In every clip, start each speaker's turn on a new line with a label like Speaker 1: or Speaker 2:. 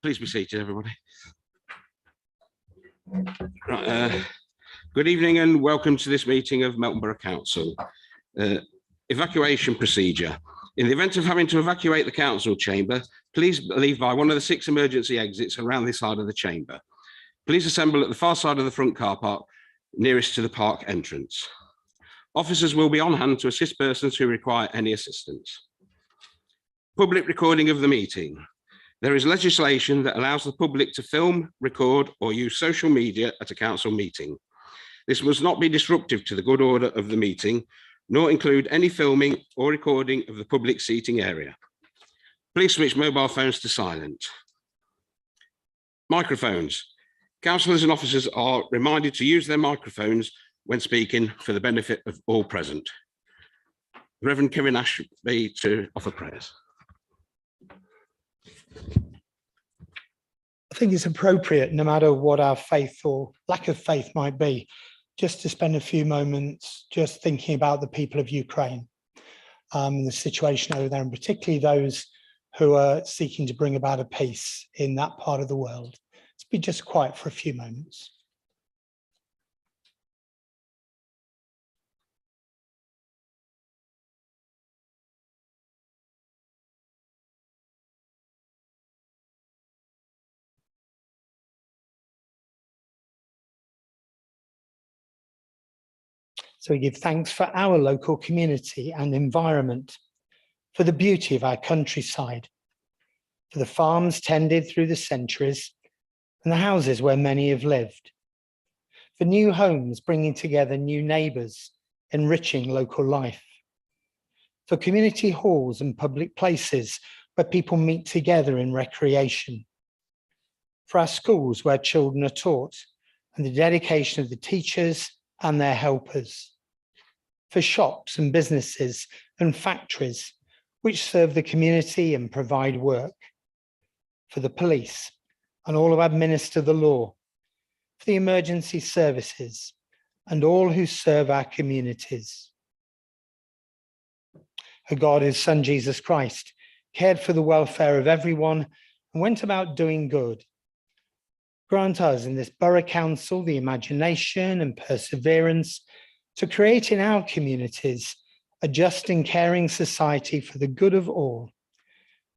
Speaker 1: Please be seated, everybody. Right, good evening and welcome to this meeting of Melton Borough Council. Evacuation procedure. In the event of having to evacuate the council chamber, please leave by one of the 6 emergency exits around this side of the chamber. Please assemble at the far side of the front car park nearest to the park entrance. Officers will be on hand to assist persons who require any assistance. Public recording of the meeting. There is legislation that allows the public to film, record, or use social media at a council meeting. This must not be disruptive to the good order of the meeting, nor include any filming or recording of the public seating area. Please switch mobile phones to silent. Microphones. Councillors and officers are reminded to use their microphones when speaking for the benefit of all present. Reverend Kevin Ashby to offer prayers.
Speaker 2: I think it's appropriate, no matter what our faith or lack of faith might be, just to spend a few moments just thinking about the people of Ukraine, the situation over there, and particularly those who are seeking to bring about a peace in that part of the world. Let's be just quiet for a few moments. So we give thanks for our local community and environment, for the beauty of our countryside, for the farms tended through the centuries and the houses where many have lived, for new homes bringing together new neighbours, enriching local life, for community halls and public places where people meet together in recreation, for our schools where children are taught and the dedication of the teachers and their helpers, for shops and businesses and factories which serve the community and provide work, for the police and all who administer the law, for the emergency services and all who serve our communities. O God, whose Son Jesus Christ cared for the welfare of everyone and went about doing good, grant us in this borough council the imagination and perseverance to create in our communities a just and caring society for the good of all.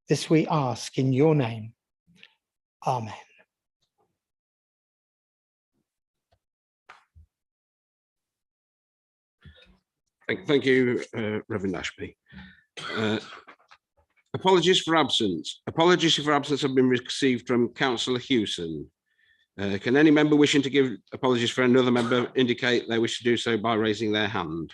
Speaker 2: This we ask in your name. Amen.
Speaker 1: Thank you, Reverend Ashby. Apologies for absence. Apologies for absence have been received from Councillor Hewson. Can any member wishing to give apologies for another member indicate they wish to do so by raising their hand?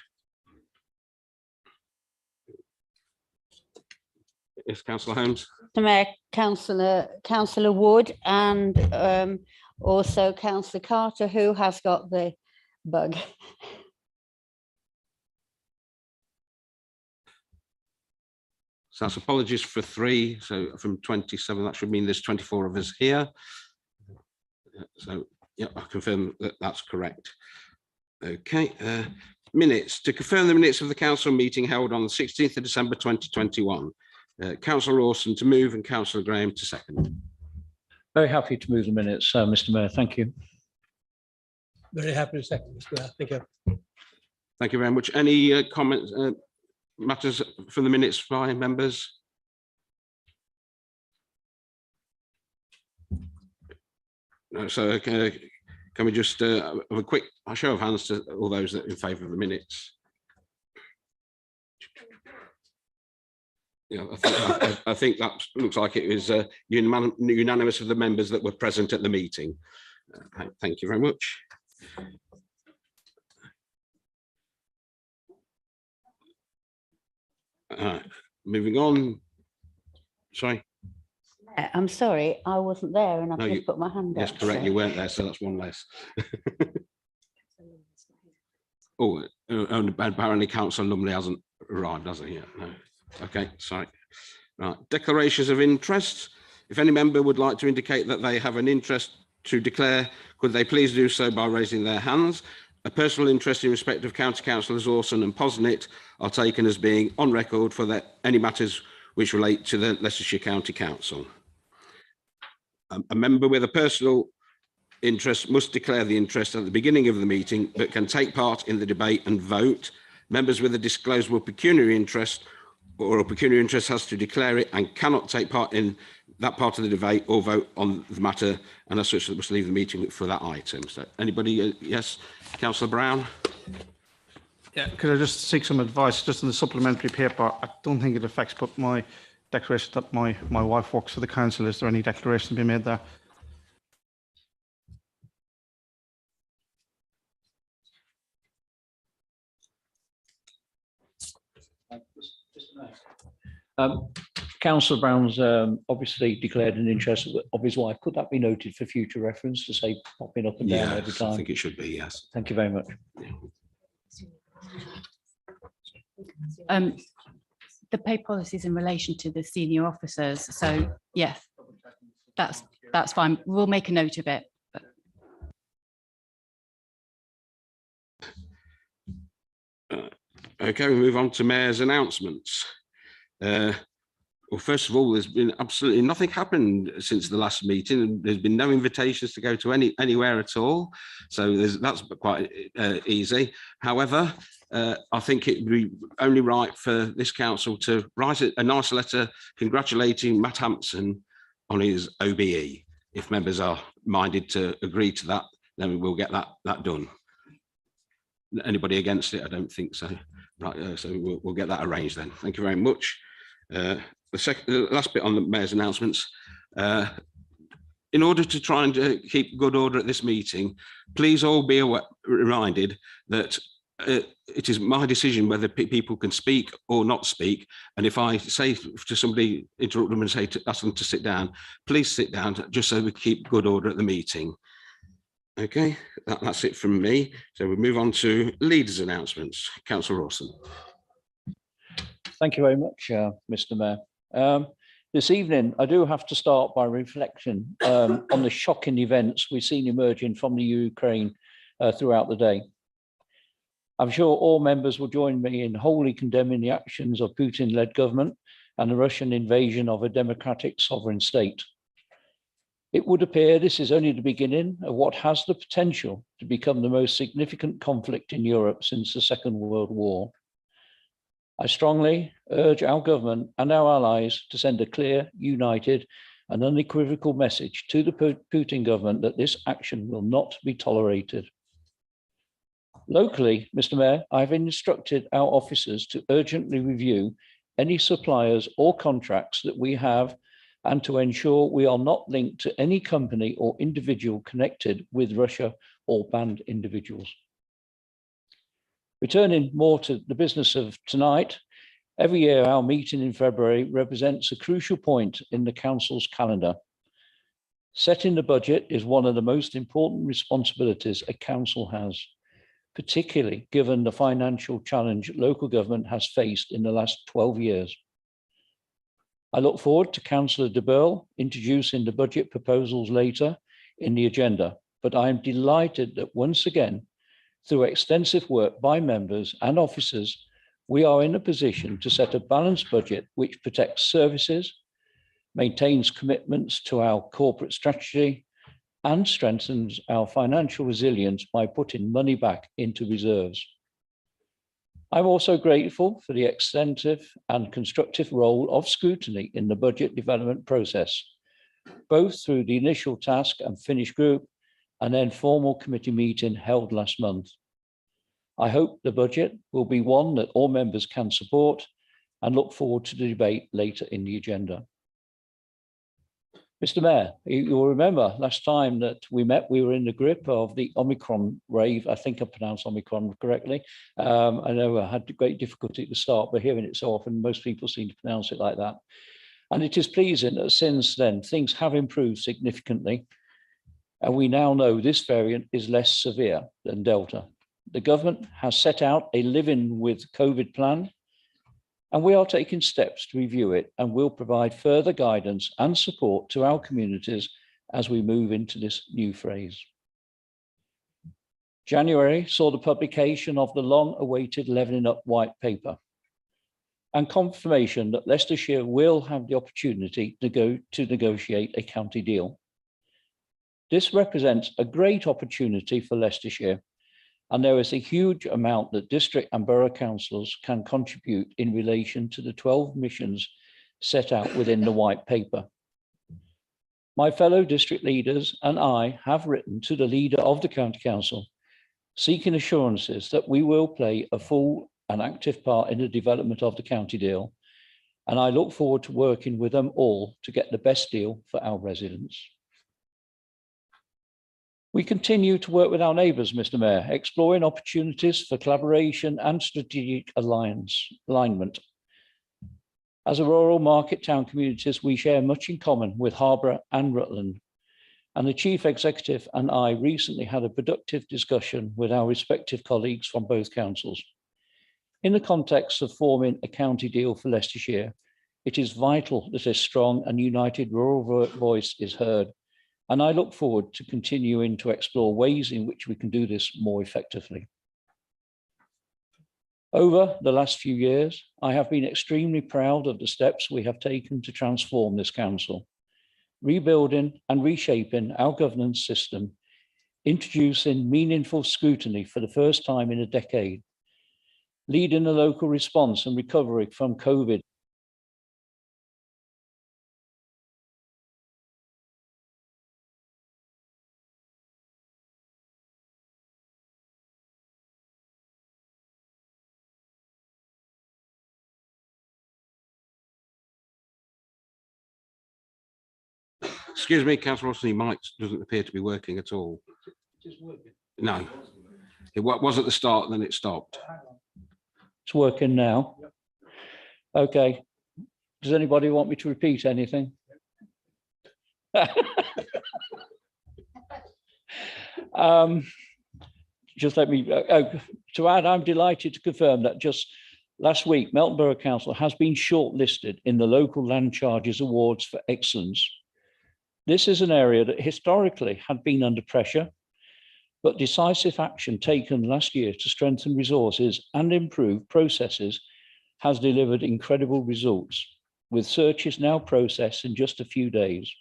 Speaker 1: Yes, Councillor Holmes.
Speaker 3: Mayor, Councillor Wood, and also Councillor Carter, who has got the bug.
Speaker 1: So that's apologies for 3. So from 27, that should mean there's 24 of us here. So yeah, I confirm that that's correct. Okay, minutes. To confirm the minutes of the council meeting held on the 16th of December 2021. Councillor Lawson to move and Councillor Graham to second.
Speaker 4: Very happy to move the minutes, Mr. Mayor. Thank you.
Speaker 5: Very happy to second, Mr. Mayor. Thank you.
Speaker 1: Thank you very much. Any comments, matters from the minutes by members? No, so can we just have a quick show of hands to all those that are in favour of the minutes? Yeah, I think that looks like it was unanimous of the members that were present at the meeting. Thank you very much. Moving on. Sorry.
Speaker 3: I'm sorry, I wasn't there and I've just put my hand up.
Speaker 1: Yes, correct, you weren't there, so that's one less. Oh, and apparently Councillor Lumley hasn't arrived, has he? Yeah, no. Okay, sorry. Right, declarations of interest. If any member would like to indicate that they have an interest to declare, could they please do so by raising their hands? A personal interest in respect of County Councillors Orson and Posnett are taken as being on record for any matters which relate to the Leicestershire County Council. A member with a personal interest must declare the interest at the beginning of the meeting, but can take part in the debate and vote. Members with a disclosable pecuniary interest or a pecuniary interest has to declare it and cannot take part in that part of the debate or vote on the matter, and as such, must leave the meeting for that item. So, anybody? Yes, Councillor Brown.
Speaker 6: Yeah, could I just seek some advice just on the supplementary paper? I don't think it affects, but my declaration that my wife works for the council. Is there any declaration to be made there?
Speaker 4: Councillor Brown's obviously declared an interest of his wife. Could that be noted for future reference to say popping up and down every time?
Speaker 1: I think it should be, yes.
Speaker 4: Thank you very much.
Speaker 7: The pay policies in relation to the senior officers. So yes, that's fine. We'll make a note of it.
Speaker 1: Okay, we move on to Mayor's announcements. Well, first of all, there's been absolutely nothing happened since the last meeting. There's been no invitations to go to anywhere at all. So that's quite easy. However, I think it would be only right for this council to write a nice letter congratulating Matt Hampson on his OBE. If members are minded to agree to that, then we'll get that done. Anybody against it? I don't think so. Right, so we'll get that arranged then. Thank you very much. The last bit on the Mayor's announcements. In order to try and keep good order at this meeting, please all be reminded that it is my decision whether people can speak or not speak. And if I say to somebody, interrupt them and say ask them to sit down, please sit down, just so we keep good order at the meeting. Okay, that's it from me. So we move on to leaders' announcements. Councillor Rawson.
Speaker 4: Thank you very much, Mr. Mayor. This evening, I do have to start by reflection on the shocking events we've seen emerging from the Ukraine throughout the day. I'm sure all members will join me in wholly condemning the actions of Putin-led government and the Russian invasion of a democratic sovereign state. It would appear this is only the beginning of what has the potential to become the most significant conflict in Europe since the Second World War. I strongly urge our government and our allies to send a clear, united and unequivocal message to the Putin government that this action will not be tolerated. Locally, Mr. Mayor, I've instructed our officers to urgently review any suppliers or contracts that we have and to ensure we are not linked to any company or individual connected with Russia or banned individuals. Returning more to the business of tonight, every year our meeting in February represents a crucial point in the Council's calendar. Setting the budget is one of the most important responsibilities a council has, particularly given the financial challenge local government has faced in the last 12 years. I look forward to Councillor de Burgh introducing the budget proposals later in the agenda, but I am delighted that once again, through extensive work by members and officers, we are in a position to set a balanced budget which protects services, maintains commitments to our corporate strategy, and strengthens our financial resilience by putting money back into reserves. I'm also grateful for the extensive and constructive role of scrutiny in the budget development process, both through the initial task and finish group and then formal committee meeting held last month. I hope the budget will be one that all members can support and look forward to the debate later in the agenda. Mr. Mayor, you'll remember last time that we met, we were in the grip of the Omicron wave. I think I pronounced Omicron correctly. I know I had great difficulty at the start, but hearing it so often, most people seem to pronounce it like that. And it is pleasing that since then, things have improved significantly. And we now know this variant is less severe than Delta. The government has set out a living with COVID plan, and we are taking steps to review it and will provide further guidance and support to our communities as we move into this new phase. January saw the publication of the long-awaited Levelling Up White Paper and confirmation that Leicestershire will have the opportunity to negotiate a county deal. This represents a great opportunity for Leicestershire, and there is a huge amount that district and borough councils can contribute in relation to the 12 missions set out within the white paper. My fellow district leaders and I have written to the leader of the County Council, seeking assurances that we will play a full and active part in the development of the county deal, and I look forward to working with them all to get the best deal for our residents. We continue to work with our neighbours, Mr. Mayor, exploring opportunities for collaboration and strategic alignment. As a rural market town communities, we share much in common with Harborough and Rutland, and the Chief Executive and I recently had a productive discussion with our respective colleagues from both councils. In the context of forming a county deal for Leicestershire, it is vital that a strong and united rural voice is heard, and I look forward to continuing to explore ways in which we can do this more effectively. Over the last few years, I have been extremely proud of the steps we have taken to transform this council, rebuilding and reshaping our governance system, introducing meaningful scrutiny for the first time in a decade, leading the local response and recovery from COVID.
Speaker 1: Excuse me, Councillor Austin, your mic doesn't appear to be working at all. No, it was at the start, then it stopped.
Speaker 4: It's working now. Okay. Does anybody want me to repeat anything? Just let me, to add, I'm delighted to confirm that just last week, Melton Borough Council has been shortlisted in the local land charges awards for excellence. This is an area that historically had been under pressure, but decisive action taken last year to strengthen resources and improve processes has delivered incredible results, with searches now processed in just a few days.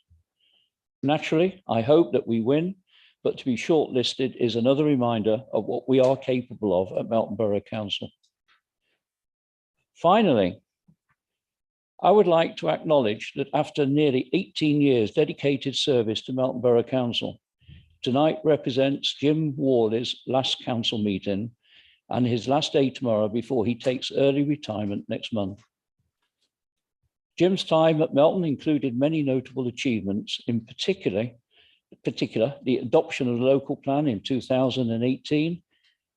Speaker 4: Naturally, I hope that we win, but to be shortlisted is another reminder of what we are capable of at Melton Borough Council. Finally, I would like to acknowledge that after nearly 18 years dedicated service to Melton Borough Council, tonight represents Jim Warley's last council meeting and his last day tomorrow before he takes early retirement next month. Jim's time at Melton included many notable achievements, in particular the adoption of the local plan in 2018,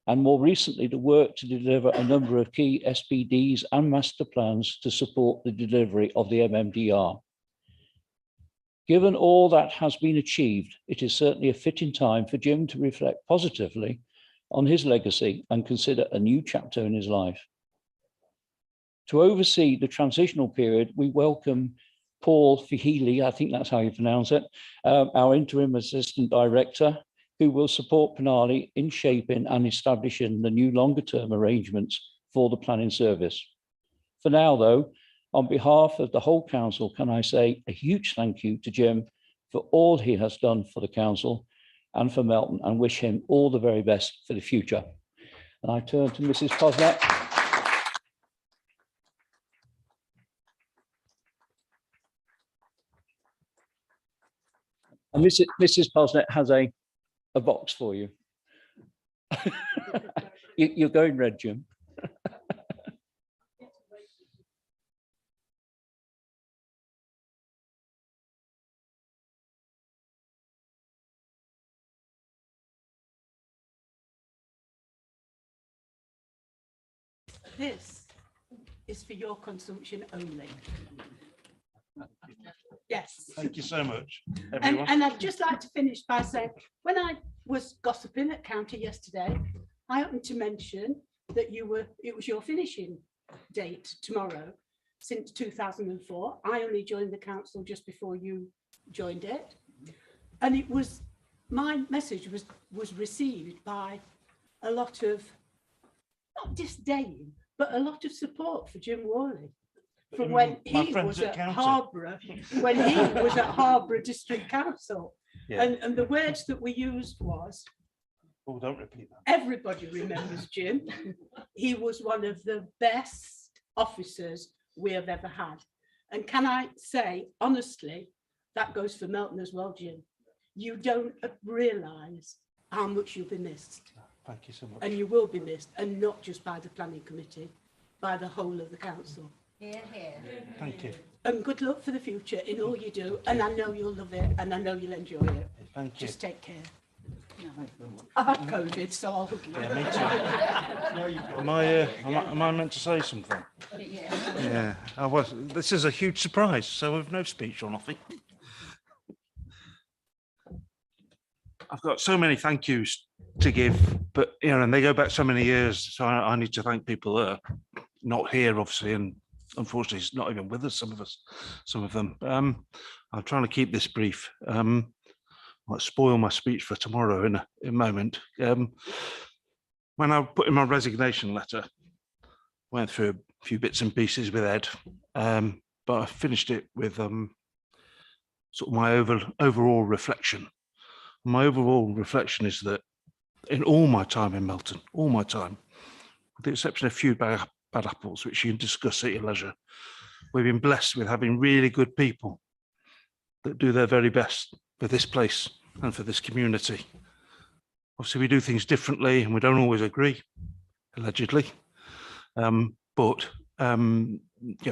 Speaker 4: and more recently, the work to deliver a number of key SPDs and master plans to support the delivery of the MMDR. Given all that has been achieved, it is certainly a fitting time for Jim to reflect positively on his legacy and consider a new chapter in his life. To oversee the transitional period, we welcome Paul Fihili, I think that's how you pronounce it, our interim assistant director, who will support Penali in shaping and establishing the new longer-term arrangements for the planning service. For now, though, on behalf of the whole council, can I say a huge thank you to Jim for all he has done for the council and for Melton, and wish him all the very best for the future. And I turn to Mrs. Posnett. And Mrs. Posnett has a box for you. You're going red, Jim.
Speaker 8: This is for your consumption only. Yes.
Speaker 9: Thank you so much, everyone.
Speaker 8: And I'd just like to finish by saying, when I was gossiping at county yesterday, I happened to mention that it was your finishing date tomorrow since 2004. I only joined the council just before you joined it. And it was, my message was received by a lot of, not disdain, but a lot of support for Jim Warley. From when he was at Harborough, when he was at Harborough District Council.
Speaker 9: Yeah.
Speaker 8: And the words that we used was,
Speaker 9: Oh, don't repeat that.
Speaker 8: everybody remembers Jim. He was one of the best officers we have ever had. And can I say, honestly, that goes for Melton as well, Jim. You don't realise how much you'll be missed.
Speaker 9: Thank you so much.
Speaker 8: And you will be missed, and not just by the planning committee, by the whole of the council.
Speaker 9: Thank you.
Speaker 8: And good luck for the future in all you do. And I know you'll love it, and I know you'll enjoy it.
Speaker 9: Thank you.
Speaker 8: Just take care. I've had COVID, so I'll hook you.
Speaker 9: Yeah, me too. Am I meant to say something? Yeah, I was. This is a huge surprise, so with no speech or nothing. I've got so many thank yous to give, but you know, and they go back so many years. So I need to thank people that are not here, obviously, and unfortunately, it's not even with us. Some of them. I'm trying to keep this brief. Might spoil my speech for tomorrow in a moment. When I put in my resignation letter, went through a few bits and pieces with Ed, but I finished it with sort of my overall reflection. My overall reflection is that in all my time in Melton, all my time, with the exception of a few bad apples, which you can discuss at your leisure, we've been blessed with having really good people that do their very best for this place and for this community. Obviously, we do things differently and we don't always agree, allegedly. But you know,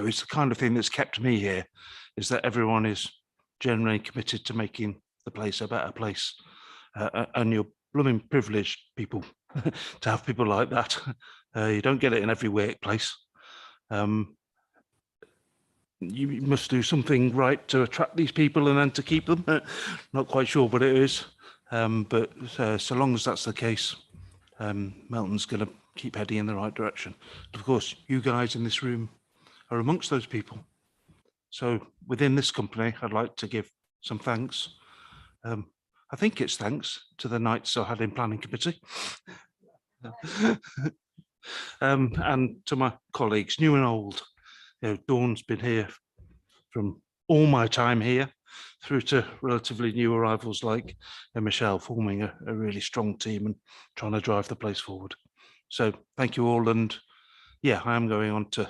Speaker 9: it's the kind of thing that's kept me here, is that everyone is genuinely committed to making the place a better place. And you're blooming privileged people to have people like that. You don't get it in every workplace. You must do something right to attract these people and then to keep them. Not quite sure what it is, but so long as that's the case, Melton's going to keep heading in the right direction. Of course, you guys in this room are amongst those people. So within this company, I'd like to give some thanks. I think it's thanks to the nights I had in planning committee. And to my colleagues, new and old. You know, Dawn's been here from all my time here through to relatively new arrivals like Michelle, forming a really strong team and trying to drive the place forward. So thank you all. And yeah, I am going on to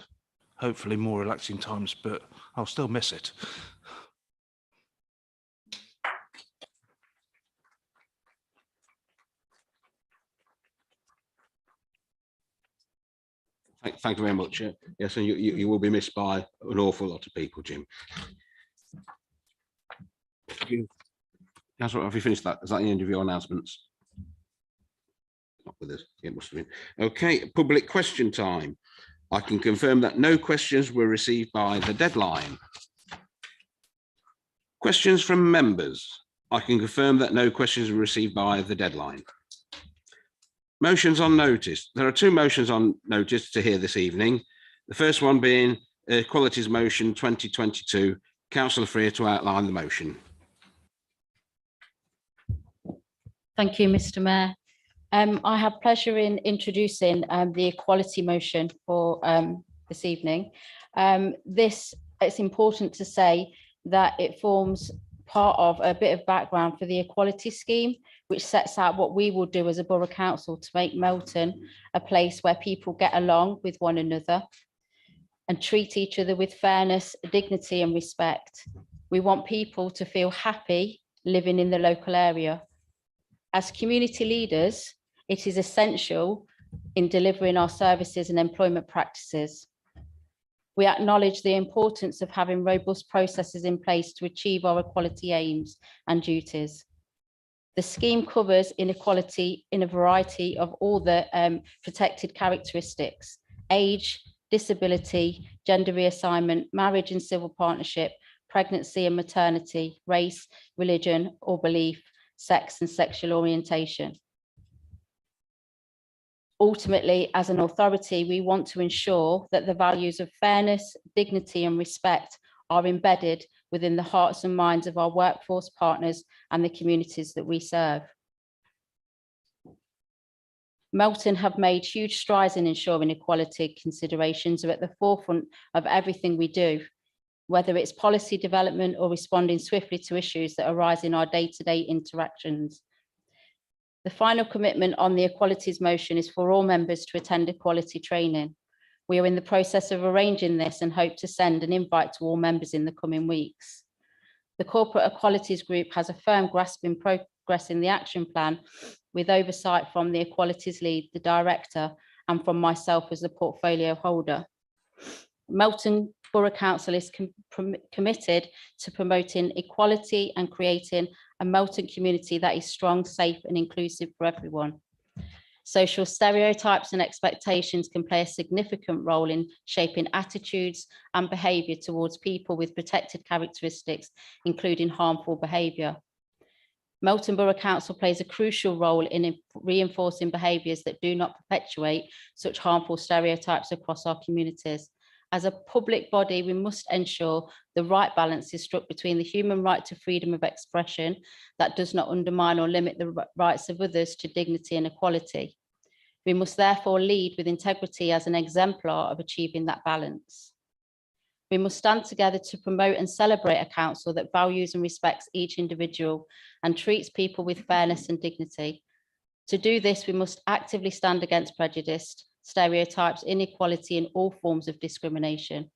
Speaker 9: hopefully more relaxing times, but I'll still miss it.
Speaker 1: Thank you very much. Yes, and you will be missed by an awful lot of people, Jim. Councillor, have you finished that? Is that the end of your announcements? Not with us. It must have been. Okay, public question time. I can confirm that no questions were received by the deadline. Questions from members. I can confirm that no questions were received by the deadline. Motions on notice. There are two motions on notice to hear this evening. The first one being Equalities Motion 2022. Councillor Freer to outline the motion.
Speaker 3: Thank you, Mr. Mayor. I have pleasure in introducing the equality motion for this evening. It's important to say that it forms part of a bit of background for the equality scheme, which sets out what we will do as a borough council to make Melton a place where people get along with one another and treat each other with fairness, dignity and respect. We want people to feel happy living in the local area. As community leaders, it is essential in delivering our services and employment practices. We acknowledge the importance of having robust processes in place to achieve our equality aims and duties. The scheme covers inequality in a variety of all the protected characteristics: age, disability, gender reassignment, marriage and civil partnership, pregnancy and maternity, race, religion or belief, sex and sexual orientation. Ultimately, as an authority, we want to ensure that the values of fairness, dignity and respect are embedded within the hearts and minds of our workforce partners and the communities that we serve. Melton have made huge strides in ensuring equality considerations are at the forefront of everything we do. whether it's policy development or responding swiftly to issues that arise in our day-to-day interactions. The final commitment on the equalities motion is for all members to attend equality training. We are in the process of arranging this and hope to send an invite to all members in the coming weeks. The Corporate Equalities Group has a firm grasp in progress in the action plan, with oversight from the Equalities Lead, the Director, and from myself as the portfolio holder. Melton Borough Council is committed to promoting equality and creating a Melton community that is strong, safe and inclusive for everyone. Social stereotypes and expectations can play a significant role in shaping attitudes and behaviour towards people with protected characteristics, including harmful behaviour. Melton Borough Council plays a crucial role in reinforcing behaviours that do not perpetuate such harmful stereotypes across our communities. As a public body, we must ensure the right balance is struck between the human right to freedom of expression that does not undermine or limit the rights of others to dignity and equality. We must therefore lead with integrity as an exemplar of achieving that balance. We must stand together to promote and celebrate a council that values and respects each individual and treats people with fairness and dignity. To do this, we must actively stand against prejudice, stereotypes, inequality and all forms of discrimination.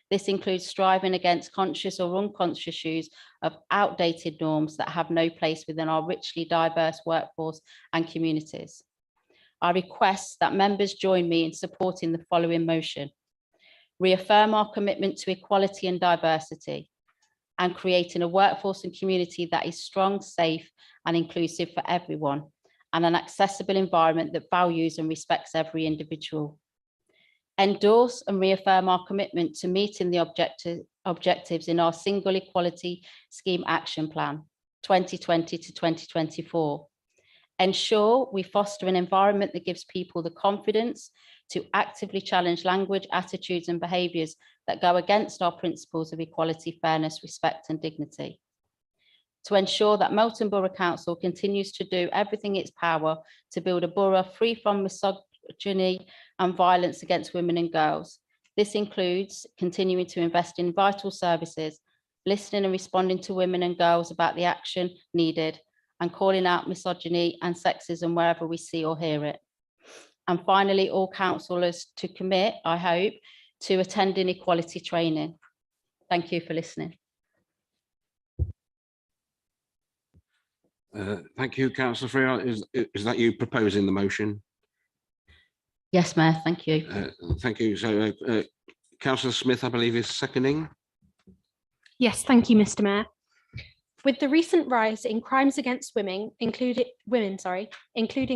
Speaker 3: This includes striving against conscious or unconscious use of outdated norms that have no place within our richly diverse workforce and communities. I request that members join me in supporting the following motion. Reaffirm our commitment to equality and diversity and creating a workforce and community that is strong, safe and inclusive for everyone, and an accessible environment that values and respects every individual. Endorse and reaffirm our commitment to meeting the objectives in our Single Equality Scheme Action Plan 2020 to 2024. Ensure we foster an environment that gives people the confidence to actively challenge language, attitudes and behaviours that go against our principles of equality, fairness, respect and dignity. To ensure that Melton Borough Council continues to do everything in its power to build a borough free from misogyny and violence against women and girls. This includes continuing to invest in vital services, listening and responding to women and girls about the action needed, and calling out misogyny and sexism wherever we see or hear it. And finally, all councillors to commit, I hope, to attending equality training. Thank you for listening.
Speaker 1: Thank you, Councillor Freer. Is that you proposing the motion?
Speaker 3: Yes, Mayor, thank you.
Speaker 1: Thank you. So Councillor Smith, I believe, is seconding.
Speaker 10: Yes, thank you, Mr. Mayor. With the recent rise in crimes against women, including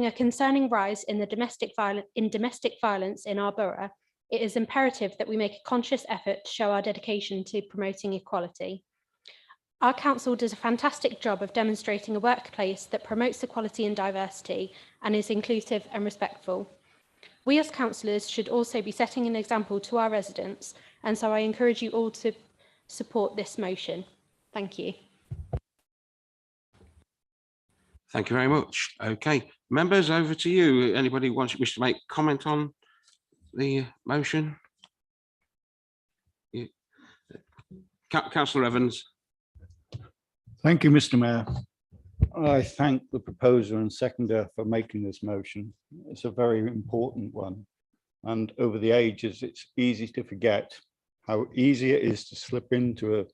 Speaker 10: a concerning rise in the domestic violence in our borough, it is imperative that we make a conscious effort to show our dedication to promoting equality. Our council does a fantastic job of demonstrating a workplace that promotes equality and diversity and is inclusive and respectful. We as councillors should also be setting an example to our residents, and so I encourage you all to support this motion. Thank you.
Speaker 1: Thank you very much. Okay, members, over to you. Anybody wish to make comment on the motion? Yeah. Councillor Evans.
Speaker 11: Thank you, Mr. Mayor. I thank the proposer and seconder for making this motion. It's a very important one. And over the ages, it's easy to forget how easy it is to slip into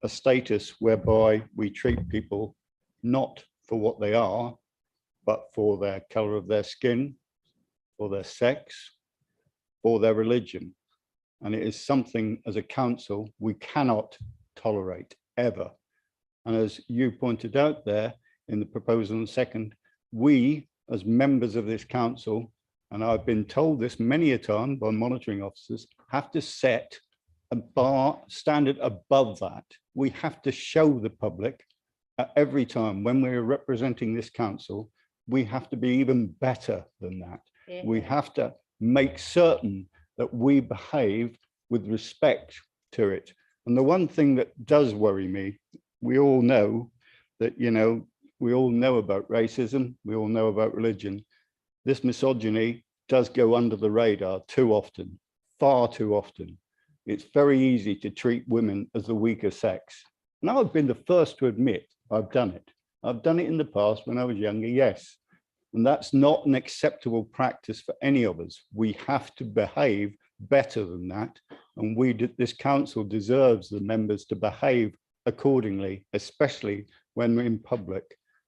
Speaker 11: a status whereby we treat people not for what they are, but for their colour of their skin, for their sex, for their religion. And it is something as a council we cannot tolerate ever. And as you pointed out there in the proposal and second, we as members of this council, and I've been told this many a time by monitoring officers, have to set a bar standard above that. We have to show the public every time when we're representing this council, we have to be even better than that. Yeah. We have to make certain that we behave with respect to it. And the one thing that does worry me, we all know that, we all know about racism, we all know about religion. This misogyny does go under the radar too often, far too often. it's very easy to treat women as the weaker sex. And I've been the first to admit I've done it. I've done it in the past when I was younger, yes. And that's not an acceptable practice for any of us. We have to behave better than that. And this council deserves the members to behave accordingly, especially when we're in public.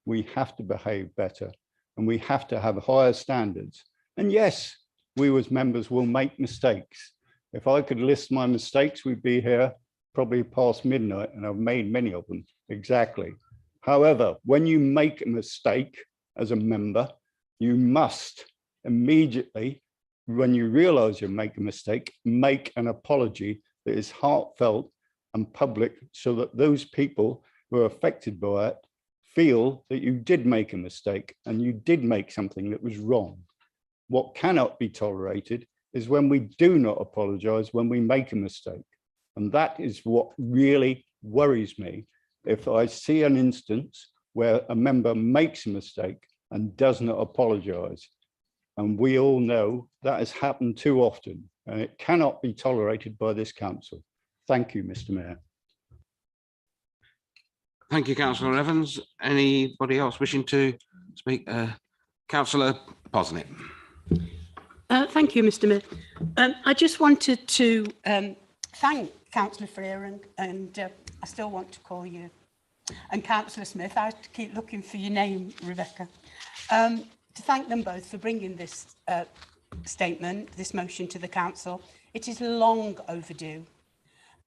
Speaker 11: We have to behave better and we have to have higher standards. And yes, we as members will make mistakes. If I could list my mistakes, we'd be here probably past midnight, and I've made many of them, exactly. However, when you make a mistake as a member, you must immediately, when you realize you make a mistake, make an apology that is heartfelt and public, so that those people who are affected by it feel that you did make a mistake and you did make something that was wrong. What cannot be tolerated is when we do not apologize when we make a mistake. And that is what really worries me. If I see an instance where a member makes a mistake and does not apologize, and we all know that has happened too often, and it cannot be tolerated by this council. Thank you, Mr. Mayor.
Speaker 1: Thank you, Councillor Evans. Anybody else wishing to speak? Councillor Posnett.
Speaker 8: Thank you, Mr. Mayor. I just wanted to thank Councillor Freer and I still want to call you, and Councillor Smith. I have to keep looking for your name, Rebecca. To thank them both for bringing this statement, this motion to the council. It is long overdue,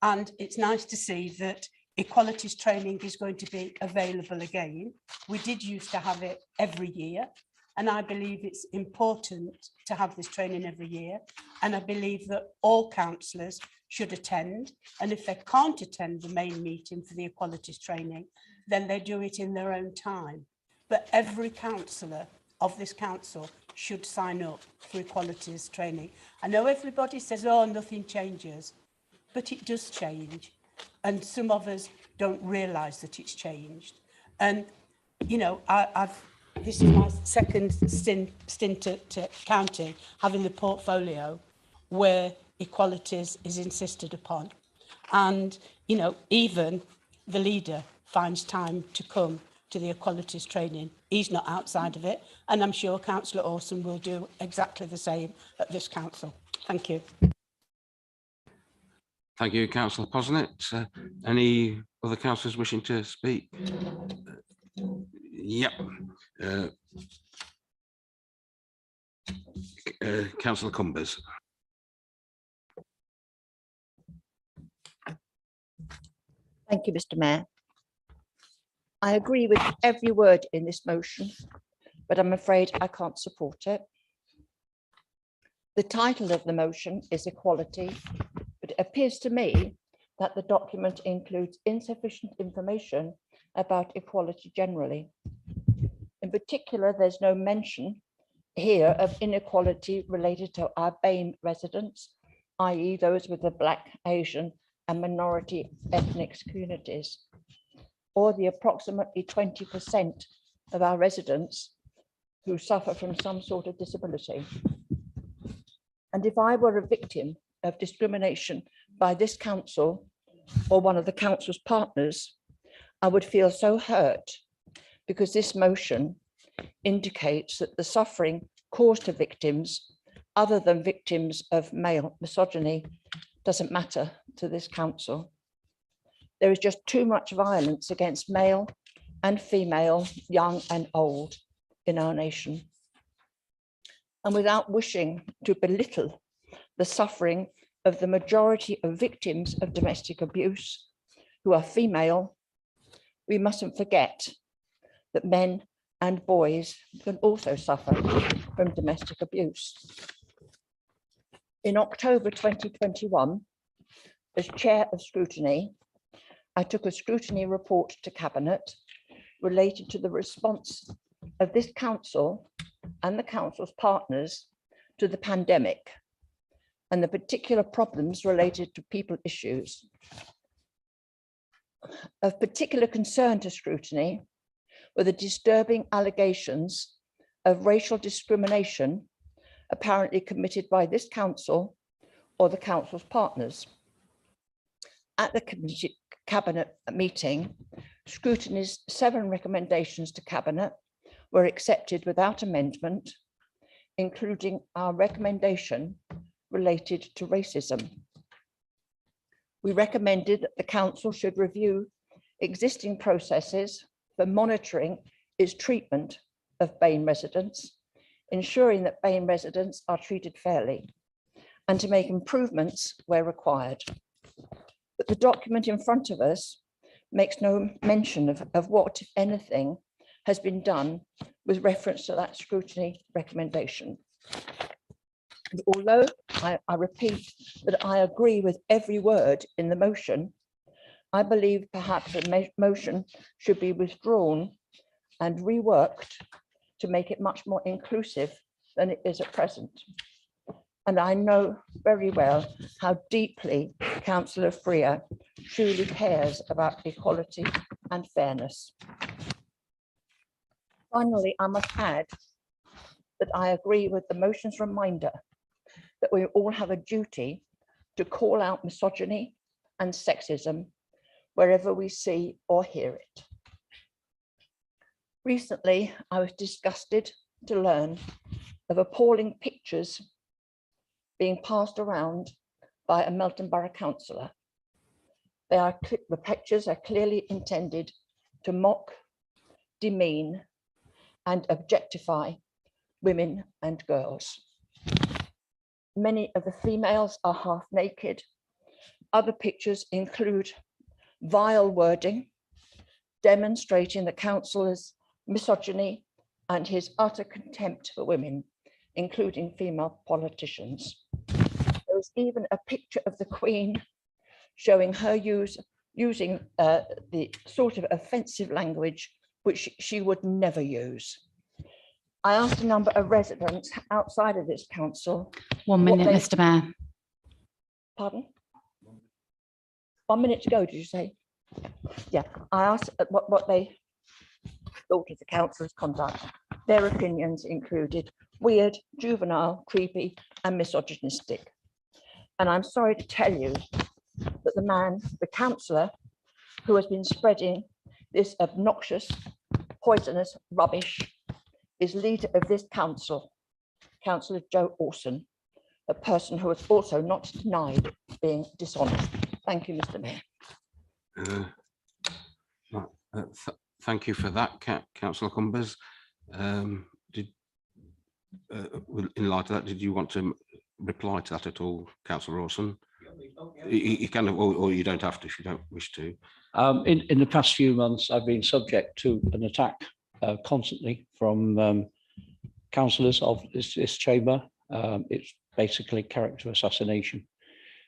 Speaker 8: and it's nice to see that equalities training is going to be available again. We did used to have it every year, and I believe it's important to have this training every year, and I believe that all councillors should attend, and if they can't attend the main meeting for the equalities training, then they do it in their own time. But every councillor of this council should sign up for equalities training. I know everybody says, oh, nothing changes, but it does change. And some of us don't realise that it's changed. And, you know, this is my second stint at county, having the portfolio where equalities is insisted upon. And, you know, even the leader finds time to come to the equalities training. He's not outside of it. And I'm sure Councillor Orson will do exactly the same at this council. Thank you.
Speaker 1: Thank you, Councillor Posnett. Any other councillors wishing to speak? Yep. Councillor Cumbers.
Speaker 12: Thank you, Mr. Mayor. I agree with every word in this motion, but I'm afraid I can't support it. The title of the motion is equality, but it appears to me that the document includes insufficient information about equality generally. In particular, there's no mention here of inequality related to our BAME residents, i.e. those with the Black, Asian and minority ethnic communities, or the approximately 20% of our residents who suffer from some sort of disability. And if I were a victim of discrimination by this council or one of the council's partners, I would feel so hurt, because this motion indicates that the suffering caused to victims other than victims of male misogyny doesn't matter to this council. There is just too much violence against male and female, young and old, in our nation. And without wishing to belittle the suffering of the majority of victims of domestic abuse who are female, we mustn't forget that men and boys can also suffer from domestic abuse. In October 2021, as chair of scrutiny, I took a scrutiny report to Cabinet related to the response of this council and the council's partners to the pandemic and the particular problems related to people issues. Of particular concern to scrutiny were the disturbing allegations of racial discrimination apparently committed by this council or the council's partners. At the committee cabinet meeting, scrutiny's 7 recommendations to cabinet were accepted without amendment, including our recommendation related to racism. We recommended that the council should review existing processes for monitoring its treatment of BAME residents, ensuring that BAME residents are treated fairly, and to make improvements where required. But the document in front of us makes no mention of what, if anything, has been done with reference to that scrutiny recommendation. And although I repeat that I agree with every word in the motion, I believe perhaps the motion should be withdrawn and reworked to make it much more inclusive than it is at present. And I know very well how deeply Councillor Freer truly cares about equality and fairness. Finally, I must add that I agree with the motion's reminder that we all have a duty to call out misogyny and sexism wherever we see or hear it. Recently, I was disgusted to learn of appalling pictures being passed around by a Melton Borough councillor. The pictures are clearly intended to mock, demean, and objectify women and girls. Many of the females are half naked. Other pictures include vile wording, demonstrating the councillor's misogyny and his utter contempt for women, including female politicians. There was even a picture of the Queen showing her using the sort of offensive language which she would never use. I asked a number of residents outside of this council.
Speaker 7: 1 minute, Mr. Mayor.
Speaker 12: Pardon? 1 minute to go, did you say? Yeah, I asked what they thought of the council's conduct. Their opinions included weird, juvenile, creepy, and misogynistic. And I'm sorry to tell you that the councillor who has been spreading this obnoxious, poisonous rubbish is leader of this council, Councillor Joe Orson, a person who has also not denied being dishonest. Thank you, Mr. Mayor.
Speaker 1: Thank you for that, Councillor Cumbers. In light of that, did you want to reply to that at all, Councillor Orson? You can, or you don't have to if you don't wish to.
Speaker 4: In the past few months, I've been subject to an attack constantly from councillors of this chamber. It's basically character assassination.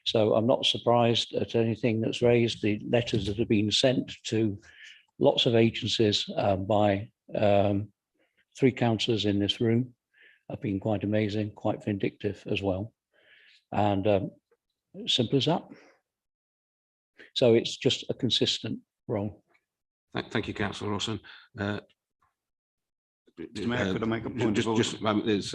Speaker 4: So I'm not surprised at anything that's raised. The letters that have been sent to lots of agencies by 3 councillors in this room have been quite amazing, quite vindictive as well. And simple as that. So it's just a consistent wrong.
Speaker 1: Thank you, Councillor Orson.
Speaker 11: Mayor, could I make a point of order?
Speaker 1: Just a moment, there's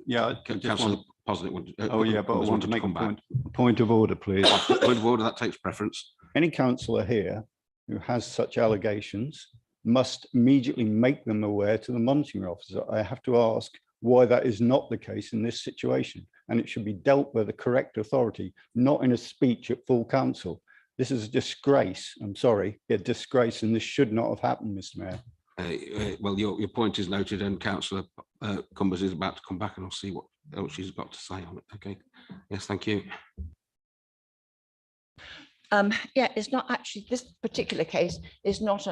Speaker 11: yeah,
Speaker 1: Councillor Posnick.
Speaker 11: Oh yeah, but I want to make a point of order, please.
Speaker 1: Point of order, that takes preference.
Speaker 11: Any councillor here who has such allegations must immediately make them aware to the monitoring officer. I have to ask why that is not the case in this situation, and it should be dealt with the correct authority, not in a speech at full council. This is a disgrace. I'm sorry, a disgrace, and this should not have happened, Mr. Mayor.
Speaker 1: Well, your point is noted, and Councillor Cumbers is about to come back, and I'll see what else she's got to say on it. Okay. Yes, thank you.
Speaker 12: Yeah, it's not actually, this particular case is not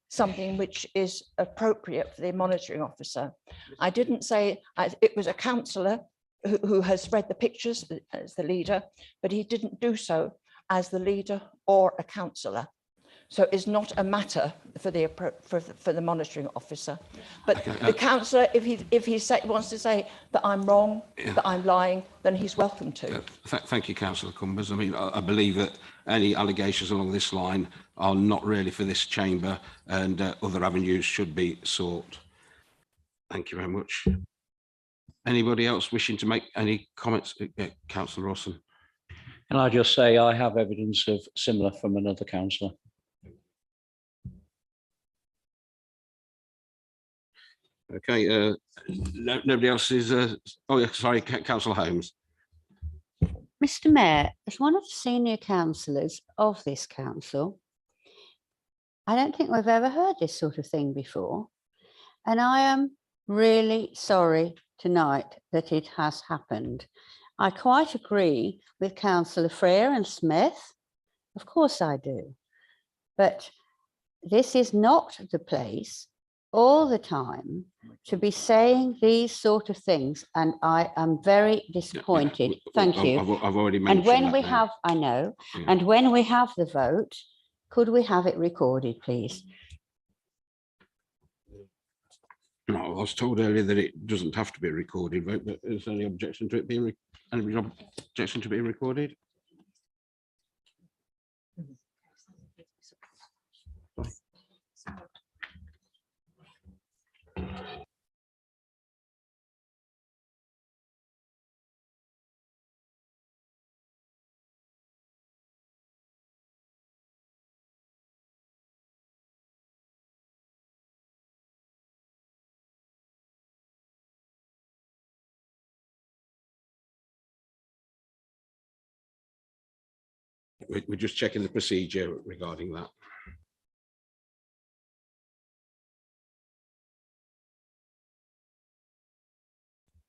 Speaker 12: something which is appropriate for the monitoring officer. I didn't say it was a councillor who has spread the pictures as the leader, but he didn't do so as the leader or a councillor. So it's not a matter for the monitoring officer. But the councillor, if he wants to say that I'm wrong, that I'm lying, then he's welcome to.
Speaker 1: Thank you, Councillor Cumbers. I mean, I believe that any allegations along this line are not really for this chamber, and other avenues should be sought. Thank you very much. Anybody else wishing to make any comments? Councillor Rawson.
Speaker 4: Can I just say I have evidence of similar from another councillor?
Speaker 1: Okay, nobody else is, oh, yeah, sorry, Councillor Holmes.
Speaker 13: Mr. Mayor, as one of the senior councillors of this council, I don't think we've ever heard this sort of thing before. And I am really sorry tonight that it has happened. I quite agree with Councillor Freer and Smith. Of course I do. But this is not the place all the time to be saying these sort of things, and I am very disappointed. Thank you.
Speaker 1: I've already mentioned.
Speaker 13: And when
Speaker 1: that
Speaker 13: we
Speaker 1: now.
Speaker 13: have, I know,
Speaker 1: Yeah.
Speaker 13: and when we have the vote, could we have it recorded, please?
Speaker 1: No, I was told earlier that it doesn't have to be a recorded vote, but is there any objection to it being, any objection to being recorded? We're just checking the procedure regarding that.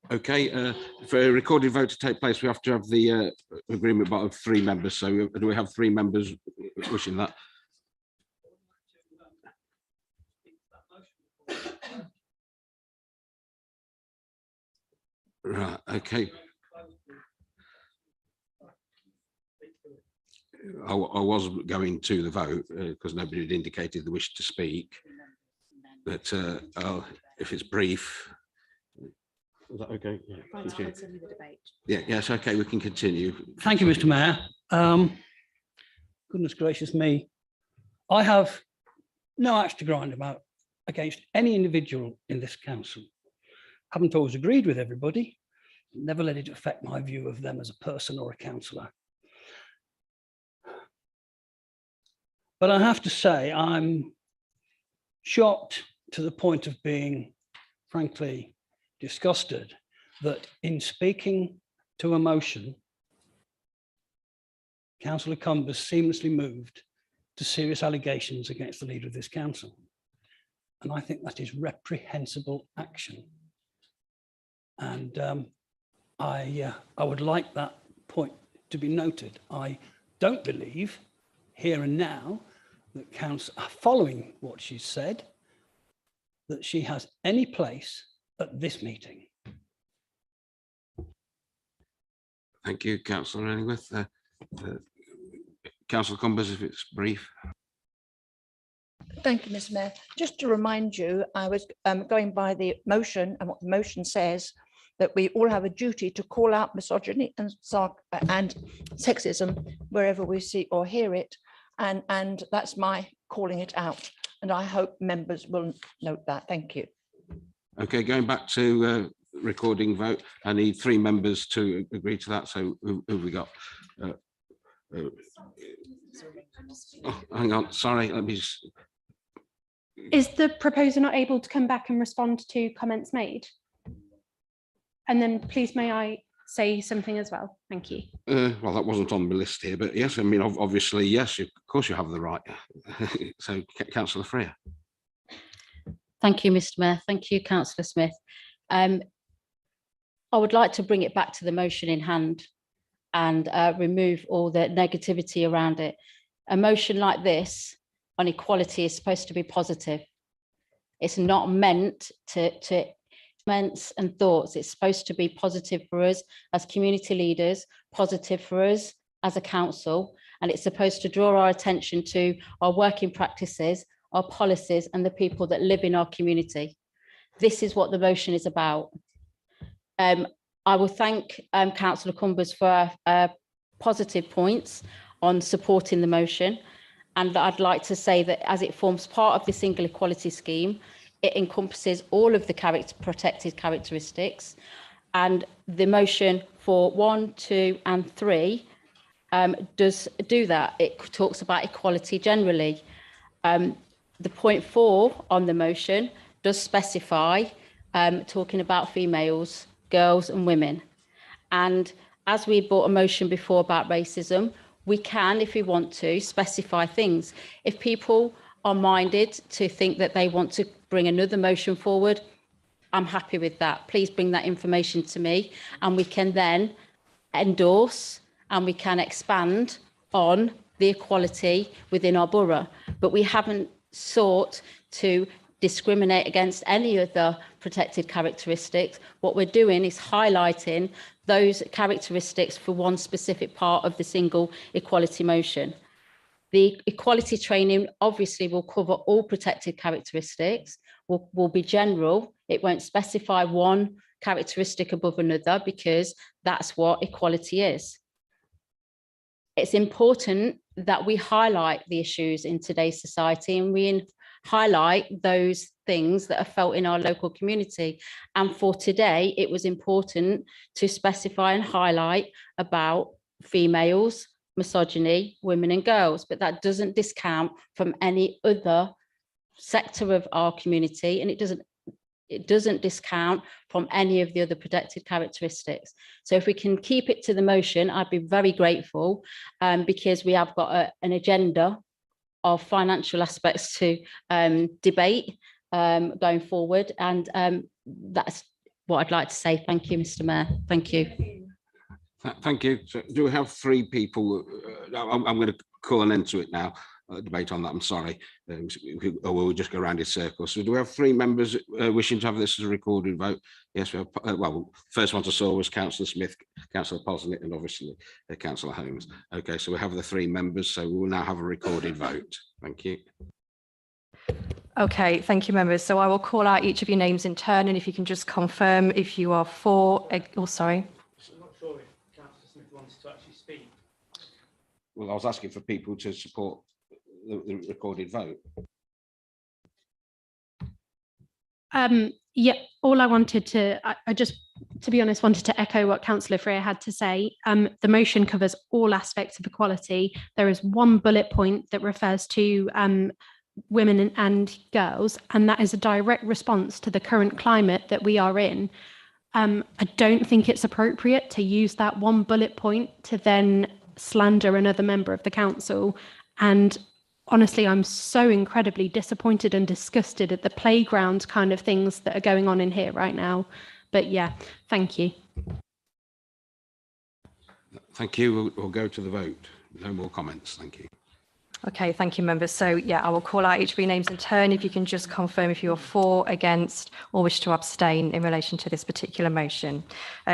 Speaker 1: Okay, for a recorded vote to take place, we have to have the agreement of 3 members. So do we have 3 members wishing that? Right, okay. I was going to the vote because nobody had indicated the wish to speak. But if it's brief, is that okay? Yeah, yes, okay, we can continue.
Speaker 5: Thank you, Mr. Mayor. Goodness gracious me. I have no axe to grind about against any individual in this council. Haven't always agreed with everybody, never let it affect my view of them as a person or a councillor. But I have to say, I'm shocked to the point of being, frankly, disgusted that in speaking to a motion, Councillor Cumbers seamlessly moved to serious allegations against the leader of this council. And I think that is reprehensible action. And I would like that point to be noted. I don't believe here and now that Council, following what she said, that she has any place at this meeting.
Speaker 1: Thank you, Councillor Illingworth. Councillor Cumbers, if it's brief.
Speaker 12: Thank you, Mr. Mayor. Just to remind you, I was going by the motion, and what the motion says, that we all have a duty to call out misogyny and sexism wherever we see or hear it. And that's my calling it out. And I hope members will note that. Thank you.
Speaker 1: Okay, going back to recording vote, I need 3 members to agree to that. So who have we got? Oh, hang on, sorry, let me just...
Speaker 10: Is the proposer not able to come back and respond to comments made? And then please may I say something as well? Thank you.
Speaker 1: Well, that wasn't on the list here, but yes, I mean, obviously, yes, of course you have the right. So, Councillor Freer.
Speaker 3: Thank you, Mr. Mayor. Thank you, Councillor Smith. I would like to bring it back to the motion in hand and remove all the negativity around it. A motion like this on equality is supposed to be positive. It's not meant to comments and thoughts. It's supposed to be positive for us as community leaders, positive for us as a council, and it's supposed to draw our attention to our working practices, our policies, and the people that live in our community. This is what the motion is about. I will thank Councillor Cumbers for positive points on supporting the motion. And I'd like to say that as it forms part of the single equality scheme, it encompasses all of the protected characteristics. And the motion for 1, 2 and 3 does do that. It talks about equality generally. The point 4 on the motion does specify talking about females, girls and women. And as we brought a motion before about racism, we can, if we want to, specify things. If people are minded to think that they want to bring another motion forward, I'm happy with that. Please bring that information to me and we can then endorse and we can expand on the equality within our borough. But we haven't sought to discriminate against any of the protected characteristics. What we're doing is highlighting those characteristics for one specific part of the single equality motion. The equality training obviously will cover all protected characteristics, will be general. It won't specify one characteristic above another because that's what equality is. It's important that we highlight the issues in today's society and we highlight those things that are felt in our local community. And for today, it was important to specify and highlight about females, misogyny, women and girls, but that doesn't discount from any other sector of our community, and it doesn't discount from any of the other protected characteristics. So if we can keep it to the motion, I'd be very grateful, because we have got an agenda of financial aspects to debate going forward, and that's what I'd like to say. Thank you, Mr. Mayor. Thank you.
Speaker 1: Thank you. So do we have 3 people? I'm going to call an end to it now. Debate on that. I'm sorry. Or we'll just go around in circles. So do we have 3 members wishing to have this as a recorded vote? Yes, we have. Well, first one I saw was Councillor Smith, Councillor Posnett, and obviously Councillor Holmes. Okay, so we have the 3 members. So we will now have a recorded vote. Thank you.
Speaker 14: Okay, thank you, members. So I will call out each of your names in turn, and if you can just confirm if you are for. Oh, sorry.
Speaker 6: I'm not sure if Councillor Smith wanted to actually speak.
Speaker 1: Well, I was asking for people to support the recorded vote.
Speaker 10: Yeah, all I wanted to, I just, to be honest, wanted to echo what Councillor Freer had to say. The motion covers all aspects of equality. There is one bullet point that refers to women and girls, and that is a direct response to the current climate that we are in. I don't think it's appropriate to use that one bullet point to then slander another member of the council. And honestly, I'm so incredibly disappointed and disgusted at the playground kind of things that are going on in here right now. But yeah, thank you.
Speaker 1: Thank you. We'll go to the vote. No more comments. Thank you.
Speaker 14: Okay, thank you, members. So yeah, I will call out each of your names in turn. If you can just confirm if you are for, against, or wish to abstain in relation to this particular motion.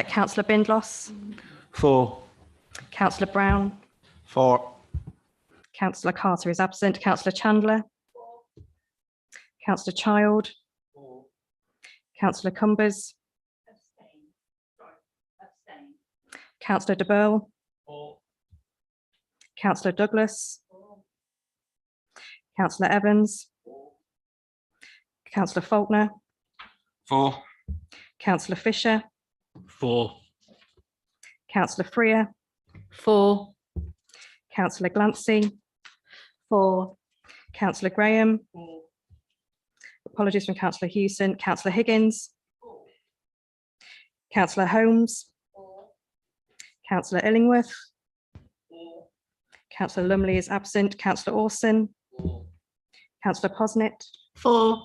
Speaker 14: Councillor Bindloss?
Speaker 6: For.
Speaker 14: Councillor Brown?
Speaker 6: For.
Speaker 14: Councillor Carter is absent. Councillor Chandler? For. Councillor Child? For. Councillor Cumbers? Abstain. Abstain. Councillor de Burl? For. Councillor Douglas? For. Councillor Evans? For. Councillor Faulkner?
Speaker 1: For.
Speaker 14: Councillor Fisher?
Speaker 6: For.
Speaker 14: Councillor Freer?
Speaker 3: For.
Speaker 14: Councillor Glancy? For. Councillor Graham? For. Apologies from Councillor Hewson. Councillor Higgins? For. Councillor Holmes? For. Councillor Illingworth? For. Councillor Lumley is absent. Councillor Orson? For. Councillor Posnett?
Speaker 10: For.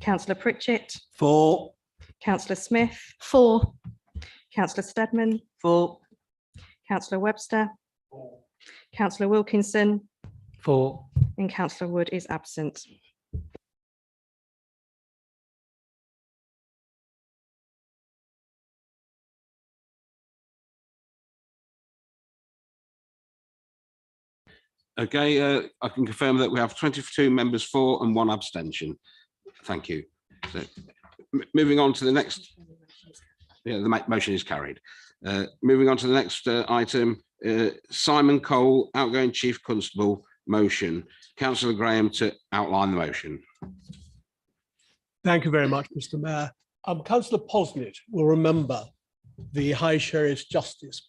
Speaker 14: Councillor Pritchett?
Speaker 5: For.
Speaker 14: Councillor Smith?
Speaker 10: For.
Speaker 14: Councillor Steadman?
Speaker 5: For.
Speaker 14: Councillor Webster? For. Councillor Wilkinson?
Speaker 5: For.
Speaker 14: And Councillor Wood is absent.
Speaker 1: Okay, I can confirm that we have 22 members for and 1 abstention. Thank you. So, moving on to the next. Yeah, the motion is carried. Moving on to the next item, Simon Cole, outgoing Chief Constable, motion. Councillor Graham to outline the motion.
Speaker 15: Thank you very much, Mr. Mayor. Councillor Posnett will remember
Speaker 5: the High Sheriff's Justice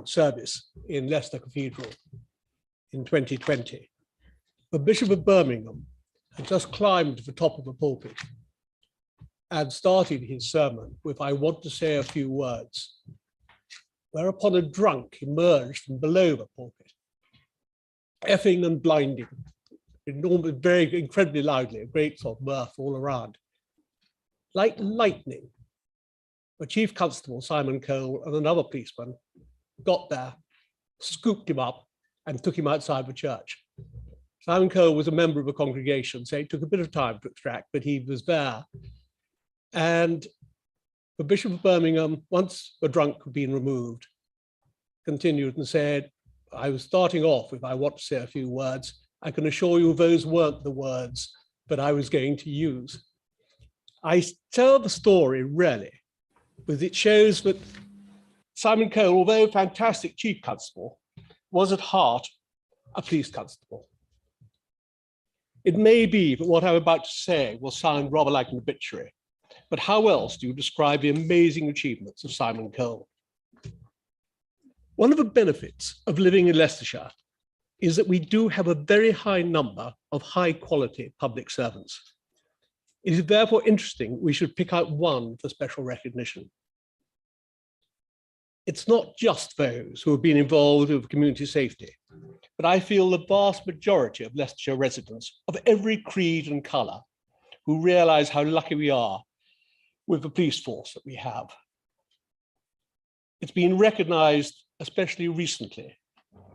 Speaker 5: service in Leicester Cathedral in 2020. The Bishop of Birmingham had just climbed to the top of the pulpit and started his sermon with, "I want to say a few words," whereupon a drunk emerged from below the pulpit, effing and blinding, very incredibly loudly, a great sort of mirth all around. Like lightning, the Chief Constable, Simon Cole, and another policeman got there, scooped him up, and took him outside the church. Simon Cole was a member of a congregation, so it took a bit of time to extract, but he was there. And the Bishop of Birmingham, once the drunk had been removed, continued and said, "I was starting off with, I want to say a few words. I can assure you those weren't the words that I was going to use." I tell the story really because it shows that Simon Cole, although a fantastic Chief Constable, was at heart a police constable. It may be that what I'm about to say will sound rather like an obituary, but how else do you describe the amazing achievements of Simon Cole? One of the benefits of living in Leicestershire is that we do have a very high number of high quality public servants. It is therefore interesting we should pick out one for special recognition. It's not just those who have been involved with community safety, but I feel the vast majority of Leicestershire residents of every creed and colour who realise how lucky we are with the police force that we have. It's been recognised, especially recently,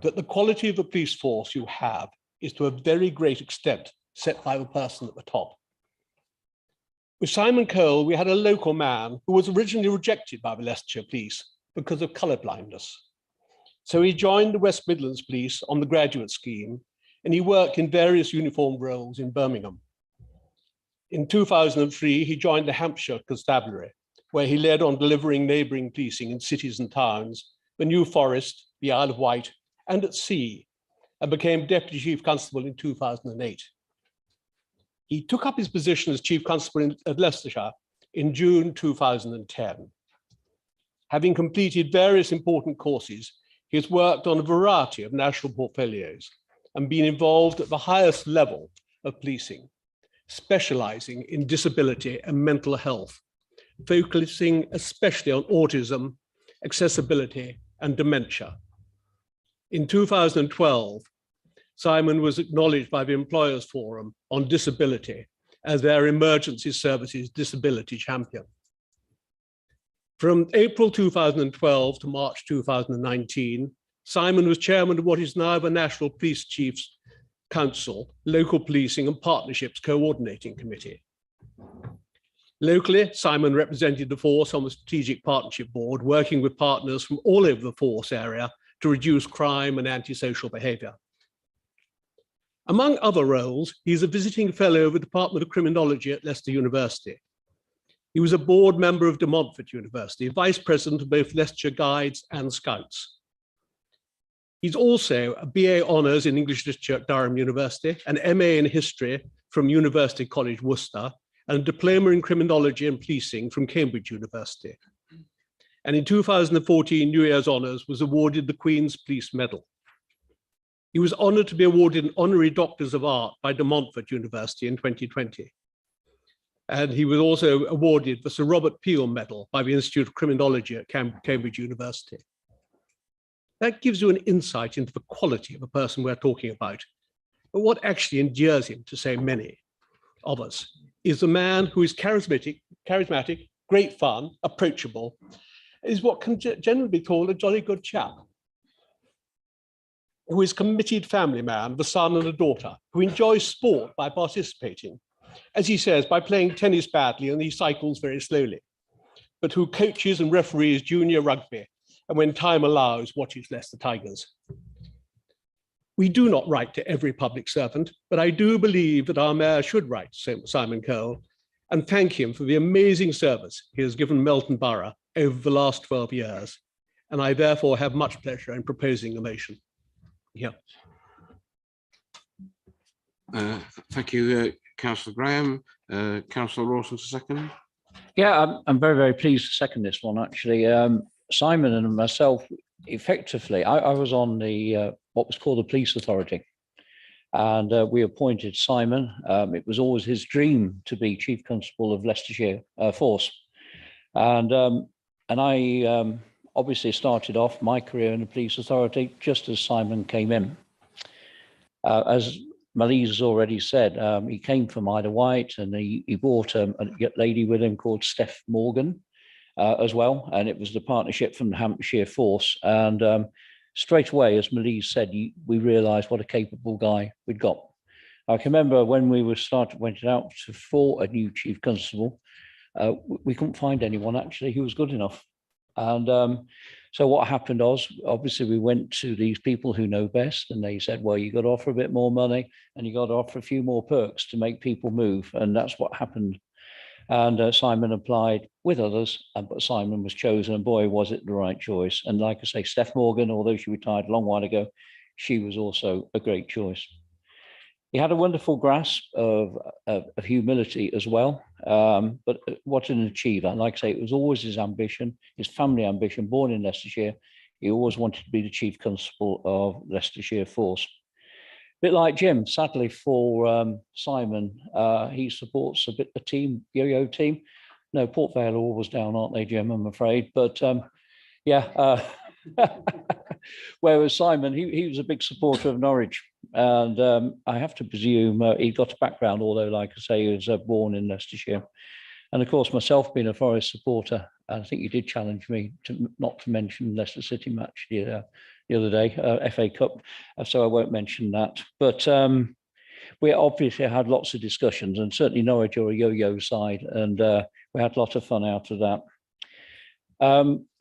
Speaker 5: that the quality of the police force you have is to a very great extent set by the person at the top. With Simon Cole, we had a local man who was originally rejected by the Leicestershire Police because of colour blindness. So he joined the West Midlands Police on the graduate scheme, and he worked in various uniformed roles in Birmingham. In 2003, he joined the Hampshire Constabulary, where he led on delivering neighbouring policing in cities and towns, the New Forest, the Isle of Wight, and at sea, and became Deputy Chief Constable in 2008. He took up his position as Chief Constable at Leicestershire in June 2010. Having completed various important courses, he has worked on a variety of national portfolios and been involved at the highest level of policing, specialising in disability and mental health, focusing especially on autism, accessibility, and dementia. In 2012, Simon was acknowledged by the Employers Forum on Disability as their Emergency Services Disability Champion. From April 2012 to March 2019, Simon was chairman of what is now the National Police Chiefs Council, Local Policing and Partnerships Coordinating Committee. Locally, Simon represented the force on the Strategic Partnership Board, working with partners from all over the force area to reduce crime and antisocial behaviour. Among other roles, he's a visiting fellow of the Department of Criminology at Leicester University. He was a board member of De Montfort University, vice president of both Leicestershire Guides and Scouts. He's also a BA Honours in English Literature at Durham University, an MA in History from University College Worcester, and a Diploma in Criminology and Policing from Cambridge University. And in 2014, New Year's Honours was awarded the Queen's Police Medal. He was honoured to be awarded an Honorary Doctors of Art by De Montfort University in 2020. And he was also awarded the Sir Robert Peel Medal by the Institute of Criminology at Cambridge University. That gives you an insight into the quality of a person we're talking about. But what actually endears him to so many of us is a man who is charismatic, great fun, approachable, is what can generally be called a jolly good chap, who is a committed family man, the son and a daughter, who enjoys sport by participating, as he says, by playing tennis badly and he cycles very slowly, but who coaches and referees junior rugby, and when time allows, watches Leicester Tigers. We do not write to every public servant, but I do believe that our mayor should write to Simon Cole and thank him for the amazing service he has given Melton Borough over the last 12 years. And I therefore have much pleasure in proposing a motion. Yeah.
Speaker 1: Thank you, Councillor Graham. Councillor Rawson, second.
Speaker 4: Yeah, I'm very, very pleased to second this one, actually. Simon and myself, effectively, I was on the what was called the police authority. And we appointed Simon. It was always his dream to be Chief Constable of Leicestershire Force. And I obviously started off my career in the police authority just as Simon came in. As Malise has already said, he came from Isle of Wight, and he brought a lady with him called Steph Morgan as well. And it was the partnership from the Hampshire Force. And straight away, as Malise said, we realised what a capable guy we'd got. I can remember when we went out for a new Chief Constable, we couldn't find anyone actually who was good enough. And so what happened was, obviously, we went to these people who know best, and they said, well, you got to offer a bit more money and you got to offer a few more perks to make people move. And that's what happened. And Simon applied with others, but Simon was chosen, and boy, was it the right choice. And like I say, Steph Morgan, although she retired a long while ago, she was also a great choice. He had a wonderful grasp of humility as well, but what an achiever. Like I say, it was always his ambition, his family ambition, born in Leicestershire. He always wanted to be the Chief Constable of Leicestershire Force. A bit like Jim, sadly for Simon, he supports a bit the team, yo-yo team. No, Port Vale are always down, aren't they, Jim, I'm afraid. But yeah, whereas Simon, he was a big supporter of Norwich. And I have to presume he got a background, although, like I say, he was born in Leicestershire. And of course, myself being a Forest supporter, I think you did challenge me to not to mention Leicester City match the other day, FA Cup, so I won't mention that. But we obviously had lots of discussions, and certainly Norwich are a yo-yo side, and we had a lot of fun out of that.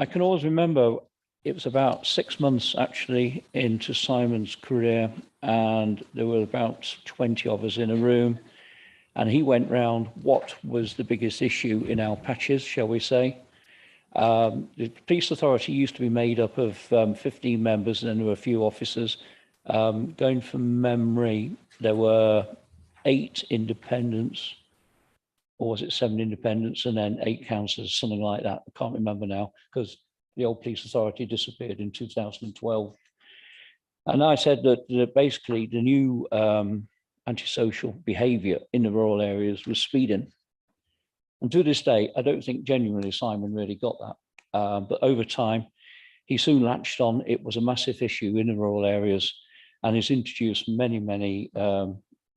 Speaker 4: I can always remember it was about 6 months actually into Simon's career, and there were about 20 of us in a room, and he went round what was the biggest issue in our patches, shall we say. The police authority used to be made up of 15 members, and then there were a few officers. Going from memory, there were 8 independents, or was it 7 independents, and then 8 councillors, something like that. I can't remember now, because the old police authority disappeared in 2012. And I said that basically the new antisocial behaviour in the rural areas was speeding. And to this day, I don't think genuinely Simon really got that. But over time, he soon latched on. It was a massive issue in the rural areas, and he's introduced many, many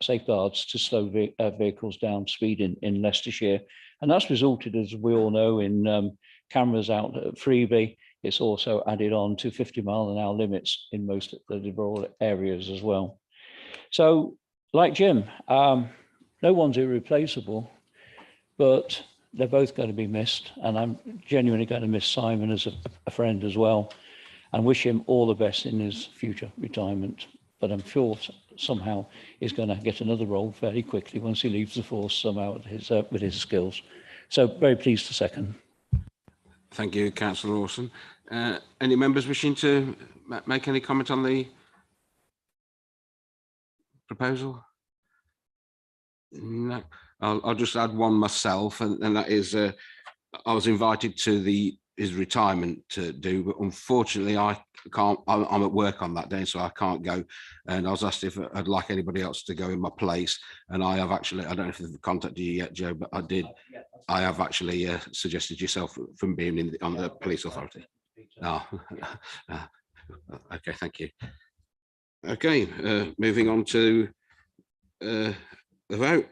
Speaker 4: safeguards to slow vehicles down speeding in Leicestershire. And that's resulted, as we all know, in cameras out at Freeby. It's also added on to 50-mile-an-hour limits in most of the rural areas as well. So, like Jim, no one's irreplaceable, but they're both going to be missed. And I'm genuinely going to miss Simon as a friend as well, and wish him all the best in his future retirement. But I'm sure somehow he's going to get another role fairly quickly once he leaves the force somehow with his skills. So very pleased to second.
Speaker 1: Thank you, Councillor Lawson. Any members wishing to make any comment on the proposal? No. I'll just add one myself, and that is I was invited to his retirement to do, but unfortunately I can't. I'm at work on that day, so I can't go. And I was asked if I'd like anybody else to go in my place, and I have actually. I don't know if they've contacted you yet, Joe, but I did. I have actually suggested yourself from being on the police authority. Oh, okay, thank you. Okay, moving on to the vote.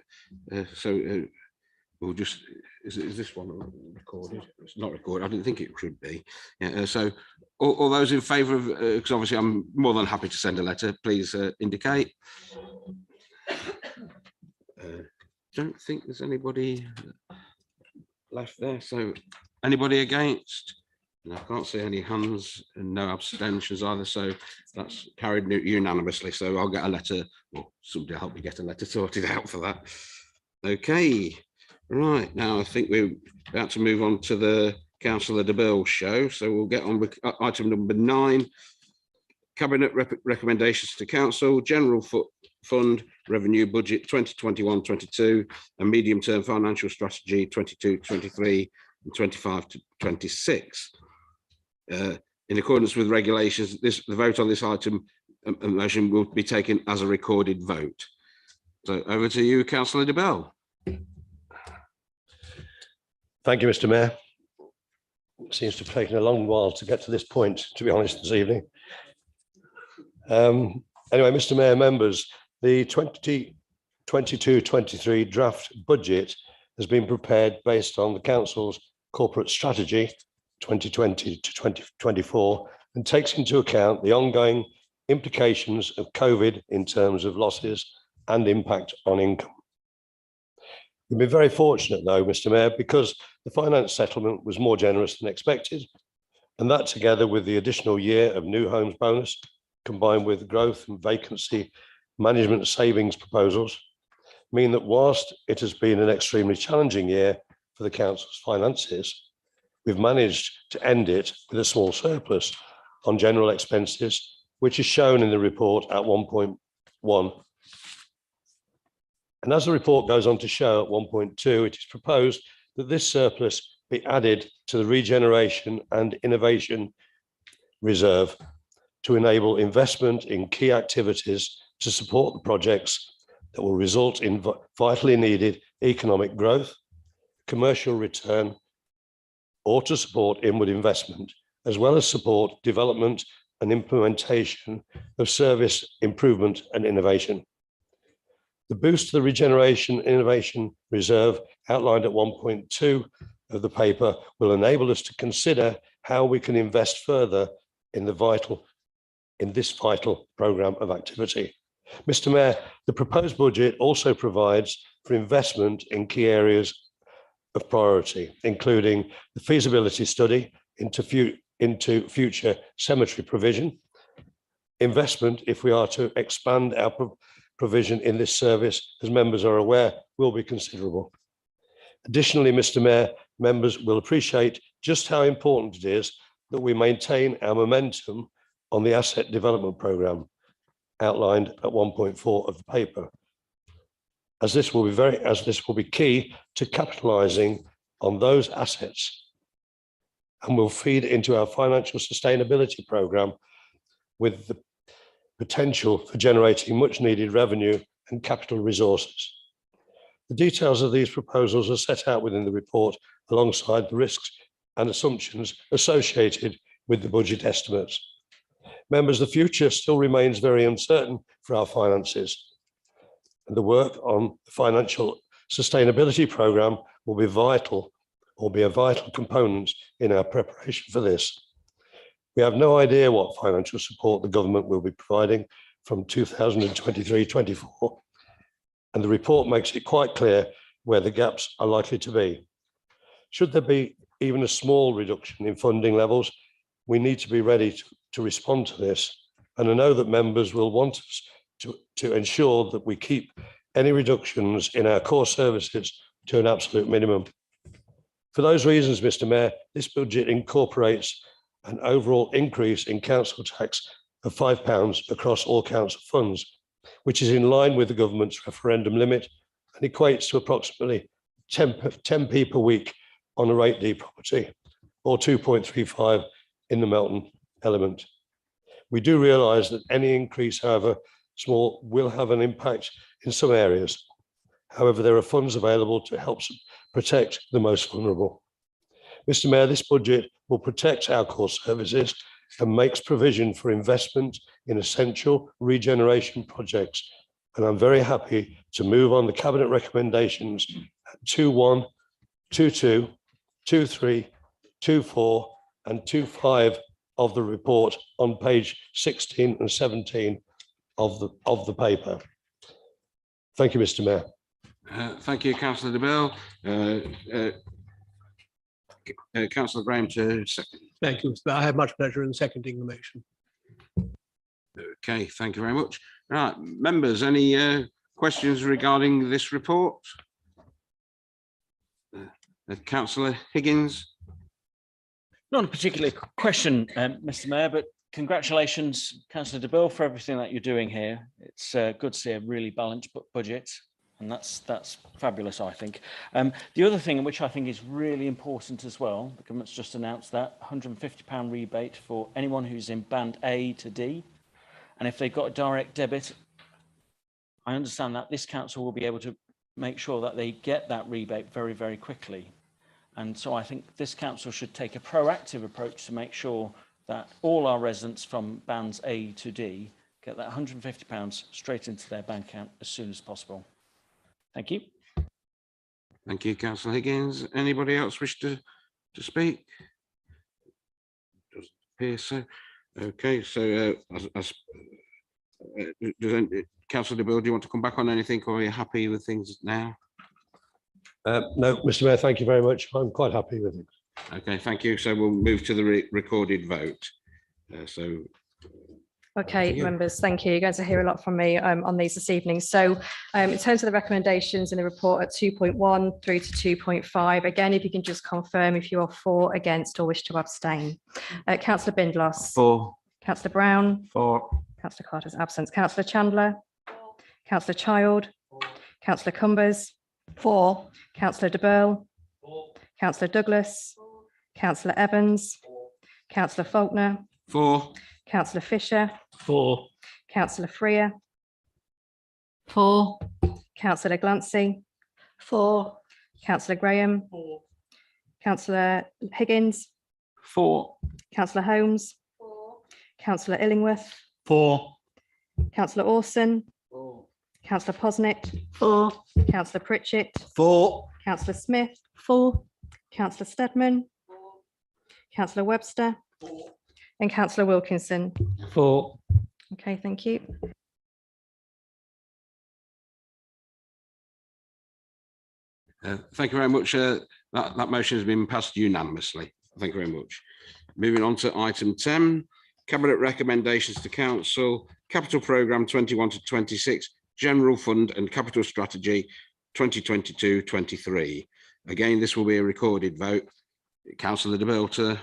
Speaker 1: We'll just. Is this one recorded? It's not recorded. I didn't think it should be. Yeah, so all those in favour of, because obviously I'm more than happy to send a letter, please indicate. Don't think there's anybody left there. So anybody against? No, I can't see any hands and no abstentions either. So that's carried unanimously. So I'll get a letter, or somebody will help me get a letter sorted out for that. Okay. Right, now I think we're about to move on to the Councillor de Burgh show. So we'll get on with item number 9, Cabinet recommendations to Council, General Fund Revenue Budget 2021-22 and Medium Term Financial Strategy 22-23 and 25-26. In accordance with regulations, the vote on this item and motion will be taken as a recorded vote. So over to you, Councillor de Bell.
Speaker 15: Thank you, Mr. Mayor. It seems to have taken a long while to get to this point, to be honest, this evening. Anyway, Mr. Mayor, members, the 2022-23 draft budget has been prepared based on the Council's corporate strategy 2020 to 2024 and takes into account the ongoing implications of COVID in terms of losses and impact on income. We've been very fortunate though, Mr. Mayor, because the finance settlement was more generous than expected, and that together with the additional year of new homes bonus, combined with growth and vacancy management savings proposals, mean that whilst it has been an extremely challenging year for the Council's finances, we've managed to end it with a small surplus on general expenses, which is shown in the report at 1.1. And as the report goes on to show at 1.2, it is proposed that this surplus be added to the regeneration and innovation reserve to enable investment in key activities to support the projects that will result in vitally needed economic growth, commercial return, or to support inward investment, as well as support development and implementation of service improvement and innovation. The boost to the Regeneration Innovation Reserve outlined at 1.2 of the paper will enable us to consider how we can invest further in this vital programme of activity. Mr. Mayor, the proposed budget also provides for investment in key areas of priority, including the feasibility study into future cemetery provision, investment if we are to expand our provision in this service, as members are aware, will be considerable. Additionally, Mr. Mayor, members will appreciate just how important it is that we maintain our momentum on the asset development programme outlined at 1.4 of the paper, as this will be key to capitalising on those assets and will feed into our financial sustainability programme with the potential for generating much needed revenue and capital resources. The details of these proposals are set out within the report alongside the risks and assumptions associated with the budget estimates. Members, the future still remains very uncertain for our finances, and the work on the financial sustainability programme will be a vital component in our preparation for this. We have no idea what financial support the government will be providing from 2023-24, and the report makes it quite clear where the gaps are likely to be. Should there be even a small reduction in funding levels, we need to be ready to respond to this, and I know that members will want us to ensure that we keep any reductions in our core services to an absolute minimum. For those reasons, Mr. Mayor, this budget incorporates an overall increase in council tax of £5 across all council funds, which is in line with the government's referendum limit and equates to approximately 10p per week on a rate D property, or 2.35 in the Melton element. We do realise that any increase, however small, will have an impact in some areas. However, there are funds available to help protect the most vulnerable. Mr. Mayor, this budget will protect our core services and makes provision for investment in essential regeneration projects. And I'm very happy to move on the Cabinet recommendations at 2.1, 2.2, 2.3, 2.4 and 2.5 of the report on page 16 and 17 of the paper. Thank you, Mr. Mayor.
Speaker 1: Thank you, Councillor de Bell. Councillor Graham to second.
Speaker 5: Thank you. I have much pleasure in seconding the motion.
Speaker 1: Okay, thank you very much. Right, members, any questions regarding this report? Councillor Higgins.
Speaker 16: Not a particular question, Mr. Mayor, but
Speaker 4: Congratulations, Councillor DeBille, for everything that you're doing here. It's good to see a really balanced budget, and that's fabulous, I think. The other thing, which I think is really important as well, the government's just announced that £150 rebate for anyone who's in band A to D, and if they've got a direct debit, I understand that this council will be able to make sure that they get that rebate very, very quickly. And so I think this council should take a proactive approach to make sure that all our residents from bands A to D get that £150 straight into their bank account as soon as possible. Thank you.
Speaker 1: Thank you, Councillor Higgins. Anybody else wish to speak? Doesn't appear so. Okay, so Councillor DeBille, do you want to come back on anything, or are you happy with things now?
Speaker 15: No, Mr. Mayor, thank you very much. I'm quite happy with it.
Speaker 1: Okay, thank you. So we'll move to the recorded vote.
Speaker 14: Okay, members, thank you. You're going to hear a lot from me on these this evening. So in terms of the recommendations in the report at 2.1 through to 2.5, again, if you can just confirm if you are for, against, or wish to abstain. Councillor Bindloss.
Speaker 6: For.
Speaker 14: Councillor Brown.
Speaker 6: For.
Speaker 14: Councillor Carter's absence. Councillor Chandler. Councillor Child. Councillor Cumbers. For. Councillor DeBille. Councillor Douglas. Councillor Evans. Councillor Faulkner.
Speaker 1: For.
Speaker 14: Councillor Fisher.
Speaker 6: For.
Speaker 14: Councillor Freer.
Speaker 7: For.
Speaker 14: Councillor Glancy.
Speaker 7: For.
Speaker 14: Councillor Graham.
Speaker 7: For.
Speaker 14: Councillor Higgins.
Speaker 6: For.
Speaker 14: Councillor Holmes.
Speaker 7: For.
Speaker 14: Councillor Illingworth.
Speaker 6: For.
Speaker 14: Councillor Orson.
Speaker 6: For.
Speaker 14: Councillor Posnick.
Speaker 7: For.
Speaker 14: Councillor Pritchett.
Speaker 6: For.
Speaker 14: Councillor Smith.
Speaker 7: For.
Speaker 14: Councillor Steadman. Councillor Webster. And Councillor Wilkinson.
Speaker 6: For.
Speaker 14: Okay, thank you.
Speaker 1: Thank you very much. That motion has been passed unanimously. Thank you very much. Moving on to item 10, Cabinet recommendations to Council, Capital Programme 21 to 26, General Fund and Capital Strategy 2022-23. Again, this will be a recorded vote. Councillor DeBille.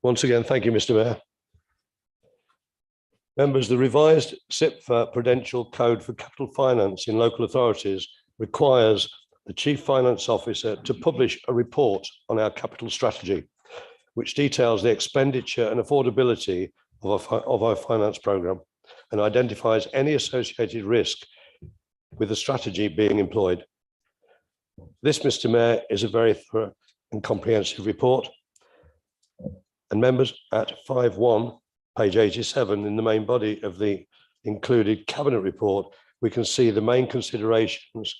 Speaker 15: Once again, thank you, Mr. Mayor. Members, the revised SIPFA Prudential Code for Capital Finance in local authorities requires the Chief Finance Officer to publish a report on our capital strategy, which details the expenditure and affordability of our finance programme and identifies any associated risk with the strategy being employed. This, Mr. Mayor, is a very thorough and comprehensive report. And members, at 5.1, page 87, in the main body of the included Cabinet report, we can see the main considerations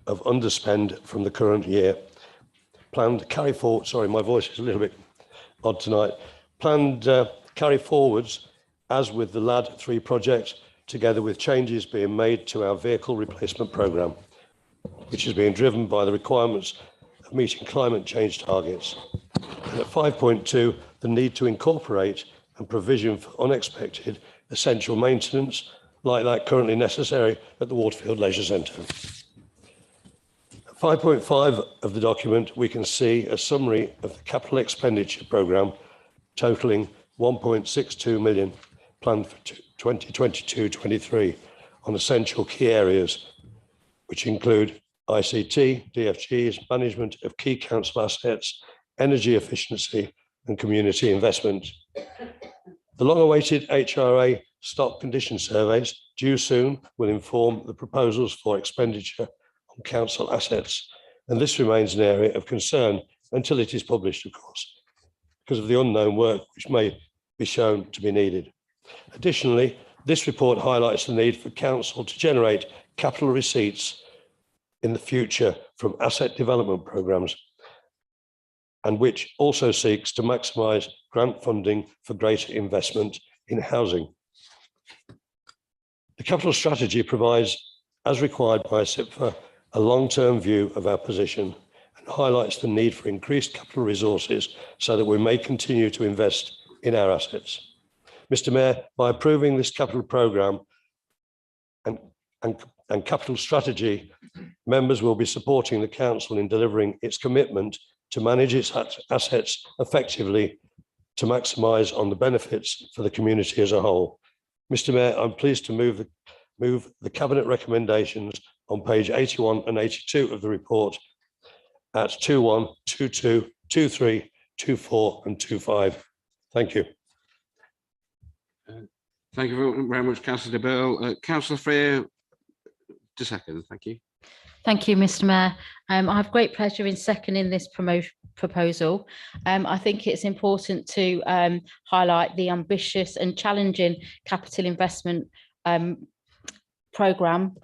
Speaker 15: of underspend from the current year. Planned carry forward, sorry, my voice is a little bit odd tonight. Planned carry forwards, as with the LAD 3 project, together with changes being made to our vehicle replacement programme, which is being driven by the requirements of meeting climate change targets. And at 5.2, the need to incorporate and provision for unexpected essential maintenance, like that currently necessary at the Waterfield Leisure Centre. At 5.5 of the document, we can see a summary of the capital expenditure programme totalling 1.62 million planned for 2022-23 on essential key areas, which include ICT, DFGs, management of key council assets, energy efficiency and community investment. The long-awaited HRA stock condition surveys, due soon, will inform the proposals for expenditure on council assets, and this remains an area of concern until it is published, of course, because of the unknown work which may be shown to be needed. Additionally, this report highlights the need for council to generate capital receipts in the future from asset development programmes, and which also seeks to maximise grant funding for greater investment in housing. The capital strategy provides, as required by SIPFA, a long-term view of our position and highlights the need for increased capital resources so that we may continue to invest in our assets. Mr. Mayor, by approving this capital programme and capital strategy, members will be supporting the council in delivering its commitment to manage its assets effectively to maximise on the benefits for the community as a whole. Mr. Mayor, I'm pleased to move the Cabinet recommendations on page 81 and 82 of the report at 21, 22, 23, 24 and 25. Thank you.
Speaker 1: Thank you very much, Councillor de Burgh. Councillor Freer, to second. Thank you.
Speaker 3: Thank you, Mr. Mayor. I have great pleasure in seconding this proposal. I think it's important to highlight the ambitious and challenging capital investment programme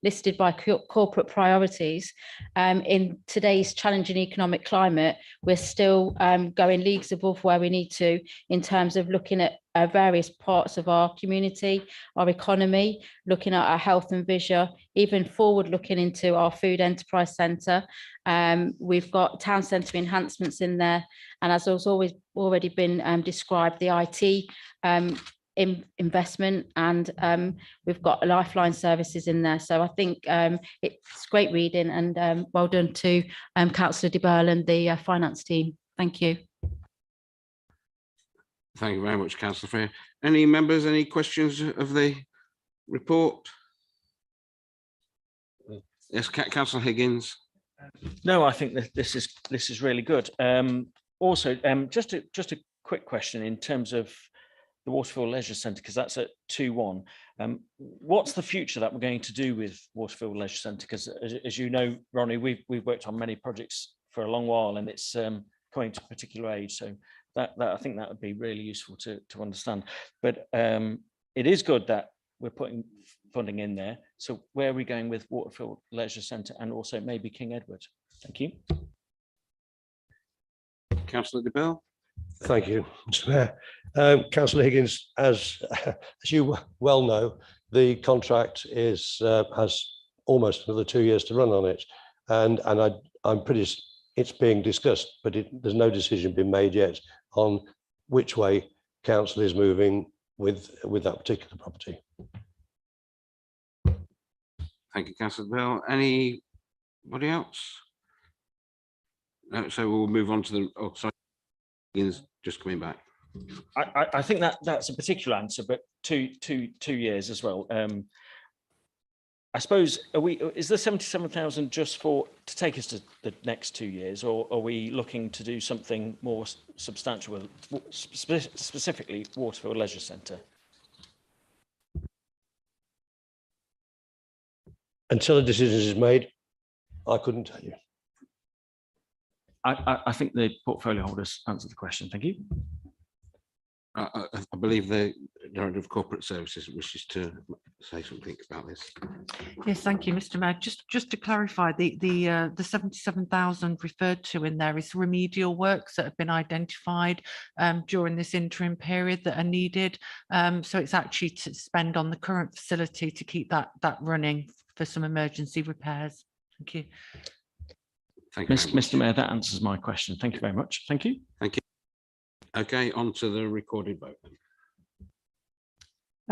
Speaker 3: listed by corporate priorities. In today's challenging economic climate, we're still going leagues above where we need to in terms of looking at various parts of our community, our economy, looking at our health and vision, even forward looking into our food enterprise centre. We've got town centre enhancements in there, and as has always already been described, the IT investment, and we've got lifeline services in there. So I think it's great reading, and well done to Councillor de Burgh and the finance team. Thank you.
Speaker 1: Thank you very much, Councillor Freer. Any members, any questions of the report? Yes, Councillor Higgins.
Speaker 4: No, I think that this is really good. Also, just a quick question in terms of the Waterfield Leisure Centre, because that's at 2-1. What's the future that we're going to do with Waterfield Leisure Centre? Because as you know, Ronnie, we've worked on many projects for a long while, and it's coming to a particular age. So that I think that would be really useful to understand. But it is good that we're putting funding in there. So where are we going with Waterfield Leisure Centre, and also maybe King Edward? Thank you.
Speaker 1: Councillor de Burgh.
Speaker 15: Thank you, Mr. Mayor. Councillor Higgins, as you well know, the contract has almost another 2 years to run on it, and I'm pretty. It's being discussed, but there's no decision been made yet on which way council is moving with that particular property.
Speaker 1: Thank you, Councillor Bell. Anybody else? No, so we'll move on to the. Oh, sorry, just coming back.
Speaker 4: I think that's a particular answer, but two years as well. I suppose is the 77,000 just to take us to the next 2 years, or are we looking to do something more substantial, specifically Waterfield Leisure Centre?
Speaker 15: Until a decision is made, I couldn't tell you.
Speaker 4: I think the portfolio holders answered the question. Thank you.
Speaker 1: I believe the Director of Corporate Services wishes to say something about this.
Speaker 16: Yes, thank you, Mr. Mayor. Just to clarify, the 77,000 referred to in there is remedial works that have been identified during this interim period that are needed. So it's actually to spend on the current facility to keep that running for some emergency repairs. Thank you.
Speaker 1: Thank you,
Speaker 4: Mr. Mayor. That answers my question. Thank you very much. Thank you.
Speaker 1: Thank you. Okay, on to the recorded vote.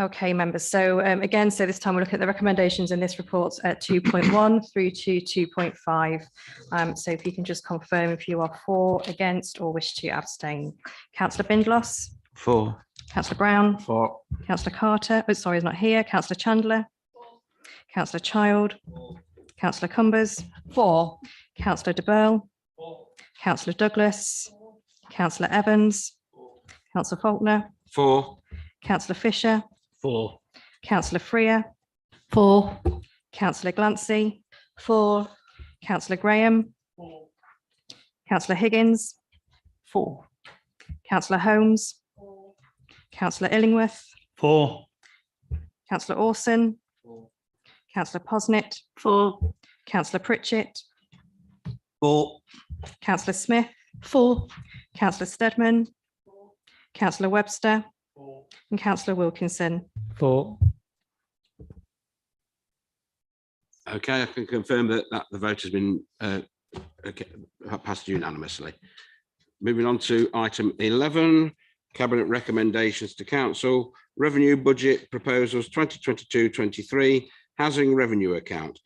Speaker 14: Okay, members. So again, so this time we'll look at the recommendations in this report at 2.1 through to 2.5. So if you can just confirm if you are for, against, or wish to abstain. Councillor Bindloss.
Speaker 1: For.
Speaker 14: Councillor Brown.
Speaker 1: For.
Speaker 14: Councillor Carter. Oh, sorry, he's not here. Councillor Chandler. Councillor Child. Councillor Cumbers.
Speaker 16: For.
Speaker 14: Councillor de Burgh. Councillor Douglas. Councillor Evans. Councillor Faulkner.
Speaker 1: For.
Speaker 14: Councillor Fisher.
Speaker 15: For.
Speaker 14: Councillor Freer.
Speaker 3: For.
Speaker 14: Councillor Glancy. For. Councillor Graham.
Speaker 16: For.
Speaker 14: Councillor Higgins.
Speaker 16: For.
Speaker 14: Councillor Holmes.
Speaker 16: For.
Speaker 14: Councillor Illingworth.
Speaker 6: For.
Speaker 14: Councillor Orson.
Speaker 16: For.
Speaker 14: Councillor Posnett.
Speaker 16: For.
Speaker 14: Councillor Pritchett.
Speaker 6: For.
Speaker 14: Councillor Smith.
Speaker 3: For.
Speaker 14: Councillor Steadman.
Speaker 16: For.
Speaker 14: Councillor Webster.
Speaker 16: For.
Speaker 14: And Councillor Wilkinson.
Speaker 6: For.
Speaker 1: Okay, I can confirm that the vote has been passed unanimously. Moving on to item 11, Cabinet recommendations to Council, revenue budget proposals 2022-23, housing revenue account.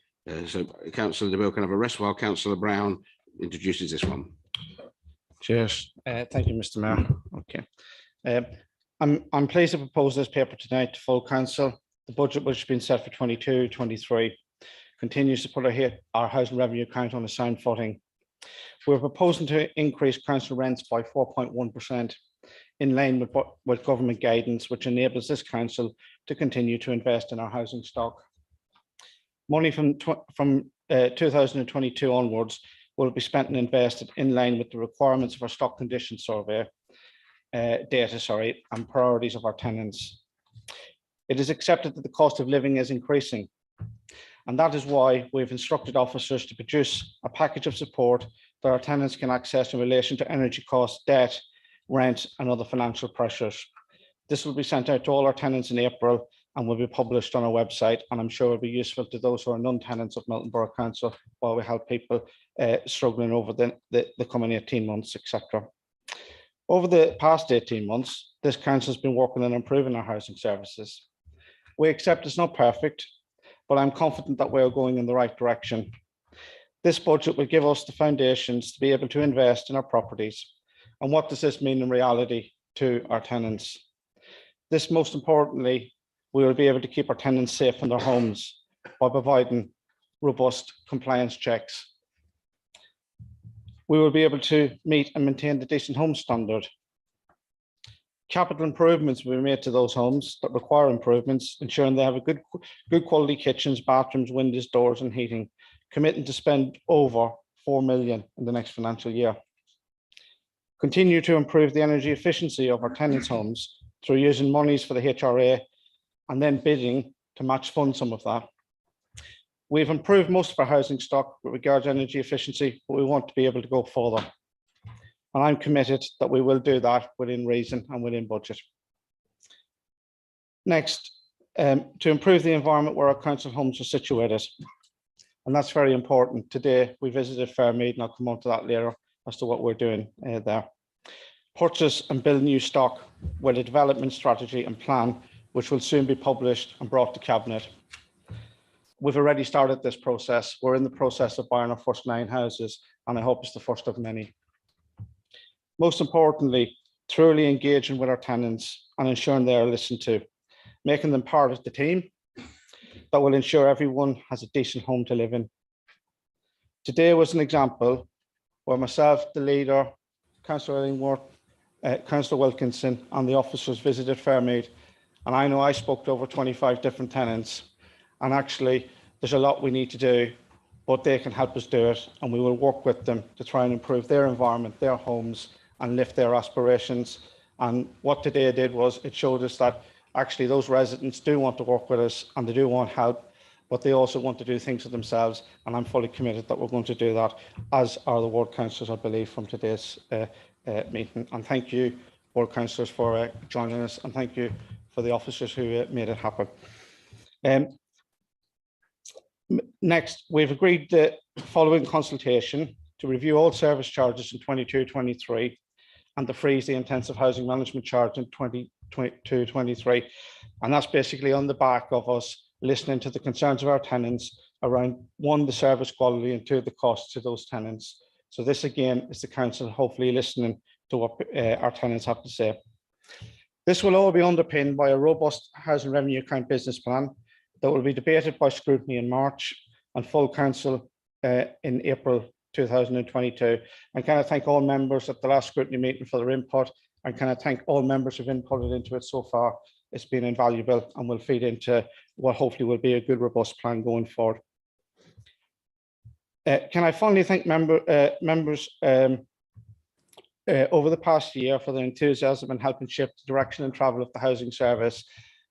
Speaker 1: So Councillor de Burgh can have a rest while Councillor Brown introduces this one.
Speaker 9: Cheers.
Speaker 6: Thank you, Mr. Mayor. Okay. I'm pleased to propose this paper tonight to full council. The budget which has been set for 22-23 continues to put our housing revenue account on a sound footing. We're proposing to increase council rents by 4.1% in line with government guidance, which enables this council to continue to invest in our housing stock. Money from 2022 onwards will be spent and invested in line with the requirements of our stock condition survey data, and priorities of our tenants. It is accepted that the cost of living is increasing, and that is why we've instructed officers to produce a package of support that our tenants can access in relation to energy costs, debt, rent, and other financial pressures. This will be sent out to all our tenants in April and will be published on our website, and I'm sure it will be useful to those who are non-tenants of Melton Borough Council while we help people struggling over the coming 18 months, etc. Over the past 18 months, this council has been working on improving our housing services. We accept it's not perfect, but I'm confident that we are going in the right direction. This budget will give us the foundations to be able to invest in our properties. And what does this mean in reality to our tenants? This, most importantly, we will be able to keep our tenants safe in their homes by providing robust compliance checks. We will be able to meet and maintain the decent home standard. Capital improvements will be made to those homes that require improvements, ensuring they have a good quality kitchens, bathrooms, windows, doors, and heating, committing to spend over 4 million in the next financial year. Continue to improve the energy efficiency of our tenants' homes through using monies for the HRA and then bidding to match fund some of that. We've improved most of our housing stock with regards to energy efficiency, but we want to be able to go further. And I'm committed that we will do that within reason and within budget. Next, to improve the environment where our council homes are situated. And that's very important. Today, we visited Fairmead, and I'll come on to that later as to what we're doing there. Purchase and build new stock with a development strategy and plan, which will soon be published and brought to Cabinet. We've already started this process. We're in the process of buying our first 9 houses, and I hope it's the first of many. Most importantly, truly engaging with our tenants and ensuring they are listened to, making them part of the team that will ensure everyone has a decent home to live in. Today was an example where myself, the leader, Councillor Illingworth, Councillor Wilkinson, and the officers visited Fairmead, and I know I spoke to over 25 different tenants, and actually there's a lot we need to do, but they can help us do it, and we will work with them to try and improve their environment, their homes, and lift their aspirations. And what today did was it showed us that actually those residents do want to work with us and they do want help, but they also want to do things for themselves, and I'm fully committed that we're going to do that, as are the ward councillors, I believe, from today's meeting. And thank you, ward councillors, for joining us, and thank you for the officers who made it happen. Next, we've agreed the following consultation to review all service charges in 22-23 and to freeze the intensive housing management charge in 22-23. And that's basically on the back of us listening to the concerns of our tenants around, 1, the service quality, and 2, the cost to those tenants. So this again is the council hopefully listening to what our tenants have to say. This will all be underpinned by a robust housing revenue account business plan that will be debated by scrutiny in March and full council in April 2022. And can I thank all members at the last scrutiny meeting for their input, and can I thank all members who've inputted into it so far. It's been invaluable and will feed into what hopefully will be a good, robust plan going forward. Can I finally thank members over the past year for their enthusiasm and helping shape the direction and travel of the housing service.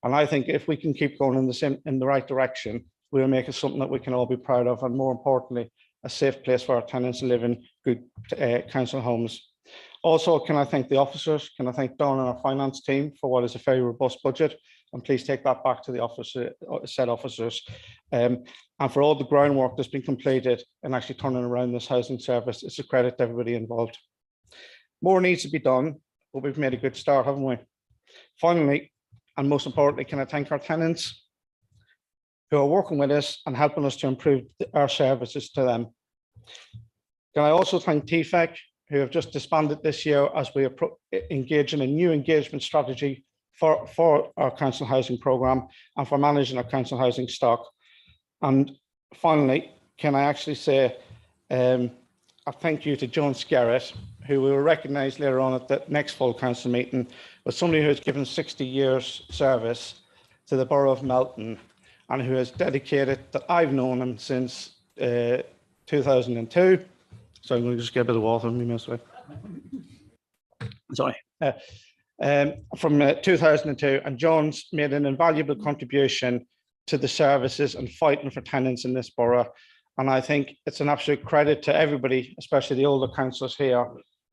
Speaker 6: And I think if we can keep going in the right direction, we'll make it something that we can all be proud of, and more importantly, a safe place for our tenants to live in, good council homes. Also, can I thank the officers? Can I thank Dawn and our finance team for what is a very robust budget? And please take that back to the said officers. And for all the groundwork that's been completed in actually turning around this housing service. It's a credit to everybody involved. More needs to be done, but we've made a good start, haven't we? Finally, and most importantly, can I thank our tenants who are working with us and helping us to improve our services to them. Can I also thank TFEC, who have just disbanded this year as we engage in a new engagement strategy for our council housing programme and for managing our council housing stock. And finally, can I actually say a thank you to John Skerritt, who we will recognise later on at the next full council meeting, was somebody who has given 60 years service to the borough of Melton and who has dedicated, that I've known him since 2002. So I'm going to just get a bit of water on me, Miss Way. Sorry. From 2002, and John's made an invaluable contribution to the services and fighting for tenants in this borough. And I think it's an absolute credit to everybody, especially the older councillors here,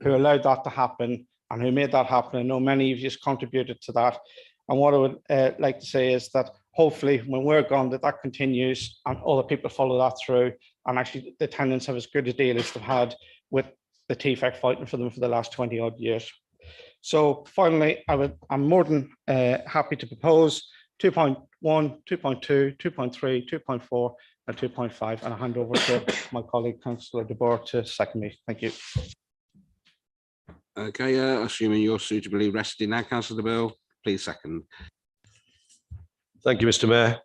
Speaker 6: who allowed that to happen and who made that happen. I know many of you contributed to that. And what I would like to say is that hopefully when we're gone, that continues and other people follow that through. And actually the tenants have as good a deal as they've had with the TFEC fighting for them for the last 20 odd years. So finally, I'm more than happy to propose 2.1, 2.2, 2.3, 2.4 and 2.5, and I'll hand over to my colleague, Councillor De Boer, to second me. Thank you.
Speaker 1: Okay, assuming you're suitably rested now, Councillor De Boer, please second.
Speaker 15: Thank you, Mr. Mayor.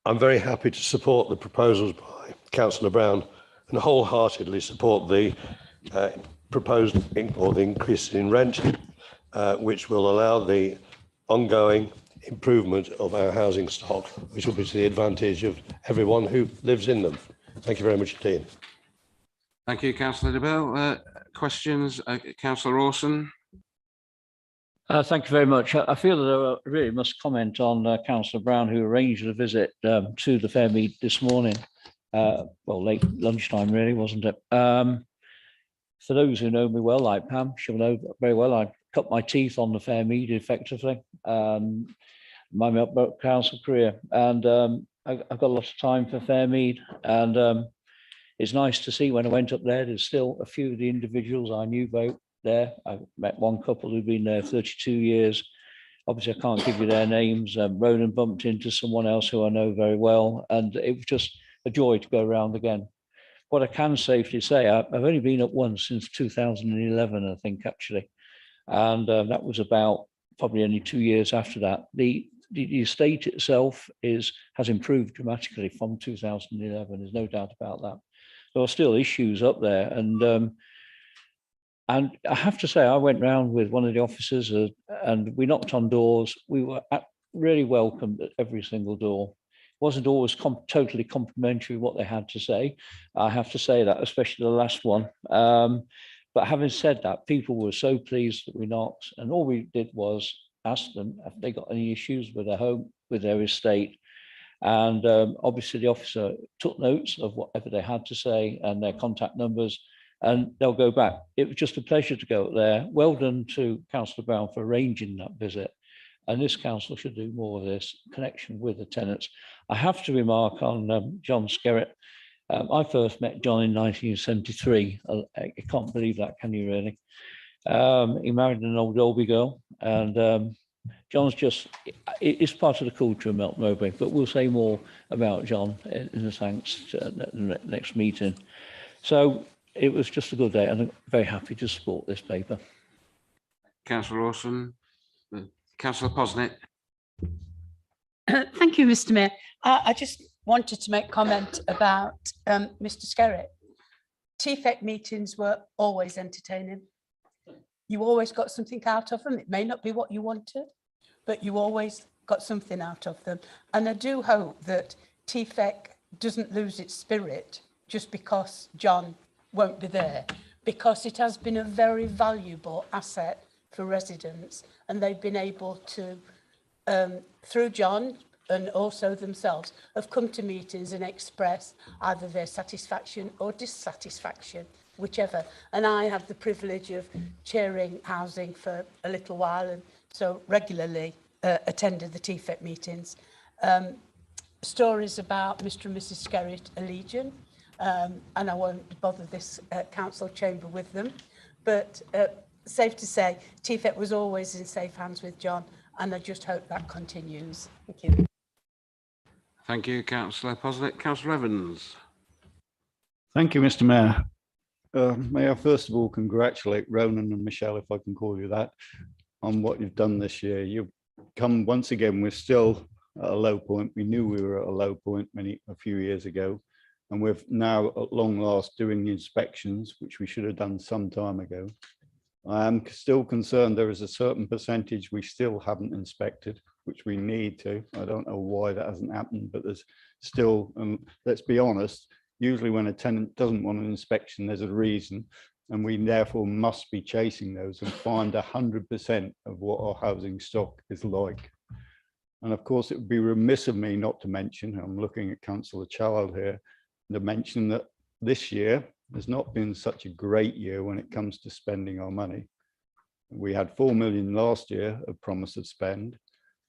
Speaker 15: I'm very happy to support the proposals by Councillor Brown and wholeheartedly support the proposed the increase in rent, which will allow the ongoing improvement of our housing stock, which will be to the advantage of everyone who lives in them. Thank you very much indeed.
Speaker 1: Thank you, Councillor De Boer. Questions, Councillor Orson?
Speaker 4: Thank you very much. I feel that I really must comment on Councillor Brown, who arranged a visit to the Fairmead this morning. Well, late lunchtime, really, wasn't it? For those who know me well, like Pam, she'll know very well, I cut my teeth on the Fairmead effectively. My council career, and I've got a lot of time for Fairmead, and it's nice to see when I went up there, there's still a few of the individuals I knew about there. I met one couple who've been there 32 years. Obviously, I can't give you their names. Ronan bumped into someone else who I know very well, and it was just a joy to go around again. What I can safely say, I've only been up once since 2011, I think, actually. And that was about probably only 2 years after that. The estate itself has improved dramatically from 2011. There's no doubt about that. There are still issues up there, and I have to say, I went round with one of the officers, and we knocked on doors. We were really welcomed at every single door. It wasn't always totally complimentary what they had to say. I have to say that, especially the last one. But having said that, people were so pleased that we knocked, and all we did was ask them if they got any issues with their home, with their estate. And obviously the officer took notes of whatever they had to say and their contact numbers, and they'll go back. It was just a pleasure to go up there. Well done to Councillor Brown for arranging that visit. And this council should do more of this connection with the tenants. I have to remark on John Skerritt. I first met John in 1973. I can't believe that, can you really? He married an old Dolby girl, and John's just, it's part of the culture of Melton Mowbray, but we'll say more about John in the thanks to the next meeting. So it was just a good day, and I'm very happy to support this paper.
Speaker 1: Councillor Orson. Councillor Posnett.
Speaker 8: Thank you, Mr. Mayor. I just wanted to make comment about Mr. Skerritt. TFEC meetings were always entertaining. You always got something out of them. It may not be what you wanted, but you always got something out of them. And I do hope that TFEC doesn't lose its spirit just because John won't be there, because it has been a very valuable asset for residents, and they've been able to, through John and also themselves, have come to meetings and express either their satisfaction or dissatisfaction, whichever. And I have the privilege of chairing housing for a little while, and so regularly attended the TFEC meetings. Stories about Mr. and Mrs. Skerritt are legion, and I won't bother this council chamber with them, but safe to say, TFEC was always in safe hands with John, and I just hope that continues. Thank you.
Speaker 1: Thank you, Councillor Posnett. Councillor Evans.
Speaker 11: Thank you, Mr. Mayor. May I first of all congratulate Ronan and Michelle, if I can call you that, on what you've done this year. You've come once again, we're still at a low point. We knew we were at a low point a few years ago, and we're now at long last doing the inspections, which we should have done some time ago. I am still concerned there is a certain percentage we still haven't inspected, which we need to. I don't know why that hasn't happened, but there's still, let's be honest, usually when a tenant doesn't want an inspection, there's a reason, and we therefore must be chasing those and find 100% of what our housing stock is like. And of course, it would be remiss of me not to mention, I'm looking at Councillor Child here, to mention that this year has not been such a great year when it comes to spending our money. We had 4 million last year of promise of spend,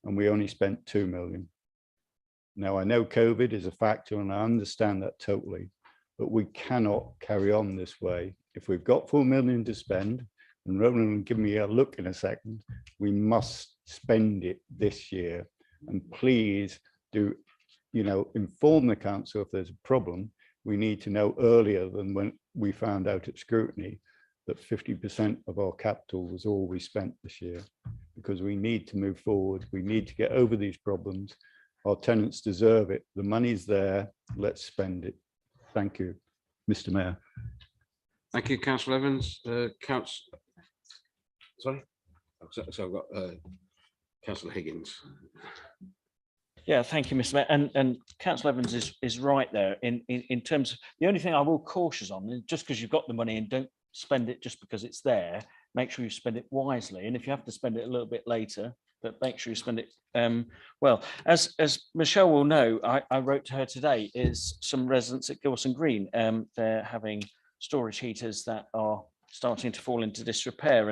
Speaker 11: and we only spent 2 million. Now, I know COVID is a factor, and I understand that totally, but we cannot carry on this way. If we've got 4 million to spend, and Ronan will give me a look in a second, we must spend it this year. And please do, inform the council if there's a problem. We need to know earlier than when we found out at scrutiny that 50% of our capital was all we spent this year, because we need to move forward. We need to get over these problems. Our tenants deserve it. The money's there. Let's spend it. Thank you, Mr. Mayor.
Speaker 1: Thank you, Councillor Evans. Sorry? So I've got Councillor Higgins.
Speaker 4: Yeah, thank you, Mr. Mayor. And Councillor Evans is right there in terms of the only thing I will cautious on is just because you've got the money and don't spend it just because it's there, make sure you spend it wisely. And if you have to spend it a little bit later, but make sure you spend it well. As Michelle will know, I wrote to her today, is some residents at Gilson Green. They're having storage heaters that are starting to fall into disrepair.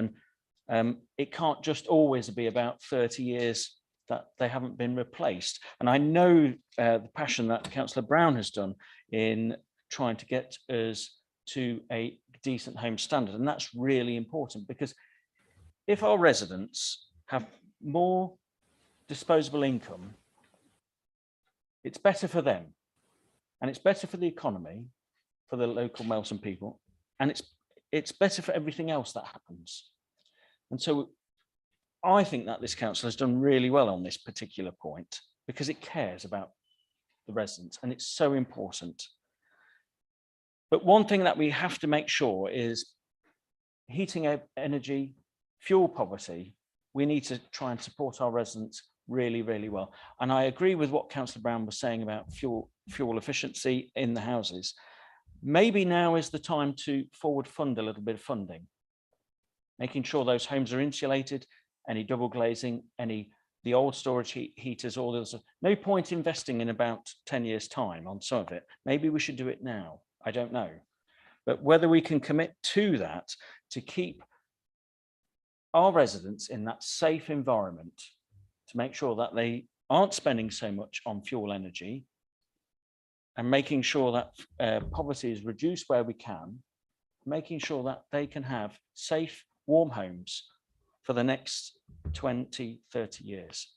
Speaker 4: And it can't just always be about 30 years that they haven't been replaced. And I know the passion that Councillor Brown has done in trying to get us to a decent home standard. And that's really important, because if our residents have more disposable income, it's better for them, and it's better for the economy, for the local Melton people, and it's better for everything else that happens. And so I think that this council has done really well on this particular point, because it cares about the residents, and it's so important. But one thing that we have to make sure is heating, energy, fuel poverty. We need to try and support our residents really, really well. And I agree with what Councillor Brown was saying about fuel efficiency in the houses. Maybe now is the time to forward fund a little bit of funding, making sure those homes are insulated, any double glazing, the old storage heaters, all those. No point investing in about 10 years time on some of it. Maybe we should do it now. I don't know. But whether we can commit to that, to keep our residents in that safe environment, to make sure that they aren't spending so much on fuel energy, and making sure that poverty is reduced where we can, making sure that they can have safe, warm homes for the next 20, 30 years.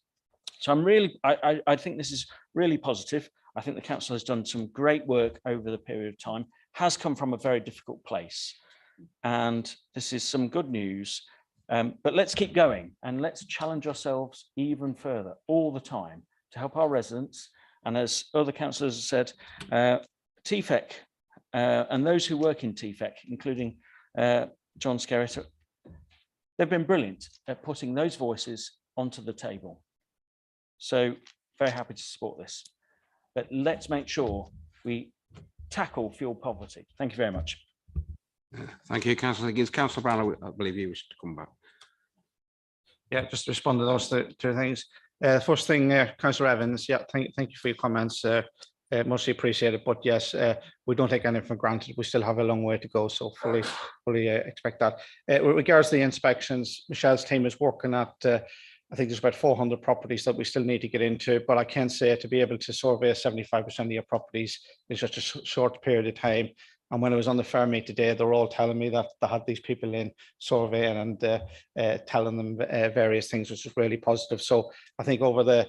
Speaker 4: So I think this is really positive. I think the council has done some great work over the period of time, has come from a very difficult place. And this is some good news. But let's keep going, and let's challenge ourselves even further all the time to help our residents. And as other councillors have said, TFEC and those who work in TFEC, including John Skerritt, they've been brilliant at putting those voices onto the table. So very happy to support this. But let's make sure we tackle fuel poverty. Thank you very much.
Speaker 1: Thank you, Councillor Higgins. Councillor Brown, I believe you wish to come back.
Speaker 6: Yeah, just to respond to those two things. First thing, Councillor Evans, yeah, thank you for your comments. Mostly appreciated, but yes, we don't take anything for granted. We still have a long way to go, so fully expect that. With regards to the inspections, Michelle's team is working at, I think there's about 400 properties that we still need to get into, but I can say to be able to survey 75% of your properties is just a short period of time. And when I was on the fair meet today, they were all telling me that they had these people in surveying and telling them various things, which is really positive. So I think over the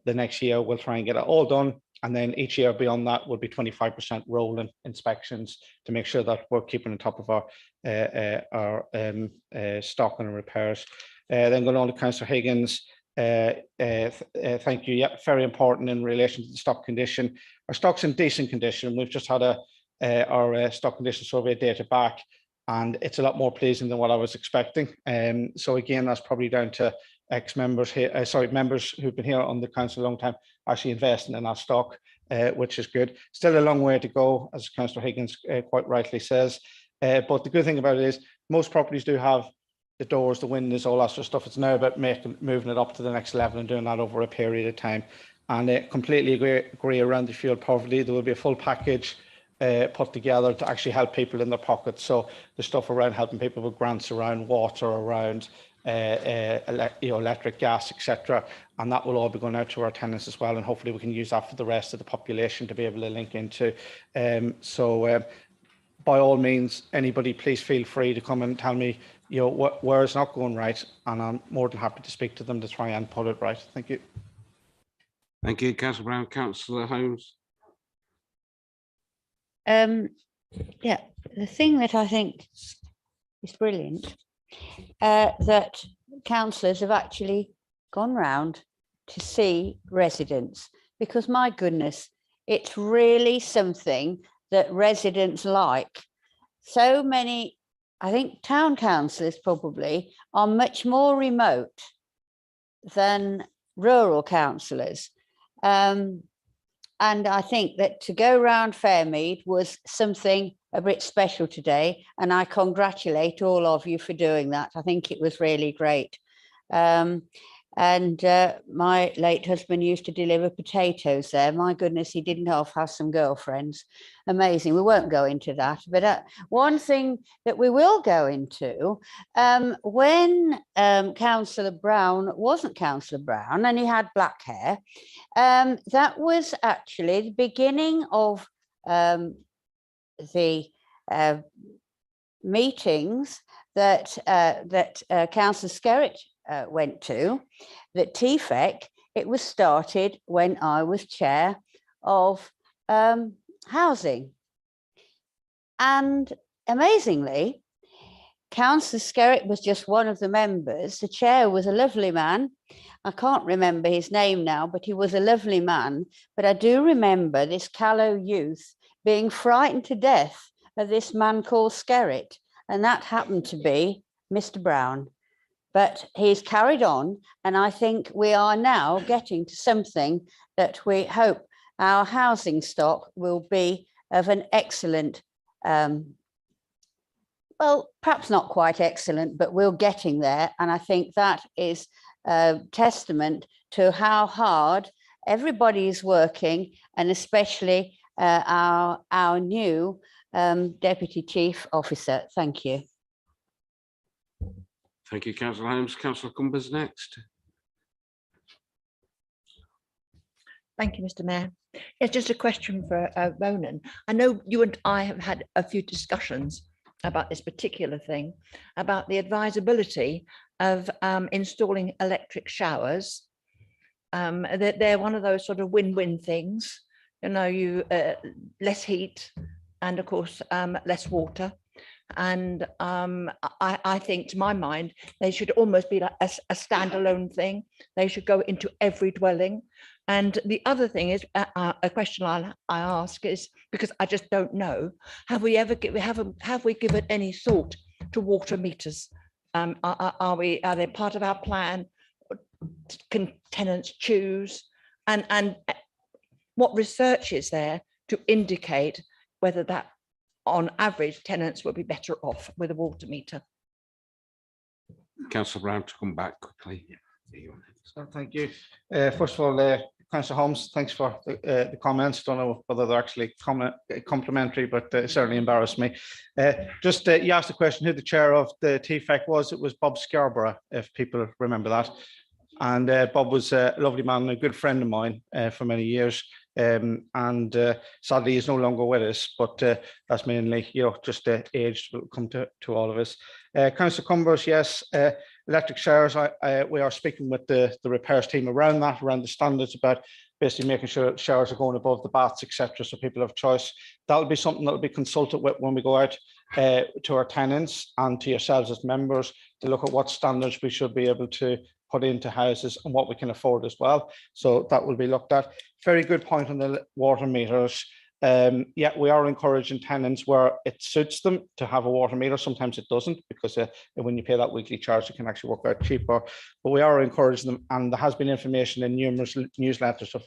Speaker 6: next year, we'll try and get it all done, And then each year beyond that will be 25% rolling inspections to make sure that we're keeping on top of our stock and repairs. Then going on to Councillor Higgins, thank you. Yeah, very important in relation to the stock condition. Our stock's in decent condition. We've just had our stock condition survey data back, and it's a lot more pleasing than what I was expecting. So again, that's probably down to ex-members here, members who've been here on the council a long time, actually investing in our stock, which is good. Still a long way to go, as Councillor Higgins quite rightly says. But the good thing about it is most properties do have the doors, the windows, all that sort of stuff. It's now about moving it up to the next level and doing that over a period of time. And I completely agree around the fuel poverty. There will be a full package put together to actually help people in their pockets. So the stuff around helping people with grants around water, around electric, gas, etc. And that will all be going out to our tenants as well. And hopefully we can use that for the rest of the population to be able to link into. By all means, anybody, please feel free to come and tell me, where it's not going right, and I'm more than happy to speak to them to try and put it right. Thank you.
Speaker 1: Thank you, Councillor Brown. Councillor Holmes.
Speaker 13: Yeah, the thing that I think is brilliant, that councillors have actually gone round to see residents, because my goodness, it's really something that residents like. So many, I think town councillors probably are much more remote than rural councillors. And I think that to go round Fairmead was something a bit special today, and I congratulate all of you for doing that. I think it was really great. My late husband used to deliver potatoes there. My goodness, he didn't have some girlfriends. Amazing. We won't go into that. But one thing that we will go into, when Councillor Brown wasn't Councillor Brown and he had black hair, that was actually the beginning of the meetings that Councillor Skerritt went to, that TFEC, it was started when I was chair of housing. And amazingly, Councillor Skerritt was just one of the members. The chair was a lovely man. I can't remember his name now, but he was a lovely man. But I do remember this callow youth being frightened to death of this man called Skerritt. And that happened to be Mr. Brown. But he's carried on, and I think we are now getting to something that we hope our housing stock will be of an excellent, well, perhaps not quite excellent, but we're getting there. And I think that is a testament to how hard everybody is working, and especially our new Deputy Chief Officer. Thank you.
Speaker 1: Thank you, Councillor Holmes. Councillor Cumbers next.
Speaker 12: Thank you, Mr. Mayor. It's just a question for Ronan. I know you and I have had a few discussions about this particular thing, about the advisability of installing electric showers. They're one of those sort of win-win things. You know, less heat and, of course, less water. And I think, to my mind, they should almost be like a standalone thing. They should go into every dwelling. And the other thing is, a question I ask is, because I just don't know, have we given any thought to water meters? Are they part of our plan? Can tenants choose? And what research is there to indicate whether that, on average, tenants will be better off with a water meter?
Speaker 1: Councillor Brown, to come back quickly.
Speaker 6: So thank you. First of all, Councillor Holmes, thanks for the comments. Don't know whether they're actually complimentary, but it certainly embarrassed me. You asked the question who the chair of the TFEC was. It was Bob Scarborough, if people remember that. And Bob was a lovely man and a good friend of mine for many years. Sadly, he's no longer with us, but that's mainly, just age will come to all of us. Councillor Cumbers, yes, electric showers. We are speaking with the repairs team around the standards about basically making sure showers are going above the baths, etc., so people have choice. That'll be something that'll be consulted with when we go out to our tenants and to yourselves as members to look at what standards we should be able to put into houses and what we can afford as well. So that will be looked at. Very good point on the water meters. Yeah, we are encouraging tenants where it suits them to have a water meter. Sometimes it doesn't, because when you pay that weekly charge, it can actually work out cheaper. But we are encouraging them, and there has been information in numerous newsletters of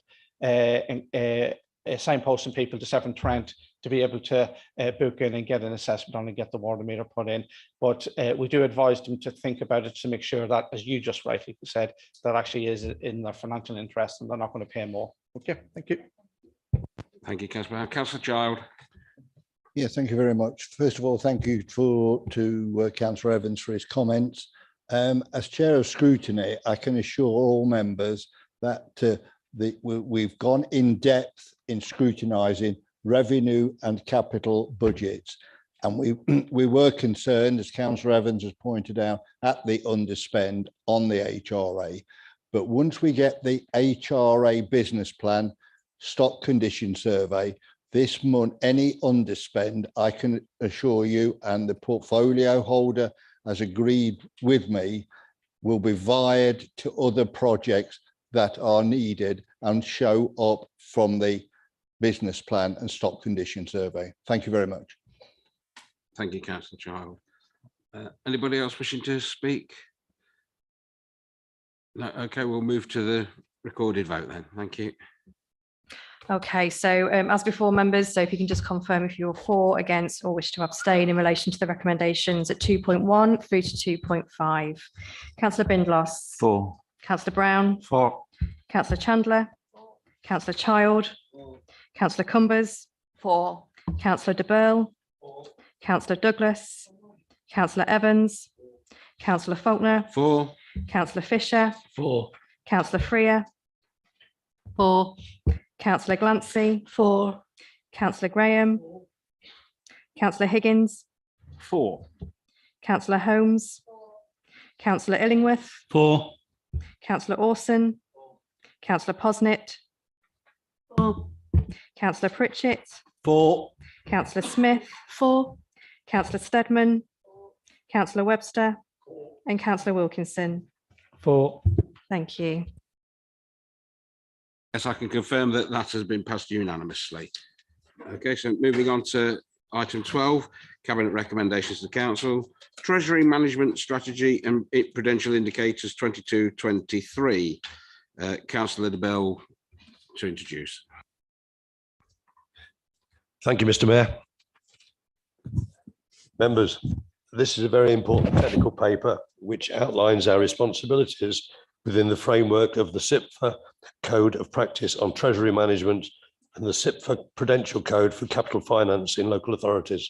Speaker 6: signposting people to Severn Trent to be able to book in and get an assessment on and get the water meter put in. But we do advise them to think about it to make sure that, as you just rightly said, that actually is in their financial interest and they're not going to pay more. Okay, thank you.
Speaker 1: Thank you, Councillor. Councillor Child.
Speaker 11: Yeah, thank you very much. First of all, thank you to Councillor Evans for his comments. As Chair of Scrutiny, I can assure all members that we've gone in depth in scrutinising revenue and capital budgets. And we were concerned, as Councillor Evans has pointed out, at the underspend on the HRA. But once we get the HRA business plan, stock condition survey, this month, any underspend, I can assure you, and the portfolio holder has agreed with me, will be wired to other projects that are needed and show up from the business plan and stock condition survey. Thank you very much.
Speaker 1: Thank you, Councillor Child. Anybody else wishing to speak? No, okay, we'll move to the recorded vote then. Thank you.
Speaker 14: Okay, so as before, members, so if you can just confirm if you're for, against, or wish to abstain in relation to the recommendations at 2.1 through to 2.5. Councillor Bindloss.
Speaker 9: For.
Speaker 14: Councillor Brown.
Speaker 9: For.
Speaker 14: Councillor Chandler. Councillor Child. Councillor Cumbers.
Speaker 12: For.
Speaker 14: Councillor de Burl. Councillor Douglas. Councillor Evans. Councillor Faulkner.
Speaker 1: For.
Speaker 14: Councillor Fisher.
Speaker 9: For.
Speaker 14: Councillor Freer.
Speaker 7: For.
Speaker 14: Councillor Glancy. For. Councillor Graham. Councillor Higgins.
Speaker 9: For.
Speaker 14: Councillor Holmes. Councillor Illingworth.
Speaker 9: For.
Speaker 14: Councillor Orson. Councillor Posnett.
Speaker 7: For.
Speaker 14: Councillor Pritchett.
Speaker 9: For.
Speaker 14: Councillor Smith.
Speaker 7: For.
Speaker 14: Councillor Steadman. Councillor Webster. And Councillor Wilkinson.
Speaker 9: For.
Speaker 14: Thank you.
Speaker 1: Yes, I can confirm that that has been passed unanimously. Okay, so moving on to item 12, Cabinet recommendations to the Council, Treasury Management Strategy and Prudential Indicators 22-23. Councillor de Burl to introduce.
Speaker 15: Thank you, Mr. Mayor. Members, this is a very important technical paper which outlines our responsibilities within the framework of the SIPFA Code of Practice on Treasury Management and the SIPFA Prudential Code for Capital Finance in Local Authorities.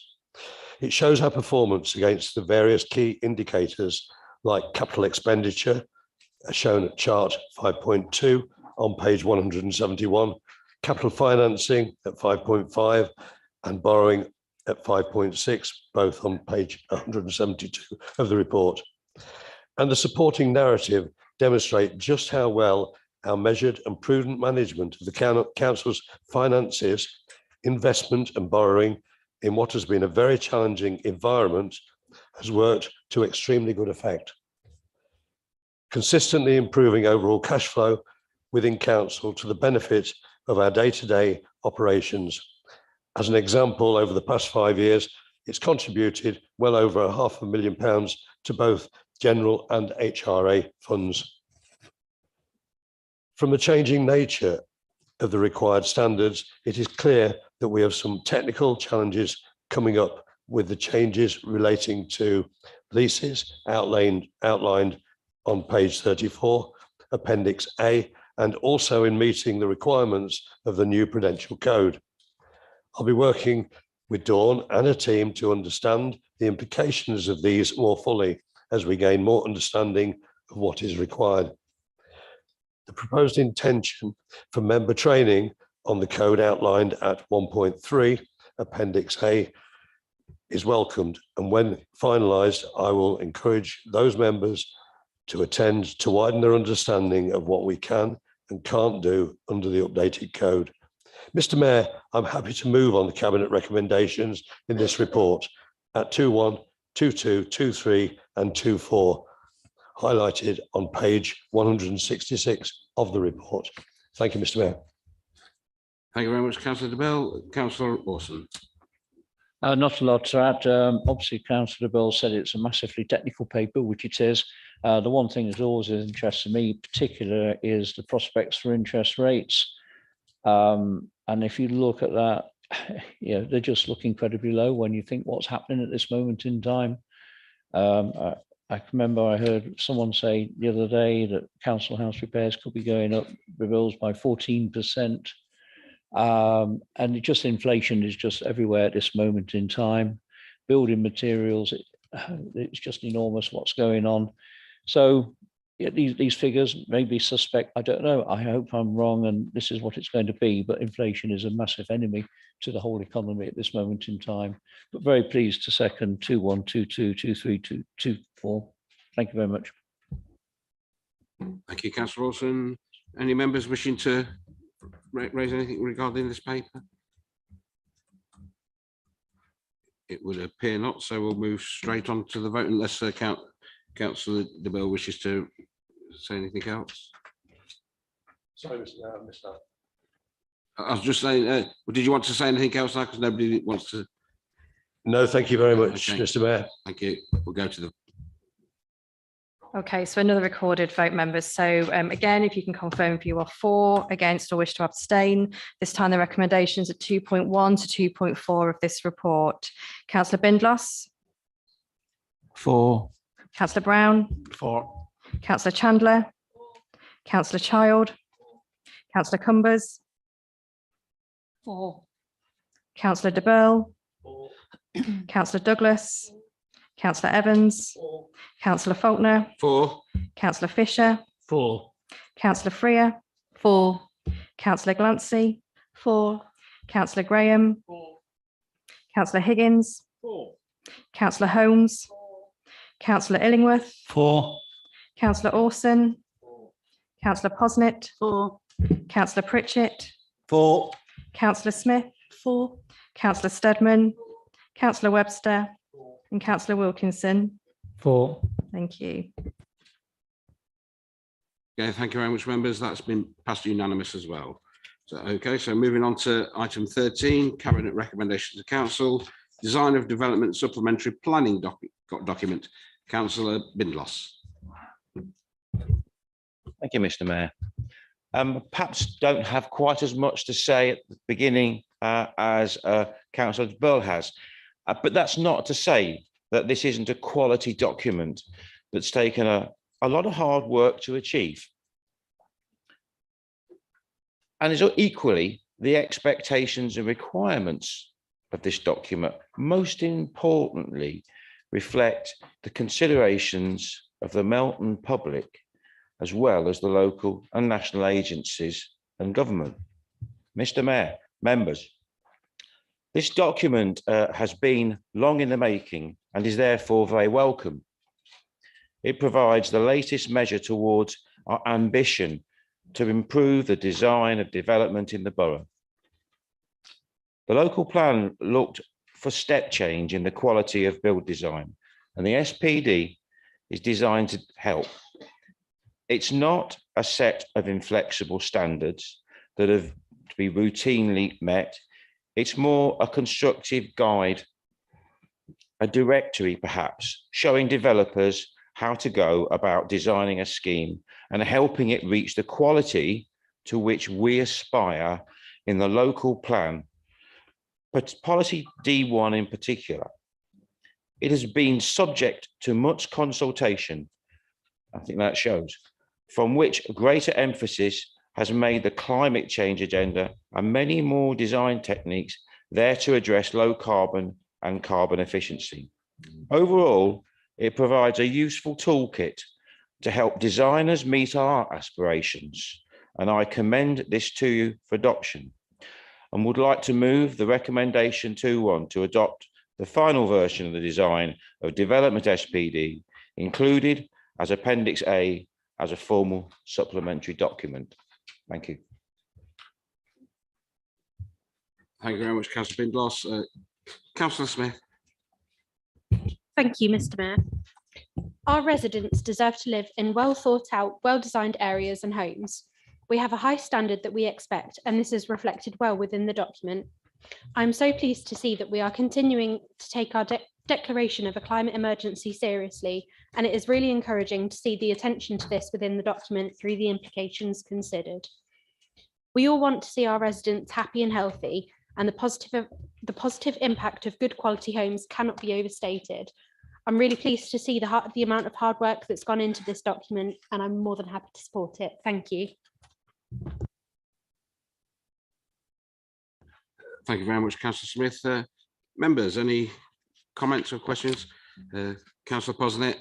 Speaker 15: It shows our performance against the various key indicators like capital expenditure, as shown at chart 5.2 on page 171, capital financing at 5.5 and borrowing at 5.6, both on page 172 of the report. And the supporting narrative demonstrate just how well our measured and prudent management of the Council's finances, investment and borrowing in what has been a very challenging environment has worked to extremely good effect. Consistently improving overall cash flow within Council to the benefit of our day-to-day operations. As an example, over the past 5 years, it's contributed well over £500,000 to both general and HRA funds. From the changing nature of the required standards, it is clear that we have some technical challenges coming up with the changes relating to leases outlined on page 34, Appendix A, and also in meeting the requirements of the new Prudential Code. I'll be working with Dawn and a team to understand the implications of these more fully as we gain more understanding of what is required. The proposed intention for member training on the code outlined at 1.3 Appendix A is welcomed, and when finalised, I will encourage those members to attend to widen their understanding of what we can and can't do under the updated code. Mr. Mayor, I'm happy to move on the Cabinet recommendations in this report at 2.1, 2.2, 2.3 and 2.4, highlighted on page 166 of the report. Thank you, Mr. Mayor.
Speaker 1: Thank you very much, Councillor DeBell. Councillor Orson.
Speaker 4: Not a lot to add. Obviously, Councillor DeBell said it's a massively technical paper, which it is. The one thing that always interests me in particular is the prospects for interest rates. And if you look at that, they just look incredibly low when you think what's happening at this moment in time. I remember I heard someone say the other day that council house repairs could be going up the bills by 14%. And inflation is just everywhere at this moment in time. Building materials, it's just enormous what's going on. So these figures may be suspect. I don't know. I hope I'm wrong and this is what it's going to be. But inflation is a massive enemy to the whole economy at this moment in time. But very pleased to second 2.1, 2.2, 2.3, 2.4. Thank you very much.
Speaker 1: Thank you, Councillor Wilson. Any members wishing to raise anything regarding this paper? It would appear not, so we'll move straight on to the vote unless Councillor DeBell wishes to say anything else.
Speaker 15: Sorry, Mr. Mayor.
Speaker 1: I was just saying, did you want to say anything else now? Because nobody wants to.
Speaker 15: No, thank you very much,
Speaker 1: Okay.
Speaker 15: Mr. Mayor.
Speaker 1: Thank you. We'll go to the.
Speaker 14: Okay, so another recorded vote, members. So again, if you can confirm if you are for, against, or wish to abstain. This time the recommendations are 2.1 to 2.4 of this report. Councillor Bindloss.
Speaker 4: For.
Speaker 14: Councillor Brown.
Speaker 6: For.
Speaker 14: Councillor Chandler. Councillor Child. Councillor Cumbers.
Speaker 7: For.
Speaker 14: Councillor DeBell. Councillor Douglas. Councillor Evans. Councillor Faulkner.
Speaker 1: For.
Speaker 14: Councillor Fisher.
Speaker 4: For.
Speaker 14: Councillor Freer. For. Councillor Glancy. For. Councillor Graham. Councillor Higgins.
Speaker 4: For.
Speaker 14: Councillor Holmes. Councillor Illingworth.
Speaker 4: For.
Speaker 14: Councillor Orson. Councillor Posnett.
Speaker 7: For.
Speaker 14: Councillor Pritchett.
Speaker 6: For.
Speaker 14: Councillor Smith. For. Councillor Steadman. Councillor Webster. And Councillor Wilkinson.
Speaker 4: For.
Speaker 14: Thank you.
Speaker 1: Okay, thank you very much, members. That's been passed unanimous as well. So, okay, so moving on to item 13, Cabinet recommendations to Council, design of development supplementary planning document. Councillor Bindloss.
Speaker 17: Thank you, Mr. Mayor. Perhaps don't have quite as much to say at the beginning as Councillor DeBell has, but that's not to say that this isn't a quality document that's taken a lot of hard work to achieve. And is equally the expectations and requirements of this document, most importantly, reflect the considerations of the Melton public, as well as the local and national agencies and government. Mr. Mayor, members, this document has been long in the making and is therefore very welcome. It provides the latest measure towards our ambition to improve the design of development in the borough. The local plan looked for step change in the quality of build design, and the SPD is designed to help. It's not a set of inflexible standards that have to be routinely met. It's more a constructive guide, a directory perhaps, showing developers how to go about designing a scheme and helping it reach the quality to which we aspire in the local plan, but policy D1 in particular. It has been subject to much consultation, I think that shows, from which greater emphasis has made the climate change agenda and many more design techniques there to address low carbon and carbon efficiency. Overall, it provides a useful toolkit to help designers meet our aspirations, and I commend this to you for adoption and would like to move the recommendation 2.1 to adopt the final version of the design of development SPD included as Appendix A as a formal supplementary document. Thank you.
Speaker 1: Thank you very much, Councillor Bindloss. Councillor Smith.
Speaker 10: Thank you, Mr. Mayor. Our residents deserve to live in well thought out, well-designed areas and homes. We have a high standard that we expect, and this is reflected well within the document. I'm so pleased to see that we are continuing to take our declaration of a climate emergency seriously, and it is really encouraging to see the attention to this within the document through the implications considered. We all want to see our residents happy and healthy, and the positive impact of good quality homes cannot be overstated. I'm really pleased to see the amount of hard work that's gone into this document, and I'm more than happy to support it. Thank you.
Speaker 1: Thank you very much, Councillor Smith. Members, any comments or questions? Councillor Posnett.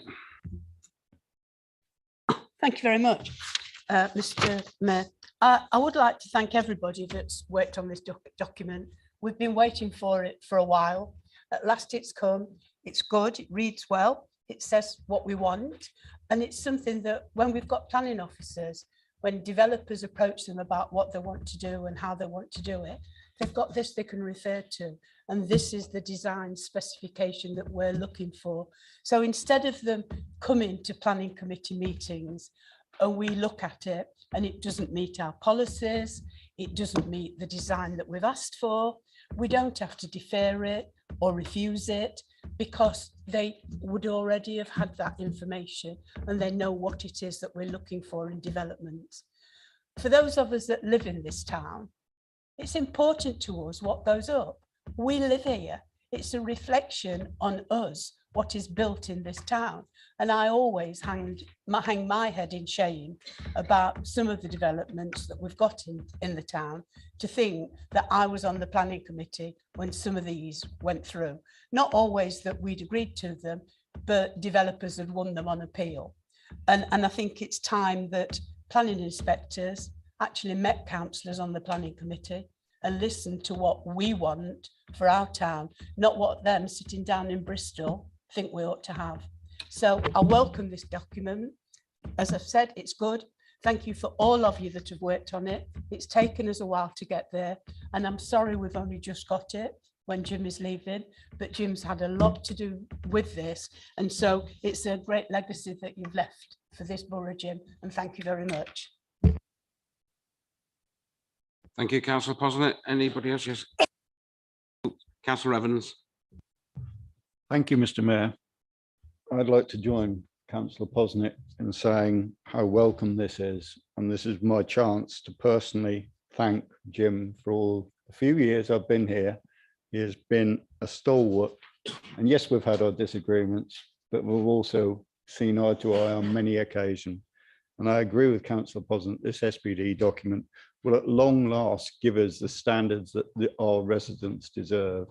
Speaker 8: Thank you very much, Mr. Mayor. I would like to thank everybody that's worked on this document. We've been waiting for it for a while. At last it's come. It's good. It reads well. It says what we want. And it's something that when we've got planning officers, when developers approach them about what they want to do and how they want to do it, they've got this they can refer to. And this is the design specification that we're looking for. So instead of them coming to planning committee meetings and we look at it and it doesn't meet our policies, it doesn't meet the design that we've asked for, we don't have to defer it or refuse it, because they would already have had that information and they know what it is that we're looking for in development. For those of us that live in this town, it's important to us what goes up. We live here. It's a reflection on us, what is built in this town. And I always hang my head in shame about some of the developments that we've got in the town, to think that I was on the planning committee when some of these went through. Not always that we'd agreed to them, but developers had won them on appeal. And I think it's time that planning inspectors actually met councillors on the planning committee and listened to what we want for our town, not what them sitting down in Bristol think we ought to have. So I welcome this document. As I've said, it's good. Thank you for all of you that have worked on it. It's taken us a while to get there, and I'm sorry we've only just got it when Jim is leaving, but Jim's had a lot to do with this, and so it's a great legacy that you've left for this borough, Jim, and thank you very much.
Speaker 1: Thank you, Councillor Posnett. Anybody else? Yes. Councillor Evans.
Speaker 11: Thank you, Mr. Mayor. I'd like to join Councillor Posnett in saying how welcome this is. And this is my chance to personally thank Jim for all the few years I've been here. He has been a stalwart. And yes, we've had our disagreements, but we've also seen eye to eye on many occasions. And I agree with Councillor Posnett, this SPD document will at long last give us the standards that our residents deserve.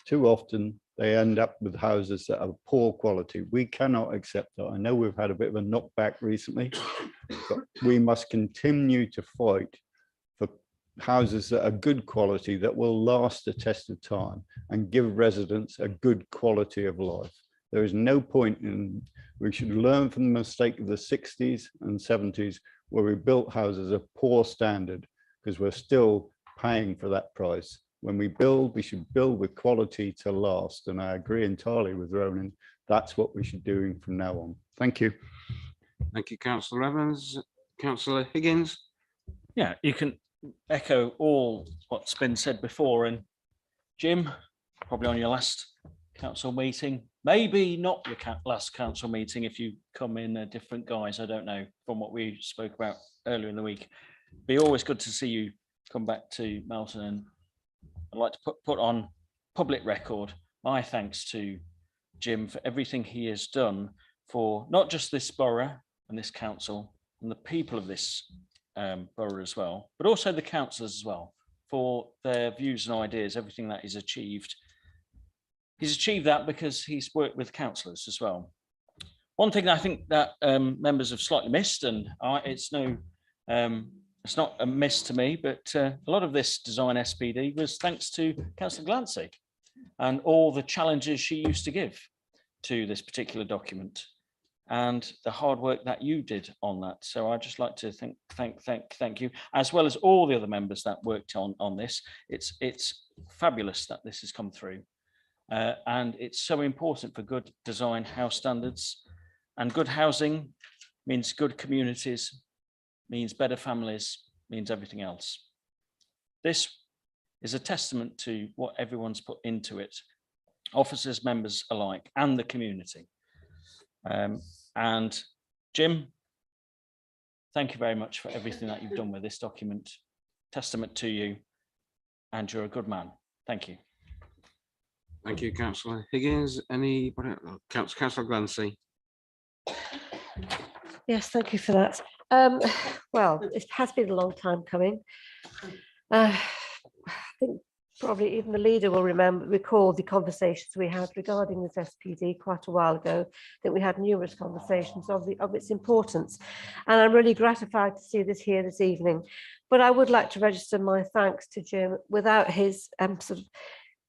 Speaker 11: Too often they end up with houses that are poor quality. We cannot accept that. I know we've had a bit of a knockback recently, but we must continue to fight for houses that are good quality, that will last the test of time and give residents a good quality of life. There is no point in, we should learn from the mistake of the 60s and 70s where we built houses of poor standard, because we're still paying for that price. When we build, we should build with quality to last. And I agree entirely with Ronan. That's what we should be doing from now on. Thank you.
Speaker 1: Thank you, Councillor Evans. Councillor Higgins.
Speaker 4: Yeah, you can echo all what's been said before. And Jim, probably on your last council meeting, maybe not your last council meeting if you come in a different guise, I don't know, from what we spoke about earlier in the week. Be always good to see you come back to Melton, and I'd like to put on public record my thanks to Jim for everything he has done for not just this borough and this council and the people of this borough as well, but also the councillors as well, for their views and ideas, everything that he's achieved. He's achieved that because he's worked with councillors as well. One thing that I think that members have slightly missed, and it's not a miss to me, but a lot of this design SPD was thanks to Councillor Glancy and all the challenges she used to give to this particular document. and the hard work that you did on that. So I'd just like to thank you, as well as all the other members that worked on this. It's fabulous that this has come through. And it's so important for good design house standards, and good housing means good communities, means better families, means everything else. This is a testament to what everyone's put into it, officers, members alike, and the community. And Jim, thank you very much for everything that you've done with this document. Testament to you, and you're a good man. Thank you.
Speaker 1: Thank you, Councillor Higgins. Anybody? Councillor Glancy.
Speaker 18: Yes, thank you for that. Well, it has been a long time coming. I think probably even the leader will recall the conversations we had regarding this SPD quite a while ago. That we had numerous conversations of its importance, and I'm really gratified to see this here this evening. But I would like to register my thanks to Jim. Without his sort of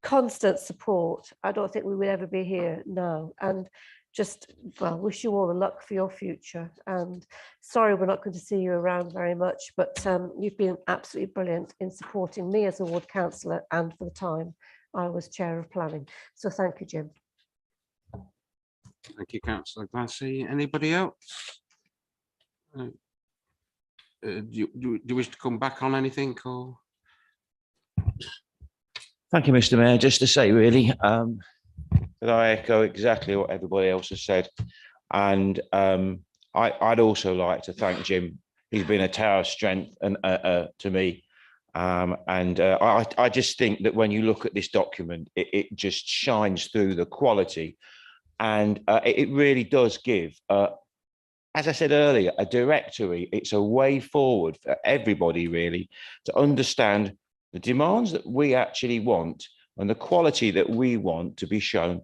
Speaker 18: constant support, I don't think we would ever be here now. And just, well, wish you all the luck for your future. And sorry, we're not going to see you around very much, but you've been absolutely brilliant in supporting me as a ward councillor and for the time I was chair of planning. So thank you, Jim.
Speaker 1: Thank you, Councillor Glancy. Anybody else? Do you wish to come back on anything, or?
Speaker 17: Thank you, Mr. Mayor. Just to say, really, that I echo exactly what everybody else has said. And I'd also like to thank Jim. He's been a tower of strength and to me. I just think that when you look at this document, it just shines through the quality. And it really does give, as I said earlier, a directory. It's a way forward for everybody, really, to understand the demands that we actually want and the quality that we want to be shown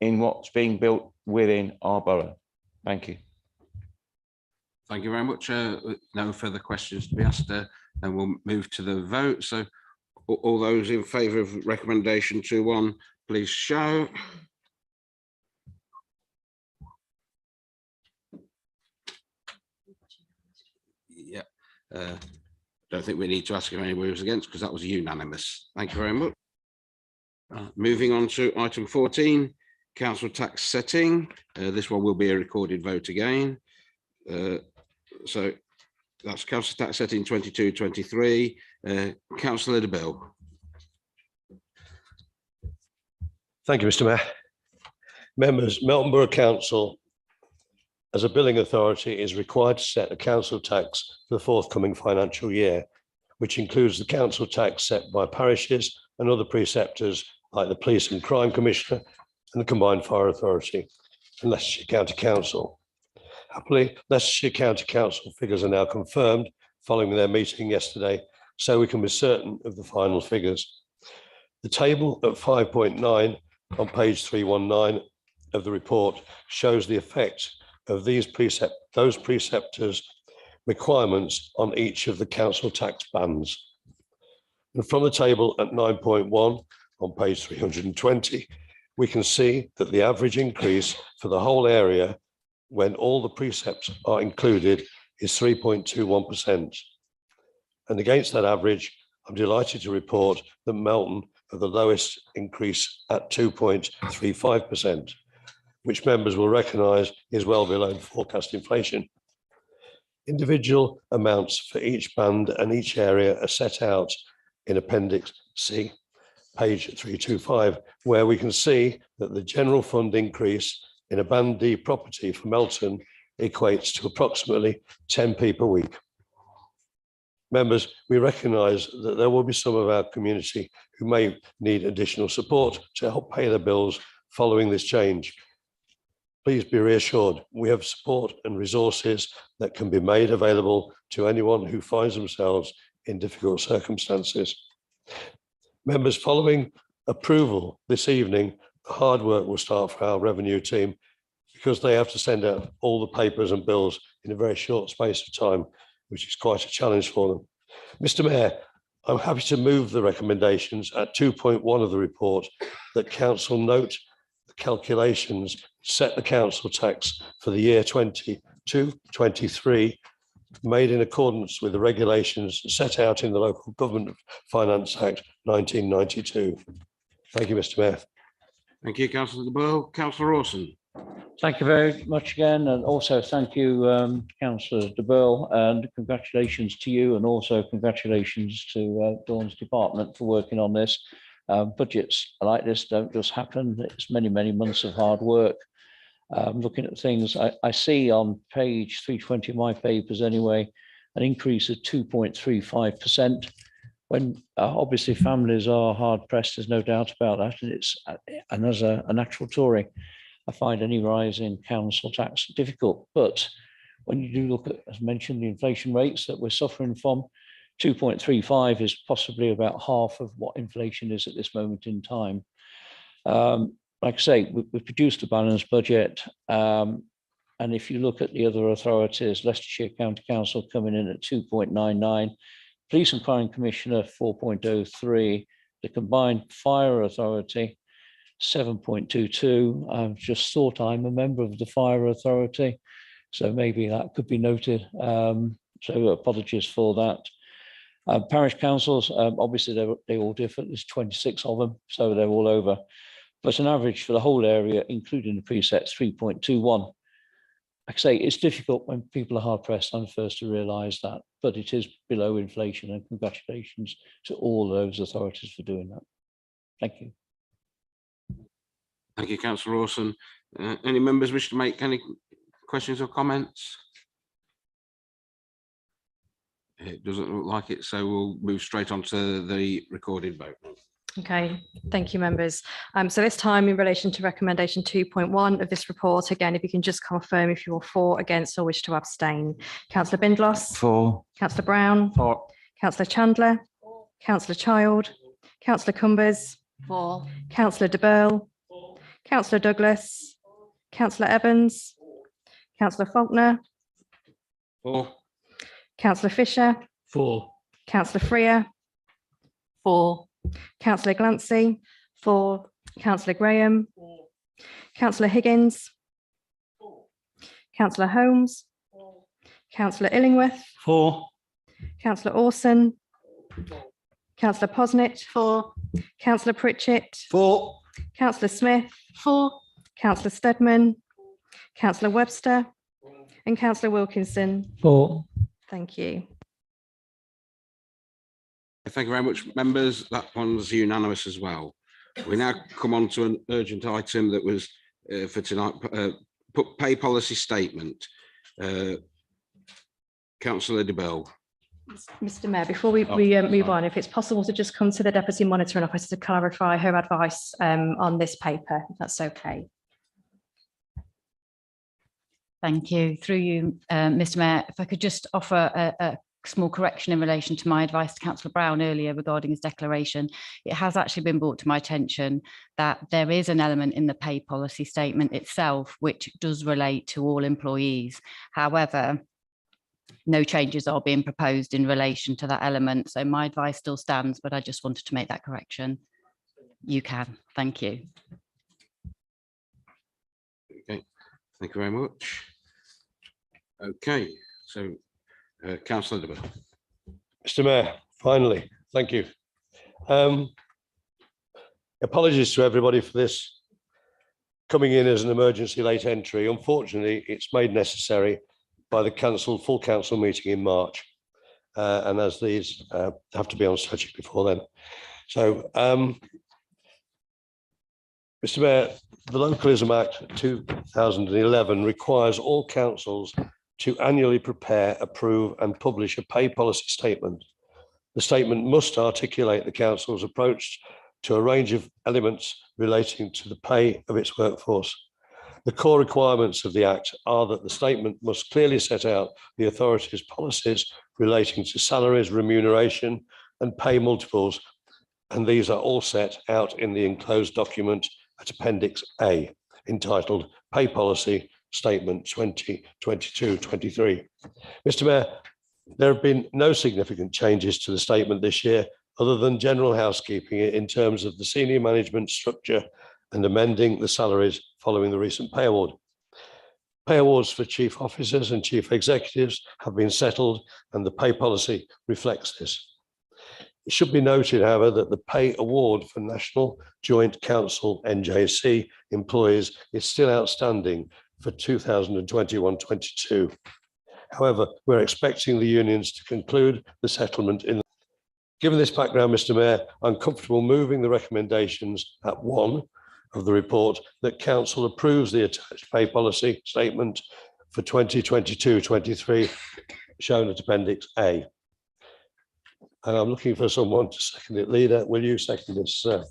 Speaker 17: in what's being built within our borough. Thank you.
Speaker 1: Thank you very much. No further questions to be asked, and we'll move to the vote. So all those in favour of recommendation 2.1, please show. Yeah. Don't think we need to ask if anybody was against, because that was unanimous. Thank you very much. Moving on to item 14, council tax setting. This one will be a recorded vote again. So that's council tax setting 22-23. Councillor De Bill.
Speaker 15: Thank you, Mr. Mayor. Members, Melton Borough Council, as a billing authority, is required to set a council tax for the forthcoming financial year, which includes the council tax set by parishes and other preceptors like the Police and Crime Commissioner and the Combined Fire Authority and Leicestershire County Council. Happily, Leicestershire County Council figures are now confirmed following their meeting yesterday, so we can be certain of the final figures. The table at 5.9 on page 319 of the report shows the effect of those preceptors' requirements on each of the council tax bands. And from the table at 9.1 on page 320, we can see that the average increase for the whole area when all the precepts are included is 3.21%. And against that average, I'm delighted to report that Melton are the lowest increase at 2.35%, which members will recognise is well below forecast inflation. Individual amounts for each band and each area are set out in Appendix C, page 325, where we can see that the general fund increase in a Band D property for Melton equates to approximately 10p per week. Members, we recognise that there will be some of our community who may need additional support to help pay their bills following this change. Please be reassured, we have support and resources that can be made available to anyone who finds themselves in difficult circumstances. Members, following approval this evening, the hard work will start for our revenue team because they have to send out all the papers and bills in a very short space of time, which is quite a challenge for them. Mr. Mayor, I'm happy to move the recommendations at 2.1 of the report that council note the calculations set the council tax for the year 22-23 made in accordance with the regulations set out in the Local Government Finance Act 1992. Thank you, Mr. Mayor.
Speaker 1: Thank you, Councillor de Boer. Councillor Rawson.
Speaker 4: Thank you very much again, and also thank you, Councillor de Boer, and congratulations to you, and also congratulations to Dawn's department for working on this. Budgets like this don't just happen. It's many, many months of hard work. Looking at things, I see on page 320 of my papers anyway, an increase of 2.35%. When obviously families are hard pressed, there's no doubt about that. And as a natural Tory, I find any rise in council tax difficult. But when you do look at, as mentioned, the inflation rates that we're suffering from, 2.35 is possibly about half of what inflation is at this moment in time. Like I say, we've produced a balanced budget. And if you look at the other authorities, Leicestershire County Council coming in at 2.99, Police and Crime Commissioner 4.03, the combined fire authority 7.22. I've just thought I'm a member of the fire authority, so maybe that could be noted. So apologies for that. Parish councils, obviously they all differ. There's 26 of them, so they're all over. But an average for the whole area, including the presets, 3.21. Like I say, it's difficult when people are hard pressed. I'm the first to realise that, but it is below inflation, and congratulations to all those authorities for doing that. Thank you.
Speaker 1: Thank you, Councillor Rawson. Any members wish to make any questions or comments? It doesn't look like it, so we'll move straight on to the recorded vote.
Speaker 14: Okay, thank you, members. So this time in relation to recommendation 2.1 of this report, again, if you can just confirm if you're for, against, or wish to abstain. Councillor Bindloss.
Speaker 9: For.
Speaker 14: Councillor Brown.
Speaker 9: For.
Speaker 14: Councillor Chandler. Councillor Child. Councillor Cumbers.
Speaker 3: For.
Speaker 14: Councillor de Burl. Councillor Douglas. Councillor Evans. Councillor Faulkner.
Speaker 1: For.
Speaker 14: Councillor Fisher.
Speaker 9: For.
Speaker 14: Councillor Freer.
Speaker 3: For.
Speaker 14: Councillor Glancy. For. Councillor Graham. Councillor Higgins. Councillor Holmes. Councillor Illingworth.
Speaker 9: For.
Speaker 14: Councillor Orson. Councillor Posnett. For. Councillor Pritchett.
Speaker 9: For.
Speaker 14: Councillor Smith.
Speaker 3: For.
Speaker 14: Councillor Steadman. Councillor Webster. And Councillor Wilkinson.
Speaker 9: For.
Speaker 14: Thank you.
Speaker 1: Thank you very much, members. That one's unanimous as well. We now come on to an urgent item that was for tonight, pay policy statement. Councillor de Burl.
Speaker 14: Mr. Mayor, before we move on, if it's possible to just come to the Deputy Monitoring Officer to clarify her advice on this paper, if that's okay.
Speaker 3: Thank you. Through you, Mr. Mayor, if I could just offer a small correction in relation to my advice to Councillor Brown earlier regarding his declaration. It has actually been brought to my attention that there is an element in the pay policy statement itself which does relate to all employees. However, no changes are being proposed in relation to that element. So my advice still stands, but I just wanted to make that correction. You can. Thank you.
Speaker 1: Okay, thank you very much. Okay, so Councillor de Burl.
Speaker 15: Mr. Mayor, finally, thank you. Apologies to everybody for this coming in as an emergency late entry. Unfortunately, it's made necessary by the full council meeting in March. And as these have to be on subject before then. So, Mr. Mayor, the Localism Act 2011 requires all councils to annually prepare, approve and publish a pay policy statement. The statement must articulate the council's approach to a range of elements relating to the pay of its workforce. The core requirements of the Act are that the statement must clearly set out the authority's policies relating to salaries, remuneration and pay multiples, and these are all set out in the enclosed document at Appendix A, entitled Pay Policy Statement 2022-23. Mr. Mayor, there have been no significant changes to the statement this year, other than general housekeeping in terms of the senior management structure and amending the salaries following the recent pay award. Pay awards for chief officers and chief executives have been settled, and the pay policy reflects this. It should be noted, however, that the pay award for National Joint Council NJC employees is still outstanding for 2021-22. However, we're expecting the unions to conclude the settlement in. Given this background, Mr. Mayor, I'm comfortable moving the recommendations at 1 of the report that Council approves the attached pay policy statement for 2022-23, shown at Appendix A. And I'm looking for someone to second it. Leader, will you second this, sir?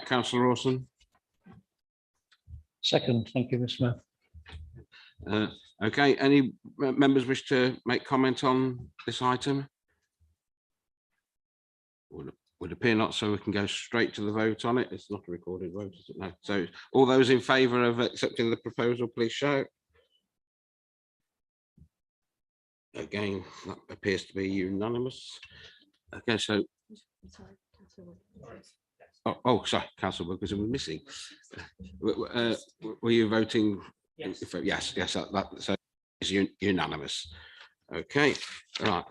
Speaker 1: Councillor Rawson.
Speaker 4: Second, thank you, Mr. Mayor.
Speaker 1: Okay, any members wish to make comment on this item? Would appear not, so we can go straight to the vote on it. It's not a recorded vote, is it? No. So all those in favour of accepting the proposal, please show. Again, that appears to be unanimous. Okay, so. Oh, sorry, Councillor Wilkins, we're missing. Were you voting? Yes, yes, that so it's unanimous. Okay, right,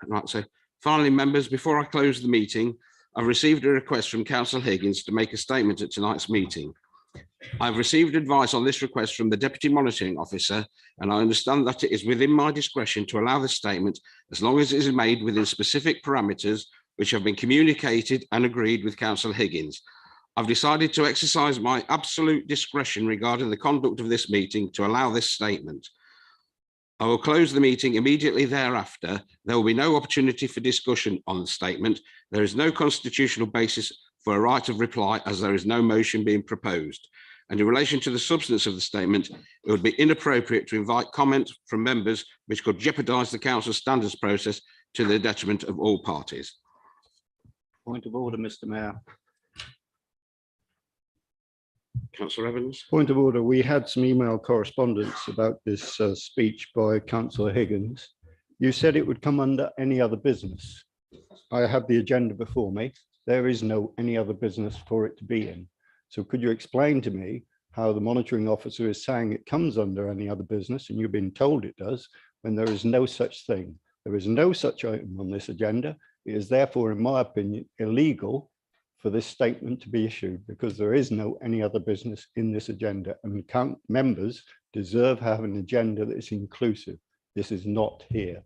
Speaker 1: right. So finally, members, before I close the meeting, I've received a request from Councillor Higgins to make a statement at tonight's meeting. I've received advice on this request from the Deputy Monitoring Officer, and I understand that it is within my discretion to allow this statement as long as it is made within specific parameters which have been communicated and agreed with Councillor Higgins. I've decided to exercise my absolute discretion regarding the conduct of this meeting to allow this statement. I will close the meeting immediately thereafter. There will be no opportunity for discussion on the statement. There is no constitutional basis for a right of reply, as there is no motion being proposed. And in relation to the substance of the statement, it would be inappropriate to invite comment from members which could jeopardise the Council's standards process to the detriment of all parties.
Speaker 11: Point of order, Mr. Mayor.
Speaker 1: Councillor Evans.
Speaker 11: Point of order. We had some email correspondence about this speech by Councillor Higgins. You said it would come under any other business. I have the agenda before me. There is no any other business for it to be in. So could you explain to me how the monitoring officer is saying it comes under any other business and you've been told it does when there is no such thing? There is no such item on this agenda. It is therefore, in my opinion, illegal for this statement to be issued because there is no any other business in this agenda, and members deserve to have an agenda that is inclusive. This is not here.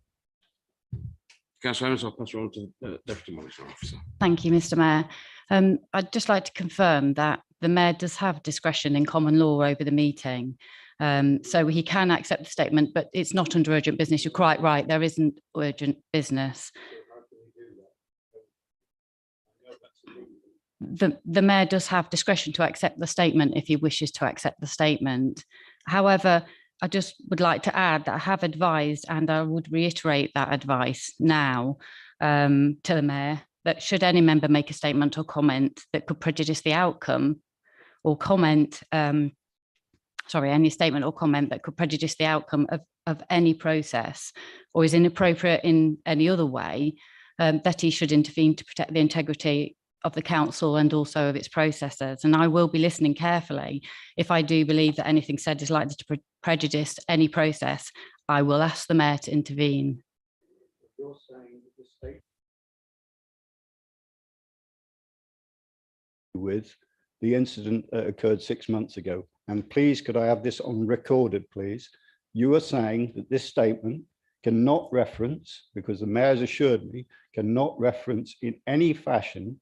Speaker 1: Councillor Evans, I'll pass you on to the Deputy Monitoring Officer.
Speaker 7: Thank you, Mr. Mayor. I'd just like to confirm that the Mayor does have discretion in common law over the meeting. So he can accept the statement, but it's not under urgent business. You're quite right, there isn't urgent business. The Mayor does have discretion to accept the statement if he wishes to accept the statement. However, I just would like to add that I have advised, and I would reiterate that advice now to the Mayor, that should any member make a statement or comment that could prejudice the outcome, or comment, any statement or comment that could prejudice the outcome of any process, or is inappropriate in any other way, that he should intervene to protect the integrity of the council and also of its processes. And I will be listening carefully. If I do believe that anything said is likely to prejudice any process, I will ask the Mayor to intervene.
Speaker 11: You're saying that the state with the incident that occurred 6 months ago. And please, could I have this on recorded, please? You are saying that this statement cannot reference, because the Mayor has assured me, cannot reference in any fashion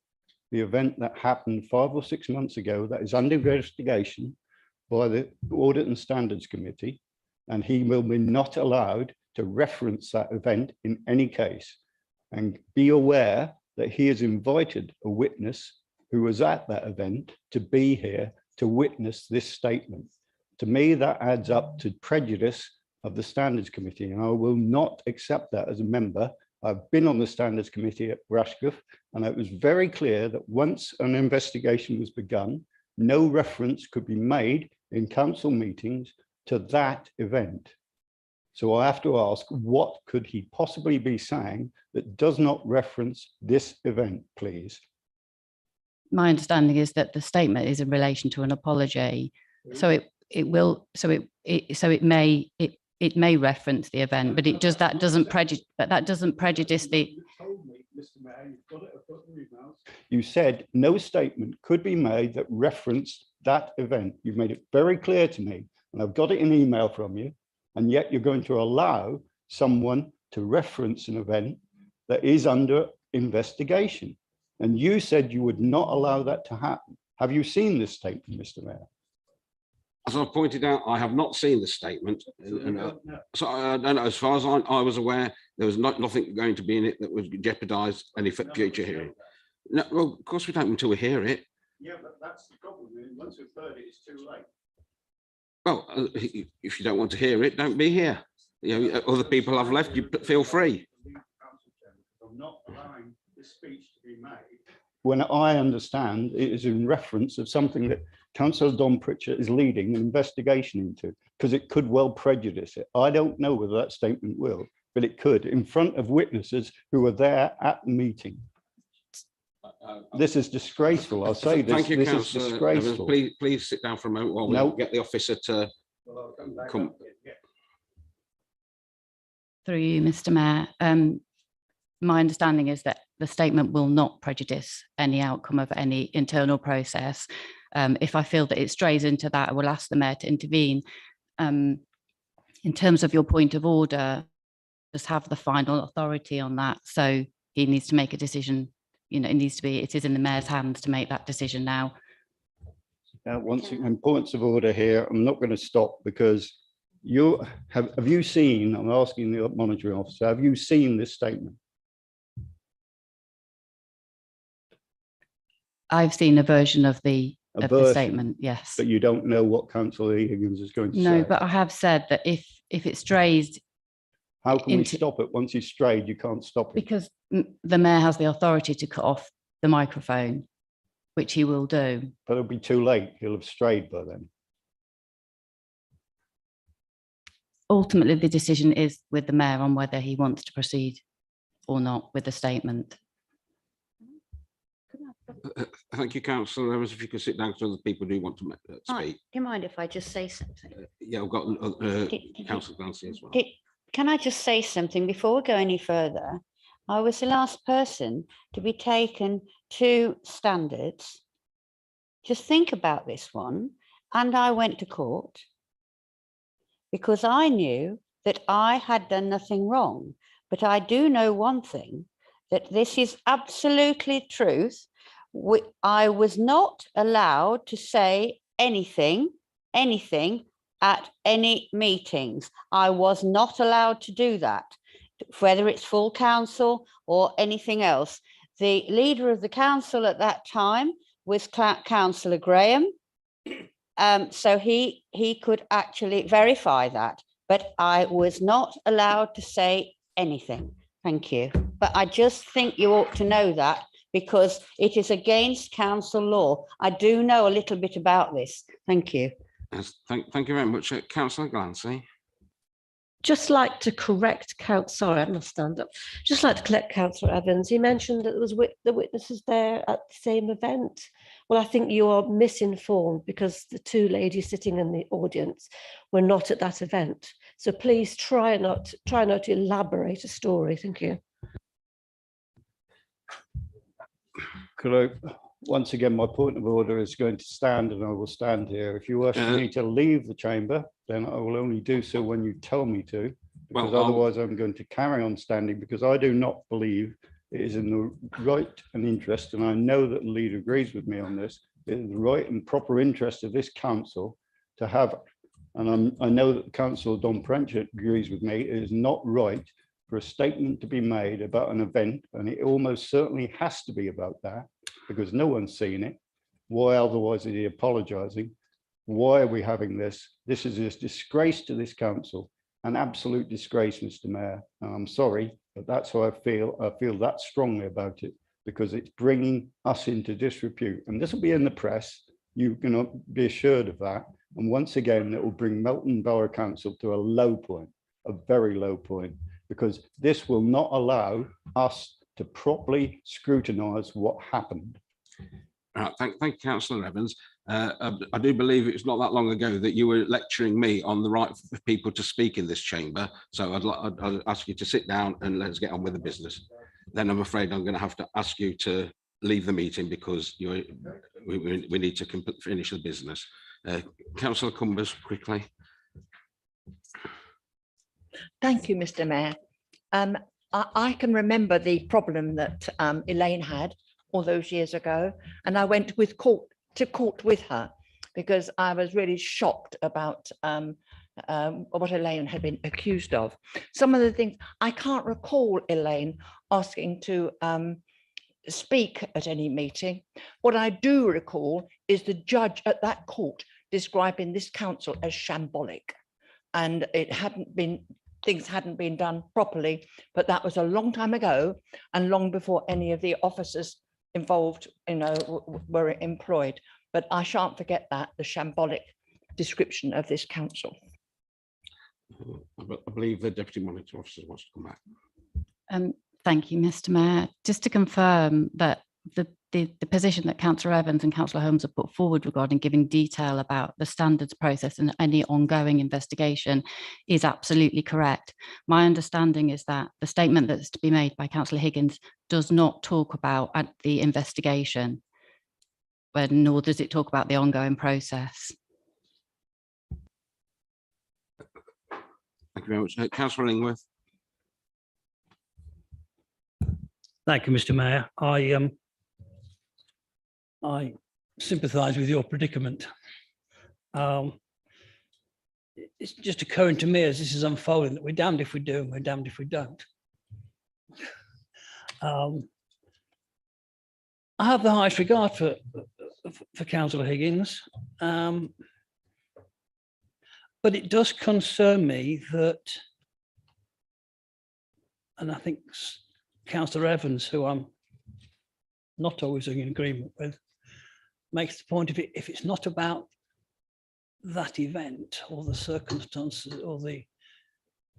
Speaker 11: the event that happened 5 or 6 months ago that is under investigation by the Audit and Standards Committee, and he will be not allowed to reference that event in any case. And be aware that he has invited a witness who was at that event to be here to witness this statement. To me, that adds up to prejudice of the Standards Committee, and I will not accept that as a member. I've been on the Standards Committee at Rashcliffe, and it was very clear that once an investigation was begun, no reference could be made in council meetings to that event. So I have to ask, what could he possibly be saying that does not reference this event, please?
Speaker 7: my understanding is that the statement is in relation to an apology. So it may reference the event, but that doesn't prejudice the.
Speaker 11: You said no statement could be made that referenced that event. You've made it very clear to me, and I've got it in email from you, and yet you're going to allow someone to reference an event that is under investigation. And you said you would not allow that to happen. Have you seen this statement, Mr. Mayor?
Speaker 1: As I pointed out, I have not seen the statement. So as far as I was aware, there was nothing going to be in it that would jeopardise any future hearing. No, well, of course we don't until we hear it.
Speaker 11: Yeah, but that's the problem. Once we've heard it, it's too late.
Speaker 1: Well, if you don't want to hear it, don't be here. You know, other people have left. You feel free.
Speaker 11: I'm not allowing this speech to be made when I understand it is in reference of something that Councillor Don Pritchett is leading an investigation into, because it could well prejudice it. I don't know whether that statement will, but it could, in front of witnesses who were there at the meeting. This is disgraceful. I'll say this.
Speaker 1: Thank you,
Speaker 11: this is
Speaker 1: Councillor
Speaker 11: disgraceful.
Speaker 1: Evans. Please sit down for a moment while we get the officer to come.
Speaker 7: Through you, Mr. Mayor. My understanding is that the statement will not prejudice any outcome of any internal process. If I feel that it strays into that, I will ask the Mayor to intervene. In terms of your point of order, just have the final authority on that. So he needs to make a decision. You know, it is in the Mayor's hands to make that decision now.
Speaker 11: Once again, points of order here. I'm not going to stop because have you seen, I'm asking the monitoring officer, have you seen this statement?
Speaker 7: I've seen a version of the statement, yes.
Speaker 11: But you don't know what Councillor Higgins is going to say?
Speaker 7: No, but I have said that if it strays.
Speaker 11: How can we stop it? Once he's strayed, you can't stop it.
Speaker 7: Because the Mayor has the authority to cut off the microphone, which he will do.
Speaker 11: But it'll be too late. He'll have strayed by then.
Speaker 7: Ultimately, the decision is with the Mayor on whether he wants to proceed or not with the statement.
Speaker 1: Thank you, Councillor Evans. If you could sit down, so other people do want to speak.
Speaker 13: Do you mind if I just say something?
Speaker 1: Yeah, I've got Councillor Glancy as well.
Speaker 13: Can I just say something before we go any further? I was the last person to be taken to standards. Just think about this one. And I went to court because I knew that I had done nothing wrong. But I do know one thing, that this is absolutely truth. I was not allowed to say anything at any meetings. I was not allowed to do that, whether it's full council or anything else. The leader of the council at that time was Councillor Graham. So he could actually verify that, but I was not allowed to say anything. Thank you. But I just think you ought to know that, because it is against council law. I do know a little bit about this. Thank you.
Speaker 1: Yes, thank you very much, Councillor Glancy.
Speaker 18: Just like to correct sorry, I must stand up. Just like to correct Councillor Evans. He mentioned that there was the witnesses there at the same event. Well, I think you are misinformed, because the two ladies sitting in the audience were not at that event. So please try not to elaborate a story. Thank you.
Speaker 11: Could I, once again, my point of order is going to stand, and I will stand here. If you ask me to leave the chamber, then I will only do so when you tell me to, because otherwise I'm going to carry on standing, because I do not believe it is in the right and interest, and I know that the leader agrees with me on this, it is the right and proper interest of this council to have, and I know that Councillor Don Pritchett agrees with me, it is not right for a statement to be made about an event, and it almost certainly has to be about that, because no one's seen it. Why otherwise is he apologising? Why are we having this? This is a disgrace to this council, an absolute disgrace, Mr. Mayor. And I'm sorry, but that's how I feel. I feel that strongly about it, because it's bringing us into disrepute. And this will be in the press. You can be assured of that. And once again, it will bring Melton Borough Council to a low point, a very low point, because this will not allow us to properly scrutinise what happened.
Speaker 1: Right, thank you, Councillor Evans. I do believe it's not that long ago that you were lecturing me on the right of people to speak in this chamber. So I'd ask you to sit down and let's get on with the business. Then I'm afraid I'm going to have to ask you to leave the meeting because we need to finish the business. Councillor Cumbers, quickly.
Speaker 12: Thank you, Mr. Mayor. I can remember the problem that Elaine had all those years ago, and I went to court with her because I was really shocked about what Elaine had been accused of. Some of the things I can't recall Elaine asking to speak at any meeting. What I do recall is the judge at that court describing this council as shambolic, and things hadn't been done properly, but that was a long time ago and long before any of the officers involved, were employed. But I shan't forget that, the shambolic description of this council.
Speaker 1: I believe the Deputy Monitor Officer wants to come back.
Speaker 7: Thank you, Mr. Mayor. Just to confirm that the position that Councillor Evans and Councillor Holmes have put forward regarding giving detail about the standards process and any ongoing investigation is absolutely correct. My understanding is that the statement that's to be made by Councillor Higgins does not talk about the investigation, nor does it talk about the ongoing process.
Speaker 1: Thank you very much. Councillor Illingworth.
Speaker 5: Thank you, Mr. Mayor. I sympathise with your predicament. It's just occurring to me as this is unfolding that we're damned if we do and we're damned if we don't. I have the highest regard for Councillor Higgins, but it does concern me that, and I think Councillor Evans, who I'm not always in agreement with, makes the point of it, if it's not about that event or the circumstances or the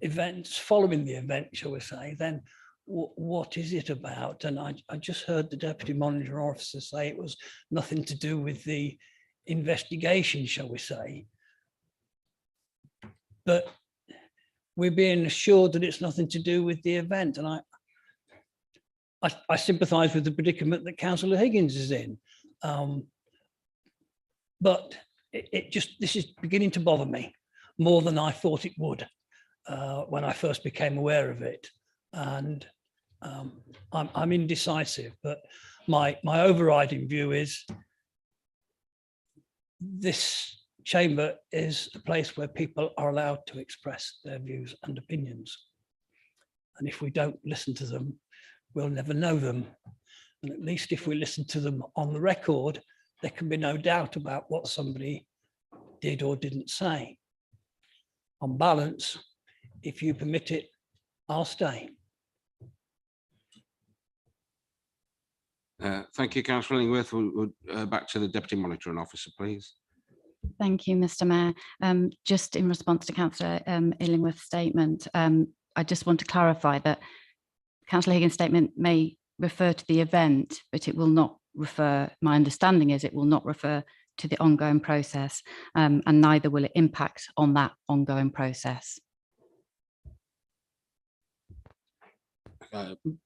Speaker 5: events following the event, shall we say, then what is it about? And I just heard the Deputy Monitor Officer say it was nothing to do with the investigation, shall we say. But we're being assured that it's nothing to do with the event. And I sympathise with the predicament that Councillor Higgins is in. But this is beginning to bother me more than I thought it would when I first became aware of it. And I'm indecisive, but my overriding view is this chamber is a place where people are allowed to express their views and opinions. And if we don't listen to them, we'll never know them. And at least if we listen to them on the record, there can be no doubt about what somebody did or didn't say. On balance, if you permit it, I'll stay.
Speaker 1: Thank you, Councillor Illingworth. We'll back to the Deputy Monitoring Officer, please.
Speaker 7: Thank you, Mr. Mayor. Just in response to Councillor Illingworth's statement, I just want to clarify that Councillor Higgins' statement may refer to the event, but it will not refer, my understanding is it will not refer to the ongoing process, and neither will it impact on that ongoing process.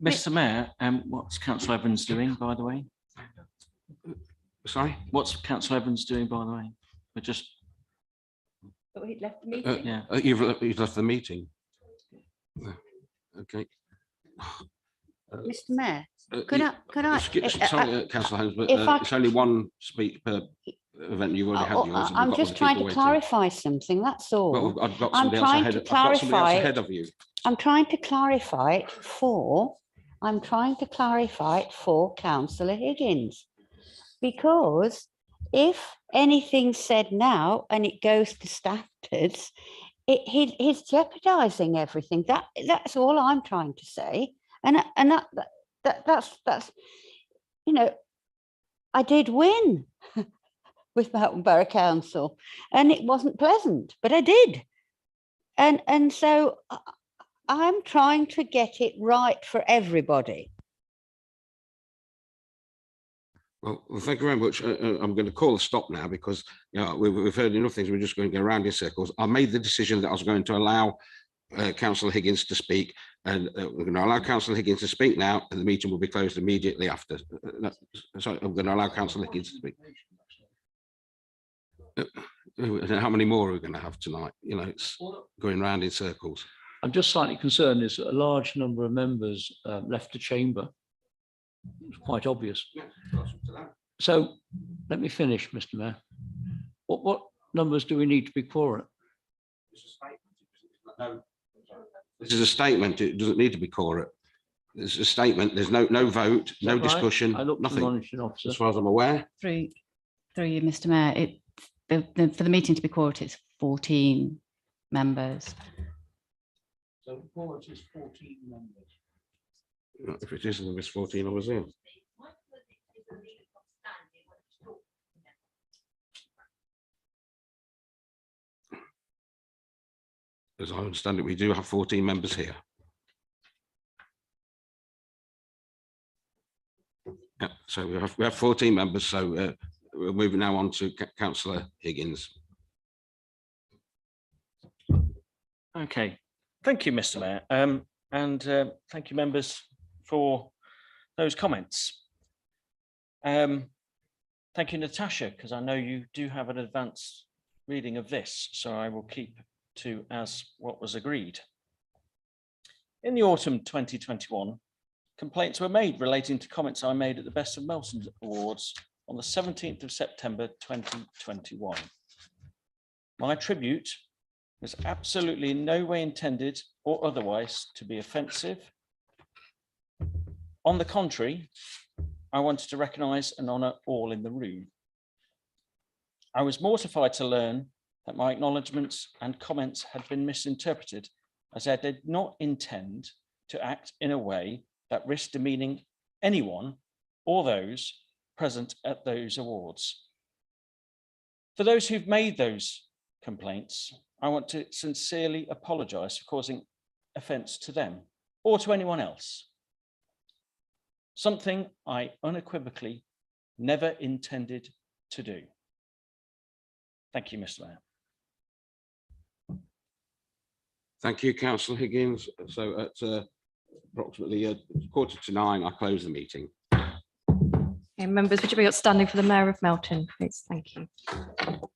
Speaker 4: Mr. Mayor, what's Councillor Evans doing, by the way?
Speaker 1: Sorry?
Speaker 4: What's Councillor Evans doing, by the way? We're just...
Speaker 12: Oh, he left the meeting?
Speaker 4: Yeah.
Speaker 1: You've left the meeting. Okay.
Speaker 13: Mr. Mayor, could I?
Speaker 1: Sorry, Councillor Holmes, but it's only one speech per event. You've already had yours.
Speaker 13: I'm just trying to clarify something, that's all.
Speaker 1: Well, I've got somebody else ahead of you.
Speaker 13: I'm trying to clarify it for Councillor Higgins, because if anything's said now and it goes to standards, he's jeopardising everything. That's all I'm trying to say, and that's I did win with Melton Borough Council, and it wasn't pleasant, but I did, and so I'm trying to get it right for everybody.
Speaker 1: Well, thank you very much. I'm going to call a stop now because we've heard enough things. We're just going to go around in circles. I made the decision that I was going to allow Councillor Higgins to speak, and we're going to allow Councillor Higgins to speak now, and the meeting will be closed immediately after. Sorry, I'm going to allow Councillor Higgins to speak. How many more are we going to have tonight? It's going round in circles.
Speaker 4: I'm just slightly concerned. There's a large number of members left the chamber. It's quite obvious. So let me finish, Mr. Mayor. What numbers do we need to be quorate?
Speaker 1: This is a statement. It doesn't need to be quorate. It's a statement. There's no vote, no discussion, nothing. As far as I'm aware.
Speaker 7: Through you, Mr. Mayor, for the meeting to be quorate, it's 14 members.
Speaker 4: So quorate is 14 members.
Speaker 1: If it isn't, it's 14 I was in. As I understand it, we do have 14 members here. Yeah, so we have 14 members. So we're moving now on to Councillor Higgins.
Speaker 19: Okay, thank you, Mr. Mayor, and thank you, members, for those comments. Thank you, Natasha, because I know you do have an advanced reading of this, so I will keep to as what was agreed. In the autumn 2021, complaints were made relating to comments I made at the Best of Melton Awards on the 17th of September 2021. My tribute was absolutely in no way intended or otherwise to be offensive. On the contrary, I wanted to recognise and honour all in the room. I was mortified to learn that my acknowledgements and comments had been misinterpreted, as I did not intend to act in a way that risked demeaning anyone or those present at those awards. For those who've made those complaints, I want to sincerely apologise for causing offence to them or to anyone else. Something I unequivocally never intended to do. Thank you, Mr. Mayor.
Speaker 1: Thank you, Councillor Higgins. So at approximately 8:45, I close the meeting.
Speaker 14: Okay, members, would you be outstanding for the Mayor of Melton, please? Thank you.